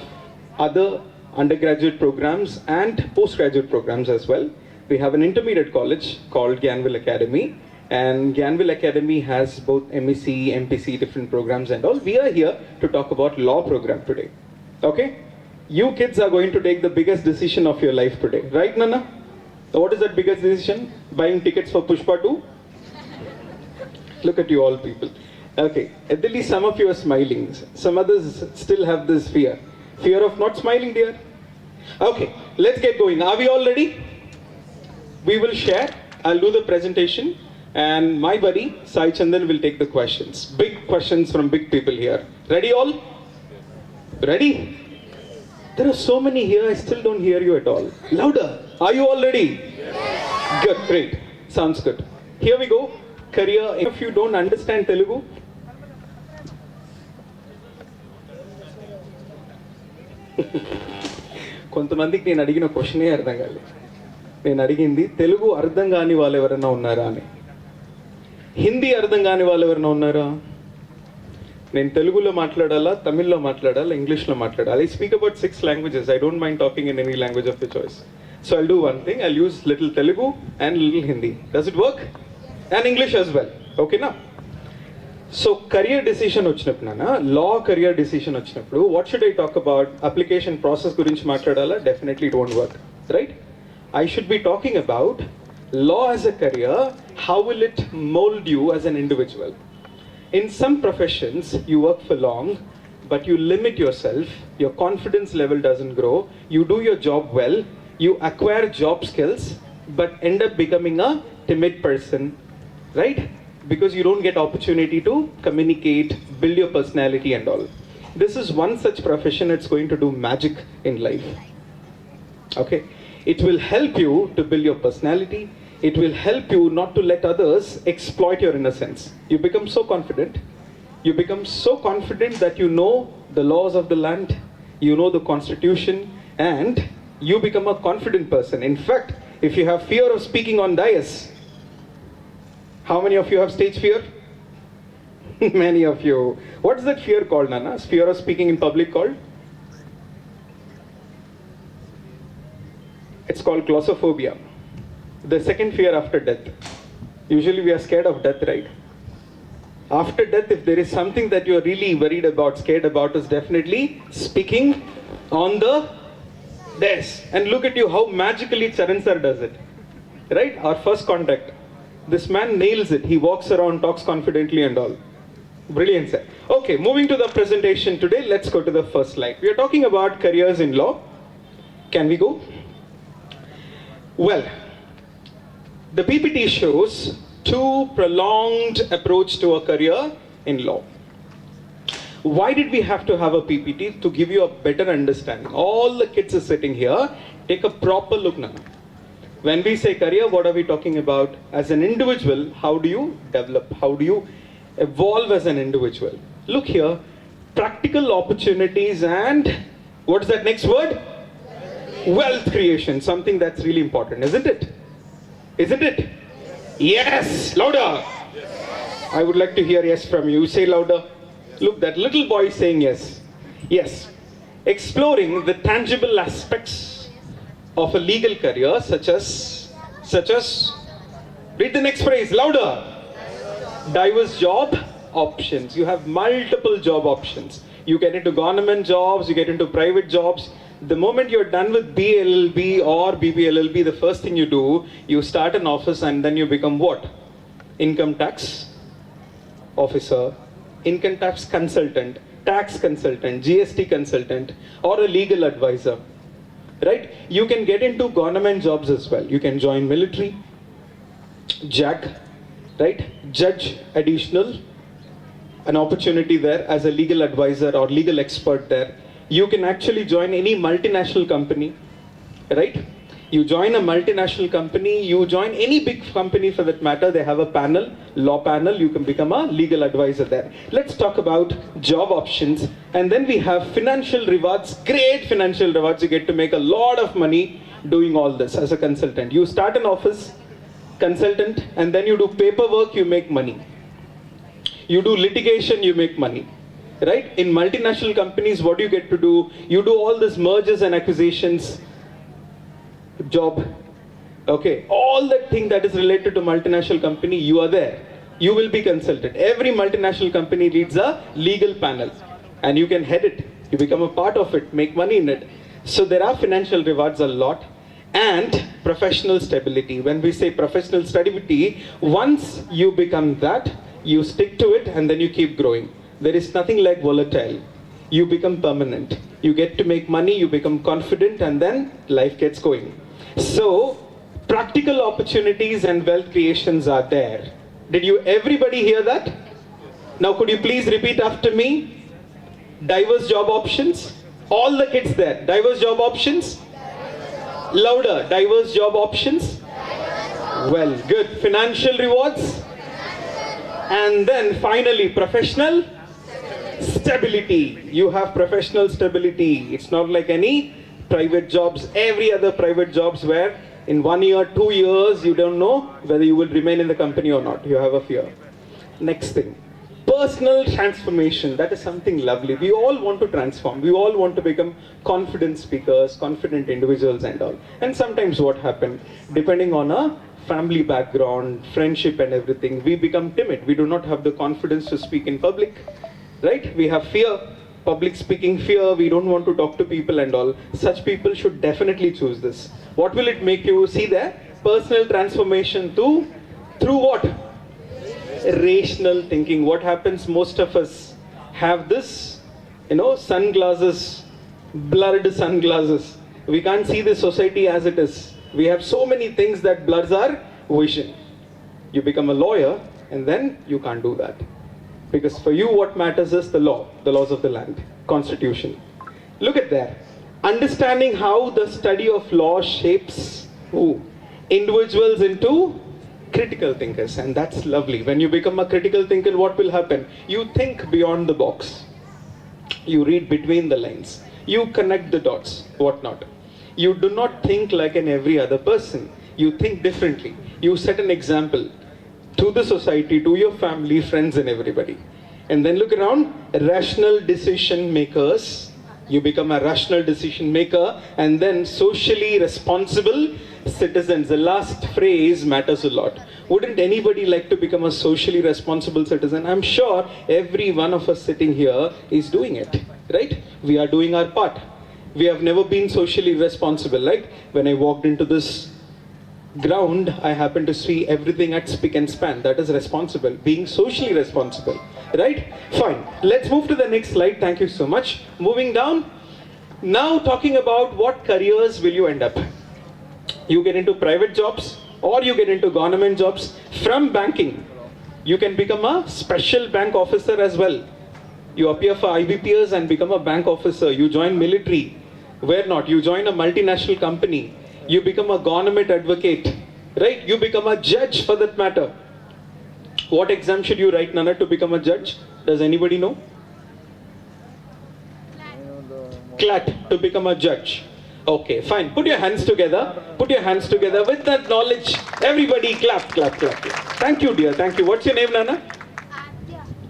D: other undergraduate programs and postgraduate programs as well. We have an intermediate college called Gyanville Academy, and Gyanville Academy has both MEC, MPC, different programs and all. We are here to talk about law program today. Okay? You kids are going to take the biggest decision of your life today. Right, Nana? So what is that biggest decision? Buying tickets for Pushpa 2? Look at you all people. Okay, at least some of you are smiling. Some others still have this fear. Fear of not smiling, dear. Okay, let's get going. Are we all ready? We will share. I'll do the presentation. And my buddy, Sai Chandan, will take the questions. Big questions from big people here. Ready all? Ready? There are so many here, I still don't hear you at all. Louder. Are you all ready? Yes. Good, great. Sounds good. Here we go. Career. If you don't understand Telugu, కొంతమందికి నేను అడిగిన క్వశ్చనే అర్థం కాలేదు. నేను అడిగింది తెలుగు అర్థం కాని వాళ్ళు ఎవరైనా ఉన్నారా అని. హిందీ అర్థం కాని వాళ్ళు ఎవరైనా ఉన్నారా? నేను తెలుగులో మాట్లాడాలా, తమిళ్లో మాట్లాడాలా, ఇంగ్లీష్లో మాట్లాడాలి. I speak about 6 languages. I don't mind talking in any language of your choice. So I'll do one thing. I'll use little Telugu and little Hindi. Does it work? And English as well. Okay, now. So career decision వచ్చినప్పుడు నాన్న, law career decision వచ్చినప్పుడు, what should I talk about? Application process గురించి మాట్లాడాలా? Definitely it won't work, right? I should be talking about law as a career. How will it mold you as an individual? In some professions, you work for long, but you limit yourself, your confidence level doesn't grow, you do your job well, you acquire job skills, but end up becoming a timid person, right? Because you don't get opportunity to communicate, build your personality and all. This is one such profession that's going to do magic in life. Okay? It will help you to build your personality. It will help you not to let others exploit your innocence. You become so confident. You become so confident that you know the laws of the land, you know the constitution, and you become a confident person. In fact, if you have fear of speaking on dais, how many of you have stage fear? Many of you. What's that fear called, Nana? Fear of speaking in public called? It's called claustrophobia. The second fear after death. Usually we are scared of death, right? After death, if there is something that you are really worried about, scared about, is definitely speaking on the desk. And look at you, how magically Charan sir does it. Right? Our first contact. This man nails it. He walks around, talks confidently and all. Brilliant, sir. Okay, moving to the presentation today, let's go to the first slide. We are talking about careers in law. Can we go? Well, the PPT shows two prolonged approach to a career in law. Why did we have to have a PPT? To give you a better understanding. All the kids are sitting here. Take a proper look now. When we say career, what are we talking about? As an individual, how do you develop? How do you evolve as an individual? Look here, practical opportunities and what is that next word? Wealth creation, something that's really important, isn't it? Isn't it? Yes, louder. I would like to hear yes from you. Say louder. Look, that little boy is saying yes. Yes. Exploring the tangible aspects of a legal career, such as, read the next phrase, louder. Diverse job options. You have multiple job options. You get into government jobs, you get into private jobs. The moment you're done with BLLB or BBLLB, the first thing you do, you start an office and then you become what? Income tax officer, income tax consultant, tax consultant, GST consultant, or a legal advisor. Right? You can get into government jobs as well. You can join military, JAG, right? Judge additional, an opportunity there as a legal advisor or legal expert there. You can actually join any multinational company, right? You join a multinational company, you join any big company for that matter, they have a panel, law panel, you can become a legal advisor there. Let's talk about job options. And then we have financial rewards, great financial rewards. You get to make a lot of money doing all this as a consultant. You start an office, consultant, and then you do paperwork, you make money. You do litigation, you make money. Right? In multinational companies, what do you get to do? You do all this mergers and acquisitions job. Okay, all that thing that is related to multinational company, you are there. You will be consulted. Every multinational company leads a legal panel and you can head it. You become a part of it, make money in it. So there are financial rewards a lot. And professional stability. When we say professional stability, once you become that, you stick to it and then you keep growing. There is nothing like volatile. You become permanent. You get to make money, you become confident, and then life gets going. So, practical opportunities and wealth creations are there. Did you everybody hear that? Now could you please repeat after me? Diverse job options. All the kids there. Diverse job options. Louder. Diverse job options. Well, good. Financial rewards. And then finally, professional stability. You have professional stability. It's not like any private jobs, every other private jobs where in 1 year, 2 years, you don't know whether you will remain in the company or not. You have a fear. Next thing, personal transformation. That is something lovely. We all want to transform. We all want to become confident speakers, confident individuals and all. And sometimes what happens, depending on a family background, friendship and everything, we become timid. We do not have the confidence to speak in public. Right? We have fear, public speaking fear, we don't want to talk to people and all. Such people should definitely choose this. What will it make you see there? Personal transformation through what? Rational thinking. What happens? Most of us have this, sunglasses, blurred sunglasses. We can't see the society as it is. We have so many things that blurs our vision. You become a lawyer and then you can't do that. Because for you, what matters is the law, the laws of the land, constitution. Look at that. Understanding how the study of law shapes individuals into critical thinkers. And that's lovely. When you become a critical thinker, what will happen? You think beyond the box. You read between the lines. You connect the dots, whatnot. You do not think like an every other person. You think differently. You set an example to the society, to your family, friends and everybody. And then look around, rational decision makers You become a rational decision maker and then socially responsible citizens. The last phrase matters a lot. Wouldn't anybody like to become a socially responsible citizen? I'm sure every one of us sitting here is doing it, right? We are doing our part. We have never been socially responsible, right? When I walked into this ground, I happened to see everything at spick and span. That is responsible, being socially responsible, right? Fine. Let's move to the next slide. Thank you so much. Moving down. Now talking about what careers will you end up? You get into private jobs or you get into government jobs. From banking, you can become a special bank officer as well. You appear for IBPS and become a bank officer. You join military. Where not? You join a multinational company. You become a government advocate, right? You become a judge for that matter. What exam should you write, Nana, to become a judge? Does anybody know? CLAT, to become a judge. Okay, fine. Put your hands together. Put your hands together with that knowledge. Everybody clap, clap, clap. Thank you, dear. Thank you. What's your name, Nana?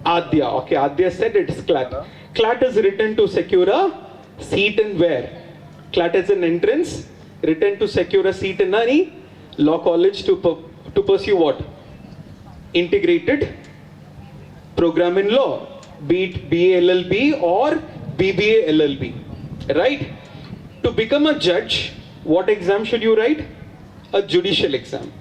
D: Adya. Okay, Adya said it's CLAT. CLAT is written to secure a seat in where? CLAT is an entrance written to secure a seat in any law college to pursue what? Integrated program in law, be it BA LLB or BBA LLB, right? To become a judge, what exam should you write? A judicial exam.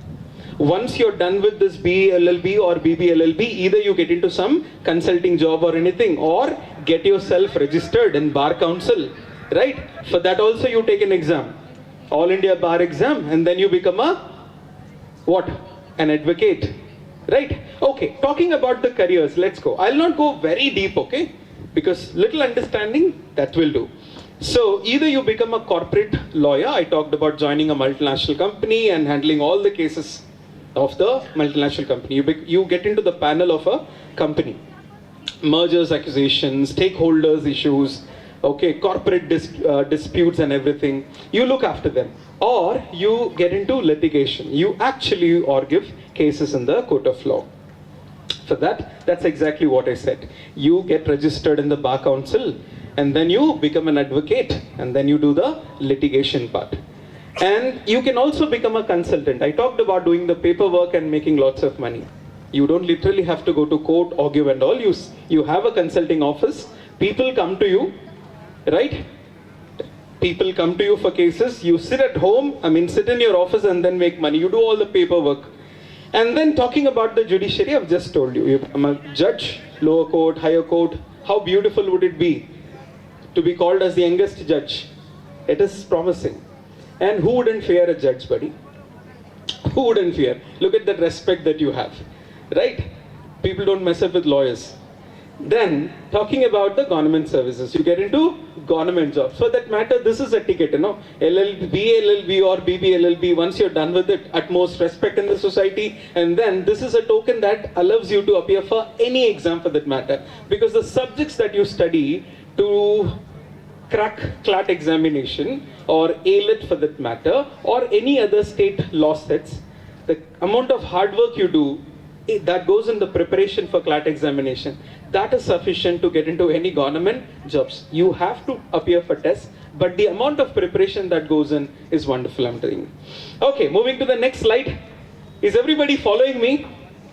D: Once you're done with this BA LLB or BB LLB, either you get into some consulting job or anything, or get yourself registered in Bar Council, right? For that also you take an exam. All India Bar exam, and then you become a what? An advocate, right? Okay, talking about the careers, let's go. I'll not go very deep, okay? Because little understanding, that will do. So either you become a corporate lawyer. I talked about joining a multinational company and handling all the cases of the multinational company. You get into the panel of a company. Mergers, acquisitions, stakeholders issues, okay, corporate disputes and everything. You look after them. Or you get into litigation. You actually or give cases in the court of law. For that, that's exactly what I said. You get registered in the Bar Council and then you become an advocate and then you do the litigation part. And you can also become a consultant. I talked about doing the paperwork and making lots of money. You don't literally have to go to court, argue and all. You have a consulting office. People come to you, right? People come to you for cases. You sit at home, sit in your office and then make money. You do all the paperwork. And then talking about the judiciary, I've just told you. You become a judge, lower court, higher court. How beautiful would it be to be called as the youngest judge? It is promising. And who wouldn't fear a judge, buddy? Who wouldn't fear? Look at the respect that you have, right? People don't mess up with lawyers. Then, talking about the government services, you get into government jobs. For that matter, this is a ticket, LLB, LLB or BB LLB, once you're done with it, utmost respect in the society. And then, this is a token that allows you to appear for any exam for that matter. Because the subjects that you study to crack CLAT examination or ALET for that matter, or any other state law sets, the amount of hard work you do, that goes in the preparation for CLAT examination, that is sufficient to get into any government jobs. You have to appear for tests, but the amount of preparation that goes in is wonderful, I'm telling you. Okay, moving to the next slide. Is everybody following me?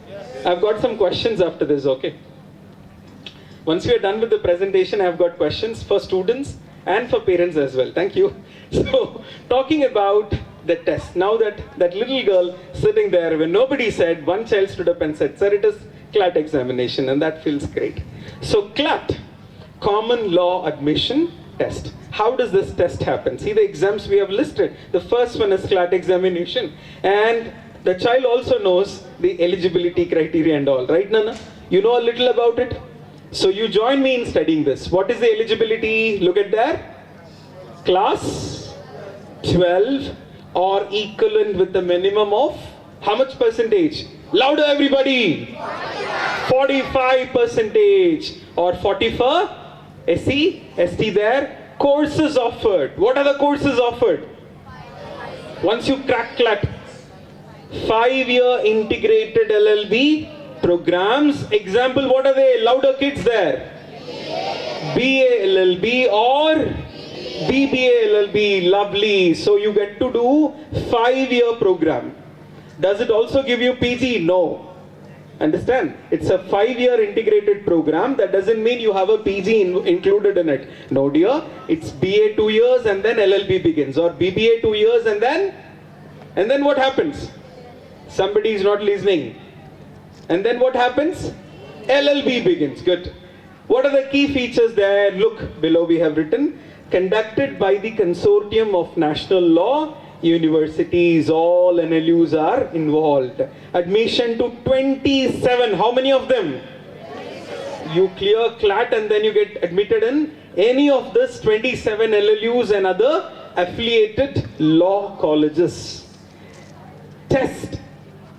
D: Yes. I've got some questions after this, okay? Once we are done with the presentation, I've got questions for students and for parents as well. Thank you. So, talking about the test. Now that little girl sitting there, when nobody said, one child stood up and said, sir, it is CLAT examination, and that feels great. So CLAT, Common Law Admission Test. How does this test happen? See the exams we have listed. The first one is CLAT examination. And the child also knows the eligibility criteria and all, right, Nana? You know a little about it? So you join me in studying this. What is the eligibility? Look at there. Class 12 or equivalent with the minimum of how much percentage? Louder everybody! 45% or 40 for SC, ST there. Courses offered. What are the courses offered? Once you crack CLAT, 5-year integrated LLB programs. Example, what are they? Louder kids there. BA LLB or BBA LLB. Lovely. So you get to do 5-year program. Does it also give you PG? No. Understand? It's a 5-year integrated program. That doesn't mean you have a PG included in it. No dear. It's BA 2 years and then LLB begins, or BBA 2 years and then what happens? Somebody is not listening. And then what happens? LLB begins. Good. What are the key features there? Look, below we have written, conducted by the Consortium of National Law Universities. All NLUs are involved. Admission to 27. How many of them? You clear CLAT and then you get admitted in any of this 27 LLUs and other affiliated law colleges. Test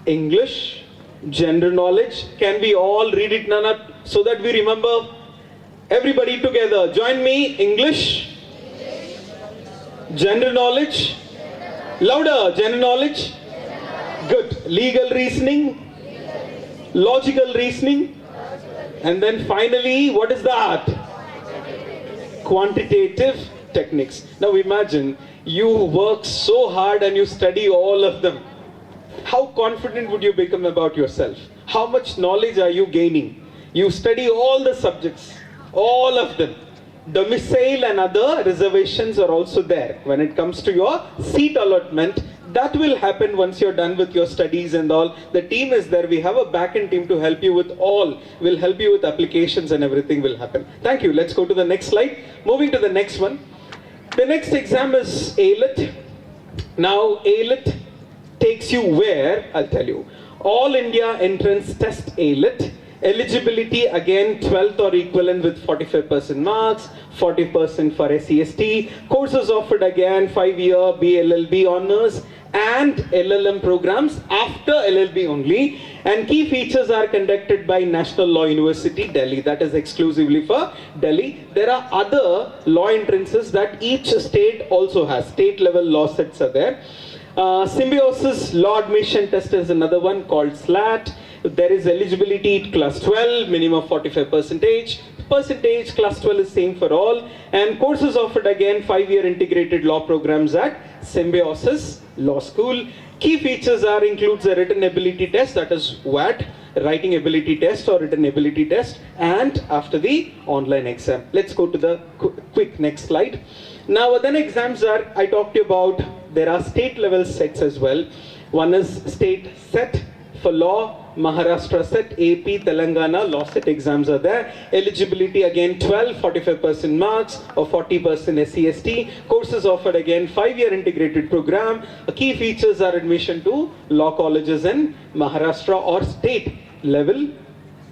D: English, general knowledge. Can we all read it, Nana, so that we remember? Everybody together. Join me. English, general knowledge. Louder. General knowledge. Good. Legal reasoning, logical reasoning, and then finally, what is that? Quantitative techniques. Now imagine you work so hard and you study all of them. How confident would you become about yourself? How much knowledge are you gaining? You study all the subjects, all of them. Domicile and other reservations are also there. When it comes to your seat allotment, that will happen once you're done with your studies and all. The team is there. We have a back-end team to help you with all. We'll help you with applications and everything will happen. Thank you. Let's go to the next slide. Moving to the next one. The next exam is AILET. Now, AILET takes you where? I'll tell you. All India Entrance Test AILET. Eligibility again 12th or equivalent with 45% marks, 40% for SCST. Courses offered again 5-year BLLB honors and LLM programs after LLB only. And key features are conducted by National Law University, Delhi. That is exclusively for Delhi. There are other law entrances that each state also has. State level law sets are there. Symbiosis Law Admission Test is another one called SLAT. There is eligibility class 12, minimum 45%. Percentage class 12 is same for all. And courses offered again 5-year integrated law programs at Symbiosis Law School. Key features are includes a written ability test, that is WAT, writing ability test or written ability test, and after the online exam. Let's go to the quick next slide. Now then exams are, I talked about, there are state level sets as well. One is state set for law, Maharashtra set, AP, Telangana law set exams are there. Eligibility again 12, 45% marks or 40% SCST. Courses offered again 5-year integrated program. Key features are admission to law colleges in Maharashtra or state level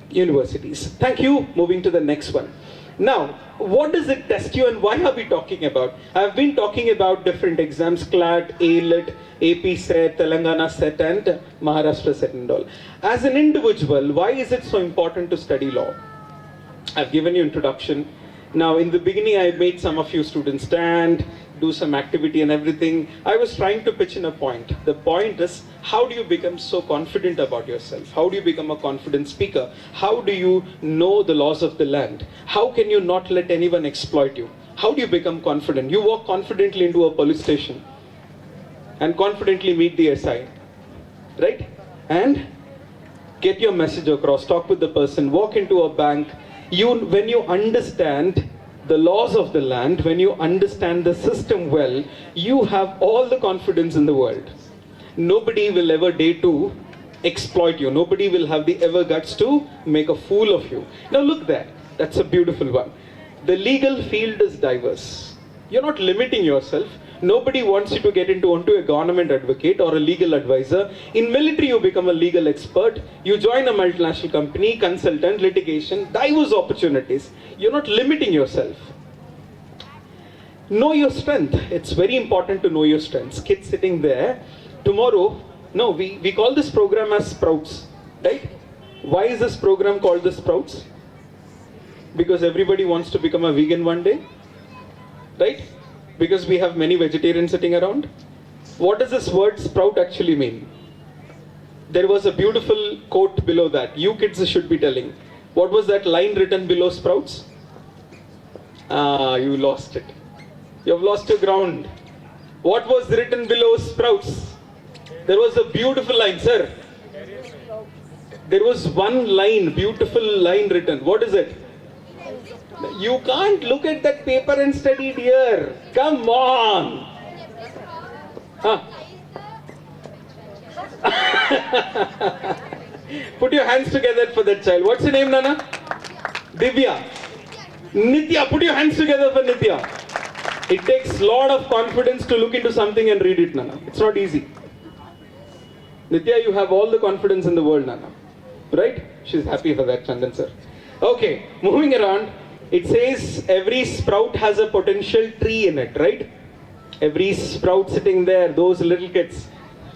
D: universities. Thank you. Moving to the next one. Now, what does it test you and why are we talking about? I've been talking about different exams, CLAT, AILET, AP set, Telangana set and Maharashtra set and all. As an individual, why is it so important to study law? I've given you introduction. Now in the beginning I made some of you students stand, do some activity and everything. I was trying to pitch in a point. The point is, how do you become so confident about yourself? How do you become a confident speaker? How do you know the laws of the land? How can you not let anyone exploit you? How do you become confident? You walk confidently into a police station and confidently meet the SI, right? And get your message across, talk with the person, walk into a bank. When you understand the laws of the land, when you understand the system well, you have all the confidence in the world. Nobody will ever dare to exploit you. Nobody will have the ever guts to make a fool of you. Now look there, that's a beautiful one. The legal field is diverse. You're not limiting yourself. Nobody wants you to get onto a government advocate or a legal advisor. In military, you become a legal expert. You join a multinational company, consultant, litigation, diverse opportunities. You're not limiting yourself. Know your strength. It's very important to know your strengths. Kids sitting there, tomorrow, no, we call this program as Sprouts, right? Why is this program called the Sprouts? Because everybody wants to become a vegan one day, right? Because we have many vegetarians sitting around. What does this word sprout actually mean? There was a beautiful quote below that. You kids should be telling. What was that line written below sprouts? Ah, you lost it. You have lost your ground. What was written below sprouts? There was a beautiful line, sir. There was one line, beautiful line written. What is it? You can't look at that paper and study, dear. Come on. Huh? Put your hands together for that child. What's your name, Nana? Divya. Nitya. Put your hands together for Nitya. It takes a lot of confidence to look into something and read it, Nana. It's not easy. Nitya, you have all the confidence in the world, Nana. Right? She's happy for that, Chandan sir. Okay, moving around. It says every sprout has a potential tree in it, right? Every sprout sitting there, those little kids.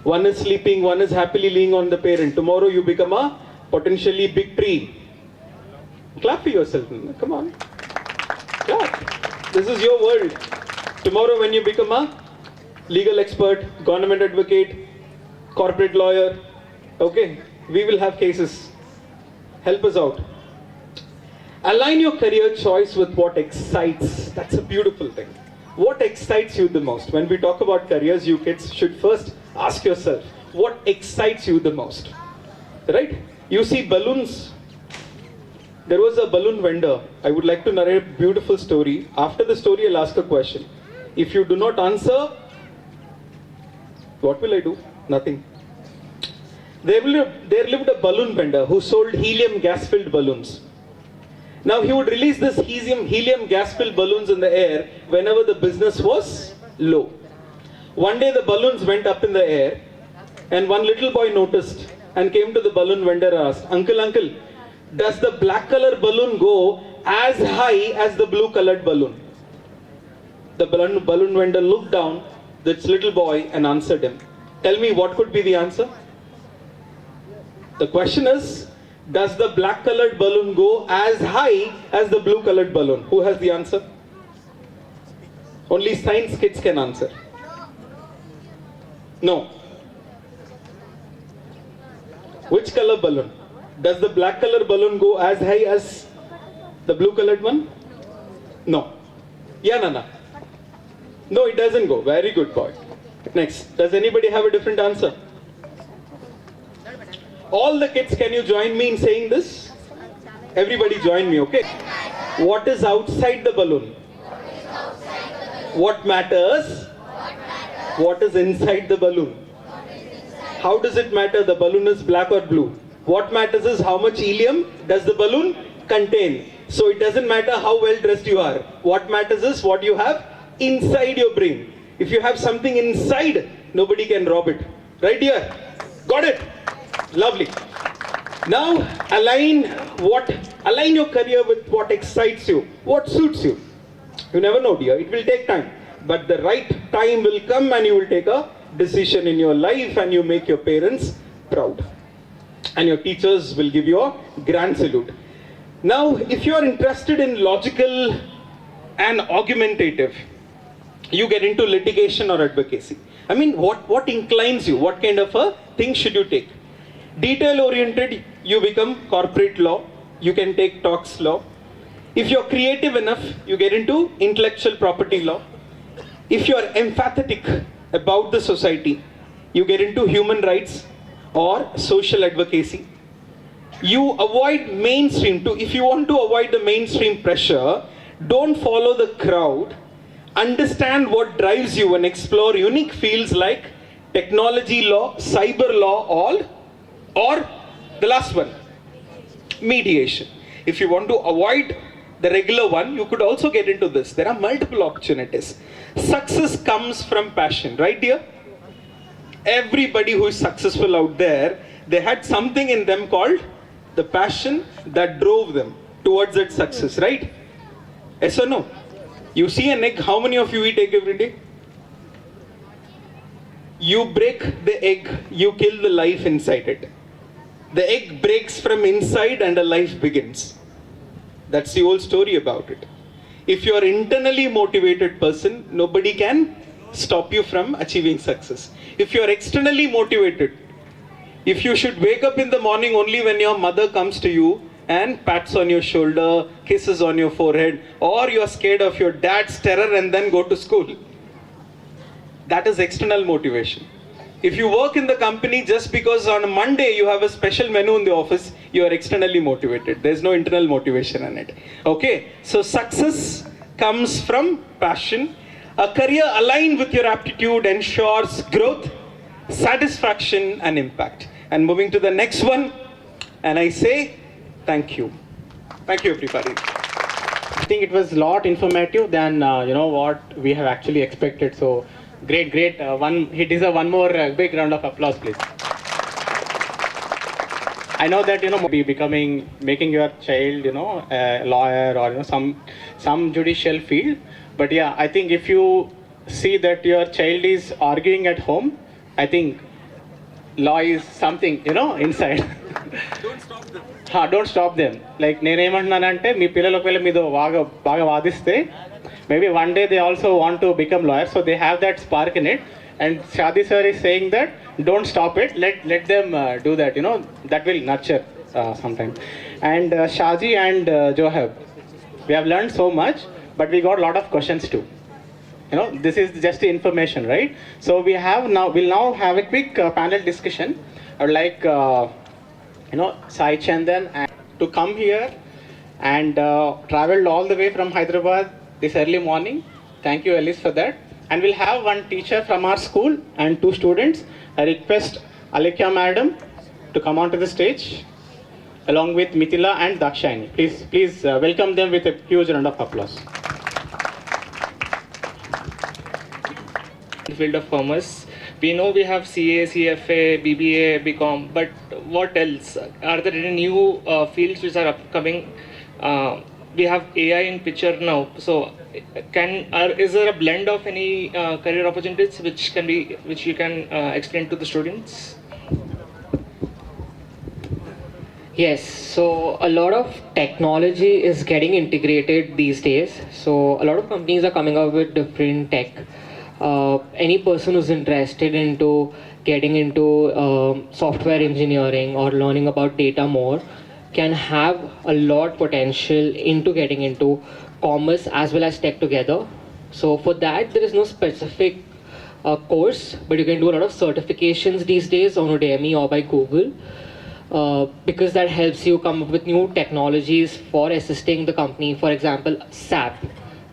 D: One is sleeping, one is happily laying on the parent. Tomorrow you become a potentially big tree. Clap for yourself, Nana. Come on. Clap. This is your world. Tomorrow when you become a legal expert, government advocate, corporate lawyer, okay, we will have cases. Help us out. Align your career choice with what excites. That's a beautiful thing. What excites you the most? When we talk about careers, you kids should first ask yourself, what excites you the most? Right? You see balloons. There was a balloon vendor. I would like to narrate a beautiful story. After the story, I'll ask a question. If you do not answer, what will I do? Nothing. There lived a balloon vendor who sold helium gas-filled balloons. Now he would release this helium gas-filled balloons in the air whenever the business was low. One day the balloons went up in the air and one little boy noticed and came to the balloon vendor and asked, Uncle, does the black colored balloon go as high as the blue colored balloon? The balloon vendor looked down this little boy and answered him. Tell me what could be the answer? The question is, does the black colored balloon go as high as the blue colored balloon? Who has the answer? Only science kids can answer. No. Which color balloon? Does the black colored balloon go as high as the blue colored one? No. Yeah, Nana. No, it doesn't go. Very good boy. Next. Does anybody have a different answer? All the kids, can you join me in saying this? Everybody join me, okay? What is outside the balloon? What matters? What is inside the balloon? How does it matter the balloon is black or blue? What matters is how much helium does the balloon contain. So it doesn't matter how well dressed you are. What matters is what you have inside your brain. If you have something inside, nobody can rob it. Right here? Got it? Lovely. Now align your career with what excites you, what suits you. You never know, dear. It will take time. But the right time will come and you will take a decision in your life and you make your parents proud. And your teachers will give you a grand salute. Now, if you are interested in logical and argumentative, you get into litigation or advocacy. I mean, what inclines you? What kind of a thing should you take? Detail oriented, you become corporate law. You can take talks law. If you're creative enough, you get into intellectual property law. If you're empathetic about the society, you get into human rights or social advocacy. You avoid mainstream too. If you want to avoid the mainstream pressure, don't follow the crowd. Understand what drives you and explore unique fields like technology law, cyber law, or the last one, mediation. If you want to avoid the regular one, you could also get into this. There are multiple opportunities. Success comes from passion, right dear? Everybody who is successful out there, they had something in them called the passion that drove them towards that success, right? Yes or no? You see an egg, how many of you eat egg every day? You break the egg, you kill the life inside it. The egg breaks from inside and a life begins. That's the whole story about it. If you are internally motivated person, nobody can stop you from achieving success. If you are externally motivated, if you should wake up in the morning only when your mother comes to you and pats on your shoulder, kisses on your forehead, or you're scared of your dad's terror and then go to school. That is external motivation. If you work in the company just because on a Monday you have a special menu in the office, you are externally motivated. There's no internal motivation in it. Okay, so success comes from passion. A career aligned with your aptitude ensures growth, satisfaction, and impact. And moving to the next one, and I say thank you. Thank you, everybody.
N: I think it was a lot informative than what we have actually expected. So great. He deserves one more big round of applause, please. I know that making your child a lawyer or some judicial field, but yeah, I think if you see that your child is arguing at home, I think law is something inside. Don't stop them. Like నేనేమంటున్నానంటే మీ పిల్లలు ఒకవేళ మీద బాగా వాదిస్తే maybe one day they also want to become lawyers, so they have that spark in it. And Shadi sir is saying that don't stop it, let them do that, that will nurture sometime. And Shaji and Johab, we have learned so much, but we got a lot of questions too. This is just the information, right? So we'll now have a quick panel discussion. I would like Sai Chandan to come here and traveled all the way from Hyderabad this early morning. Thank you, Alice, for that. And we'll have one teacher from our school and 2 students. I request Alekia madam to come onto the stage along with Mithila and Dakshayani. Please welcome them with a huge round of applause.
L: In the field of commerce, we know we have CA, CFA, BBA, BCom, but what else? Are there any new fields which are upcoming? We have AI in picture now, so is there a blend of any career opportunities which you can explain to the students?
F: Yes, so a lot of technology is getting integrated these days. So a lot of companies are coming up with different tech. Any person who's interested into getting into software engineering or learning about data more can have a lot potential into getting into commerce as well as tech together. So for that, there is no specific course, but you can do a lot of certifications these days on Udemy or by Google, because that helps you come up with new technologies for assisting the company. For example, SAP,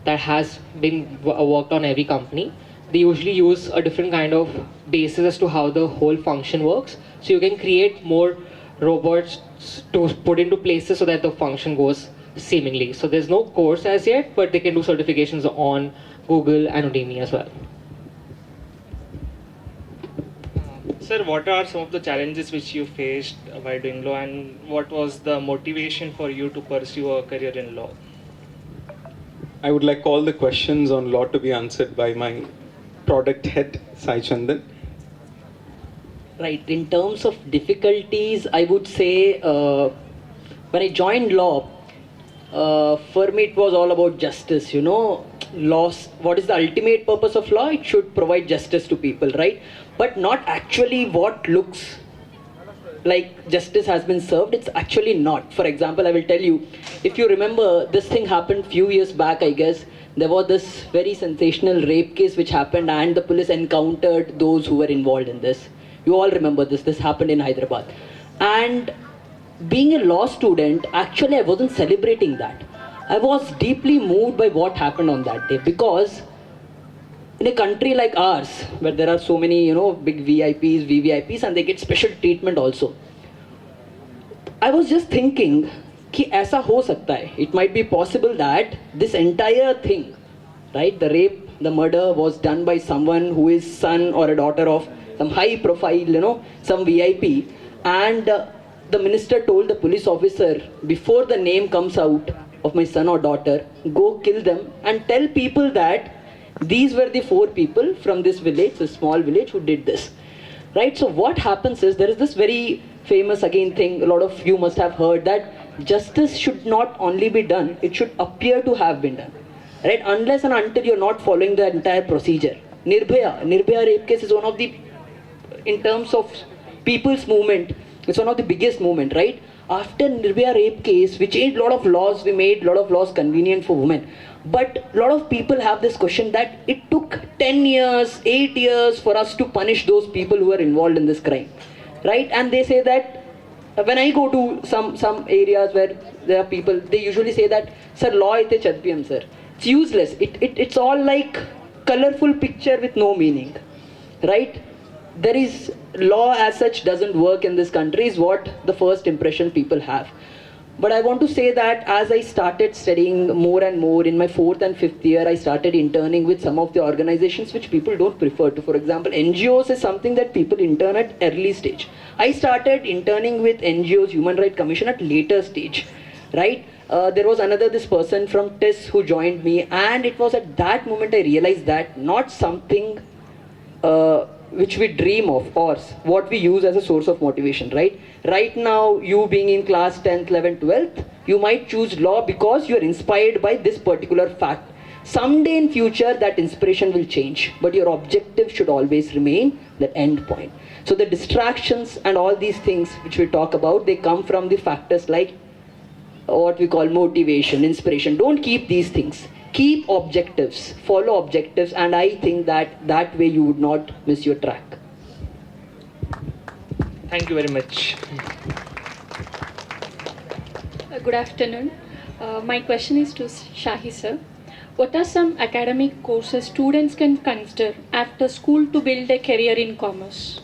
F: that has been worked on every company. They usually use a different kind of basis as to how the whole function works. So you can create more robots to put into places so that the function goes seamlessly. So there's no course as yet, but they can do certifications on Google and Udemy as well.
L: Sir, what are some of the challenges which you faced while doing law, and what was the motivation for you to pursue a career in law?
D: I would like all the questions on law to be answered by my product head, Sai Chandan.
H: Right, in terms of difficulties, I would say when I joined law, for me it was all about justice. Laws, what is the ultimate purpose of law? It should provide justice to people, right? But not actually what looks like justice has been served. It's actually not. For example, I will tell you, if you remember, this thing happened few years back, I guess. There was this very sensational rape case which happened, and the police encountered those who were involved in this. You all remember this. This happened in Hyderabad. And being a law student, actually I wasn't celebrating that. I was deeply moved by what happened on that day, because in a country like ours, where there are so many, big VIPs, VVIPs, and they get special treatment also, I was just thinking, कि ऐसा हो सकता है. It might be possible that this entire thing, right, the rape, the murder was done by someone who is son or a daughter of some high profile, some VIP, and the minister told the police officer, before the name comes out of my son or daughter, go kill them and tell people that these were the 4 people from this village, this small village, who did this. Right? So what happens is, there is this very famous again thing, a lot of you must have heard, that justice should not only be done, it should appear to have been done. Right? Unless and until you're not following the entire procedure. Nirbhaya rape case is one of the, in terms of people's movement, it's one of the biggest movement, right? After Nirbhaya rape case, we changed a lot of laws, we made a lot of laws convenient for women. But a lot of people have this question that it took 10 years, 8 years for us to punish those people who were involved in this crime, right? And they say that when I go to some areas where there are people, they usually say that, sir, law ite chadpiyam, sir. It's useless. It's all like colorful picture with no meaning, right? There is law as such doesn't work in this country is what the first impression people have. But I want to say that as I started studying more and more in my 4th and 5th year, I started interning with some of the organizations which people don't prefer to. For example, NGOs is something that people intern at early stage. I started interning with NGOs, Human Rights Commission at later stage, right? There was this person from TIS who joined me, and it was at that moment I realized that not something which we dream of or what we use as a source of motivation, right? Right now, you being in class 10th, 11th, 12th, you might choose law because you are inspired by this particular fact. Someday in future, that inspiration will change, but your objective should always remain the end point. So the distractions and all these things which we talk about, they come from the factors like what we call motivation, inspiration. Don't keep these things. Keep objectives, follow objectives, and I think that way you would not miss your track.
F: Thank you very much.
M: Good afternoon. My question is to Shahi sir. What are some academic courses students can consider after school to build a career in commerce?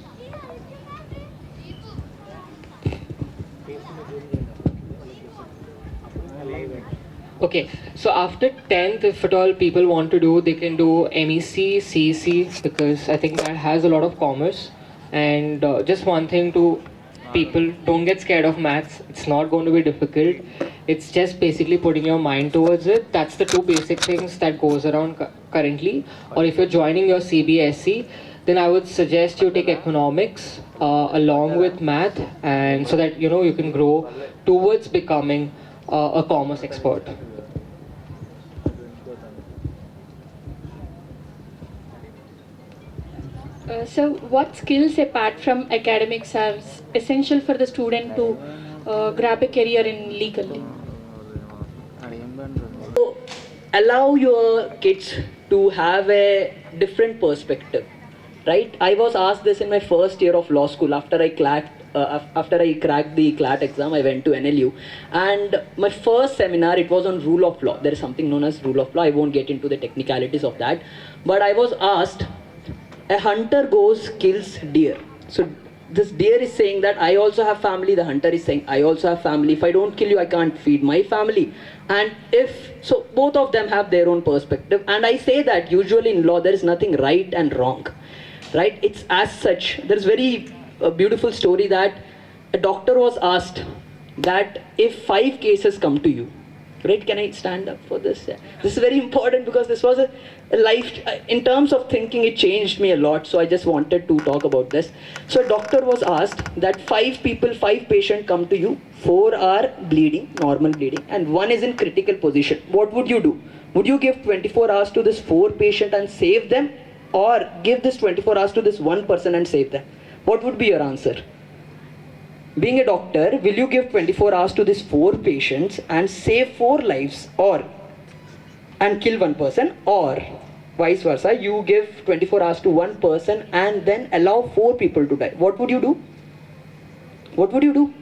F: Okay, so after 10th, if at all people want to do, they can do MEC, CEC, because I think that has a lot of commerce. And just one thing to people, don't get scared of maths. It's not going to be difficult. It's just basically putting your mind towards it. That's the two basic things that goes around currently. Or if you're joining your CBSE, then I would suggest you take economics along with math, and so that you can grow towards becoming a commerce expert.
M: So what skills apart from academics are essential for the student to grab a career in legal?
H: So, allow your kids to have a different perspective, right? I was asked this in my first year of law school after I cracked the CLAT exam. I went to NLU, and my first seminar, it was on rule of law. There is something known as rule of law. I won't get into the technicalities of that, but I was asked, a hunter goes, kills deer. So this deer is saying that I also have family. The hunter is saying I also have family. If I don't kill you, I can't feed my family. And so both of them have their own perspective. And I say that usually in law, there is nothing right and wrong, right? It's as such. There's a beautiful story that a doctor was asked that if 5 cases come to you, right? Can I stand up for this? Yeah. This is very important because this was a life, in terms of thinking, it changed me a lot. So I just wanted to talk about this. So a doctor was asked that 5 patients come to you, 4 are bleeding, normal bleeding, and 1 is in critical position. What would you do? Would you give 24 hours to this 4 patient and save them, or give this 24 hours to this 1 person and save them? What would be your answer? Being a doctor, will you give 24 hours to these 4 patients and save 4 lives, and kill 1 person, or vice versa, you give 24 hours to 1 person and then allow 4 people to die? What would you do? What would you do?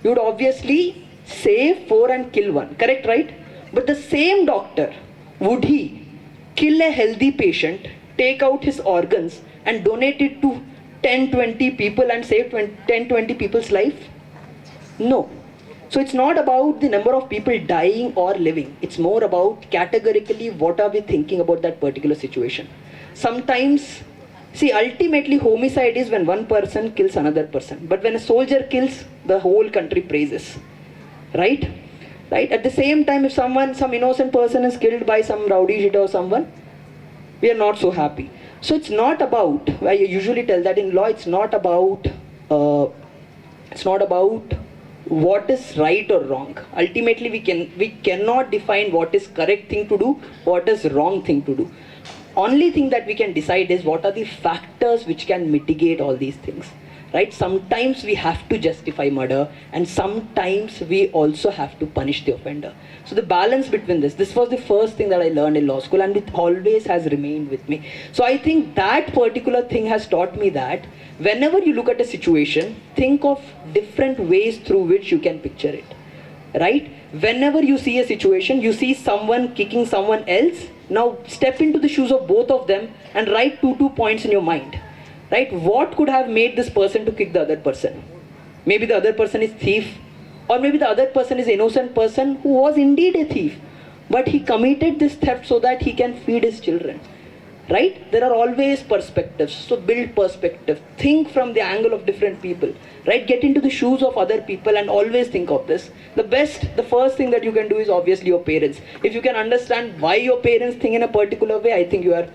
H: You would obviously save 4 and kill 1, correct, right? But the same doctor, would he kill a healthy patient, take out his organs and donate it to 10-20 people and save 10-20 people's life? No. So it's not about the number of people dying or living. It's more about categorically what are we thinking about that particular situation. Sometimes, see, ultimately homicide is when 1 person kills another person. But when a soldier kills, the whole country praises. Right? Right? At the same time, if some innocent person is killed by some rowdy shit or someone, we are not so happy. So it's not about, I usually tell that in law, it's not about what is right or wrong. Ultimately, we cannot define what is correct thing to do, what is wrong thing to do. Only thing that we can decide is what are the factors which can mitigate all these things. right? Sometimes we have to justify murder, and sometimes we also have to punish the offender. So the balance between this was the first thing that I learned in law school, and it always has remained with me. So I think that particular thing has taught me that whenever you look at a situation, think of different ways through which you can picture it, right? Whenever you see a situation, you see someone kicking someone else, now step into the shoes of both of them and write two points in your mind, right? What could have made this person to kick the other person? Maybe the other person is thief, or maybe the other person is innocent person who was indeed a thief, but he committed this theft so that he can feed his children, right? There are always perspectives, so build perspective, think from the angle of different people, right? Get into the shoes of other people and always think of this. The first thing that you can do is obviously your parents. If you can understand why your parents think in a particular way, I think you are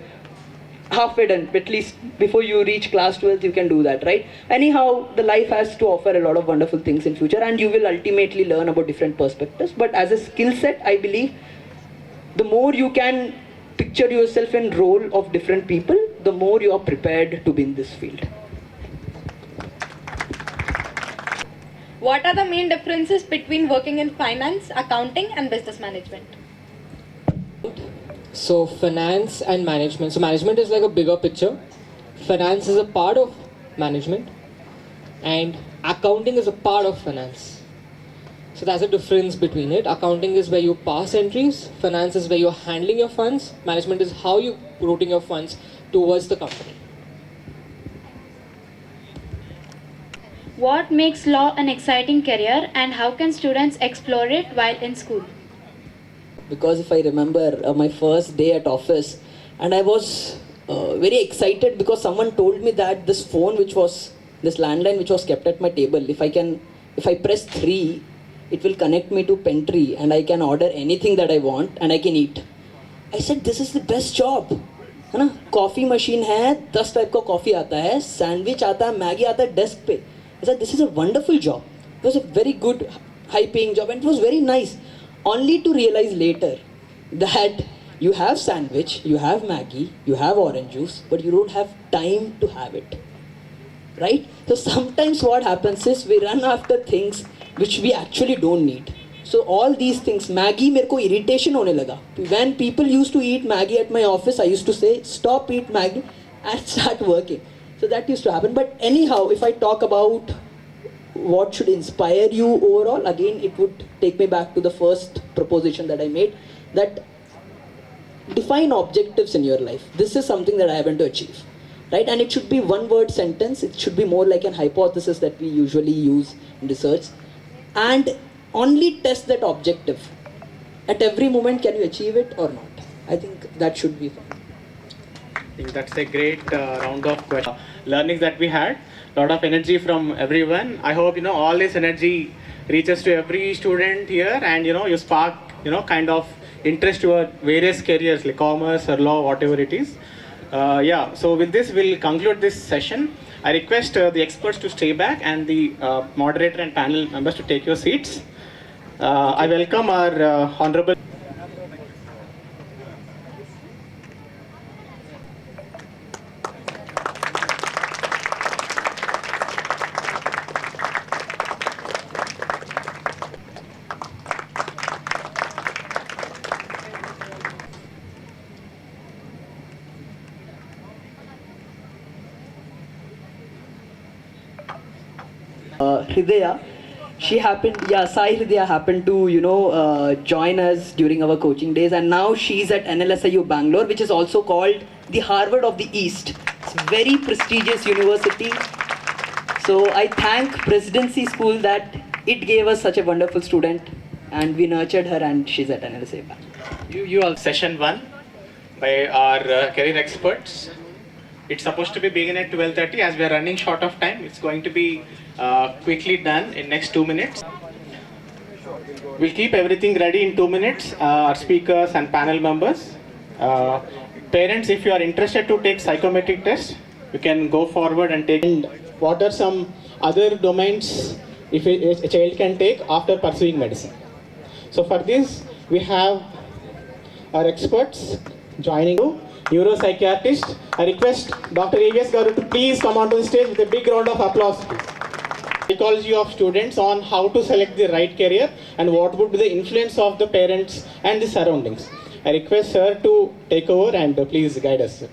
H: halfway done. At least before you reach class 12th, you can do that, right? Anyhow, the life has to offer a lot of wonderful things in future, and you will ultimately learn about different perspectives. But as a skill set, I believe the more you can picture yourself in role of different people, the more you are prepared to be in this field.
G: What are the main differences between working in finance, accounting, and business management?
F: So finance and management. So management is like a bigger picture. Finance is a part of management, and accounting is a part of finance. So there's a difference between it. Accounting is where you pass entries. Finance is where you're handling your funds. Management is how you're routing your funds towards the company.
E: What makes law an exciting career, and how can students explore it while in school?
H: Because if I remember my first day at office, and I was very excited because someone told me that this landline which was kept at my table, if I press 3, it will connect me to Pentry and I can order anything that I want and I can eat. I said, this is the best job. है ना? Coffee machine है, 10 type का coffee आता है, sandwich आता है, Maggie आता है desk पे. I said, this is a wonderful job. It was a very good, high-paying job, and it was very nice. Only to realize later that you have sandwich, you have Maggie, you have orange juice, but you don't have time to have it, right? So sometimes what happens is we run after things which we actually don't need. So all these things, Maggie, मेरे को irritation होने लगा. When people used to eat Maggie at my office, I used to say, stop eat Maggie and start working. So that used to happen. But anyhow, if I talk about what should inspire you overall, again, it would take me back to the first proposition that I made, that define objectives in your life. This is something that I want to achieve, right? And it should be one word sentence. It should be more like an hypothesis that we usually use in research, and only test that objective. At every moment, can you achieve it or not? I think that should be fine.
N: I think that's a great round of learnings that we had. Lot of energy from everyone. I hope all this energy reaches to every student here, and you spark kind of interest toward various careers like commerce or law, whatever it is. So with this we'll conclude this session. I request the experts to stay back and the moderator and panel members to take your seats. I welcome our honorable
H: Hridaya. Sai Hridaya happened to, join us during our coaching days, and now she's at NLSIU Bangalore, which is also called the Harvard of the East. It's a very prestigious university. So I thank Presidency School that it gave us such a wonderful student, and we nurtured her, and she's at NLSIU Bangalore.
N: You all session 1 by our career experts. It's supposed to be begin at 12:30. As we are running short of time, it's going to be quickly done in next 2 minutes. We'll keep everything ready in 2 minutes. Our speakers and panel members. Parents, if you are interested to take psychometric test, you can go forward and take.
S: And what are some other domains if a child can take after pursuing medicine? So for this, we have our experts joining you. neuropsychiatrist. I request Dr. A.V.S. Garu to please come onto the stage with a big round of applause. Psychology of students on how to select the right career and what would be the influence of the parents and the surroundings. I request her to take over and please guide us.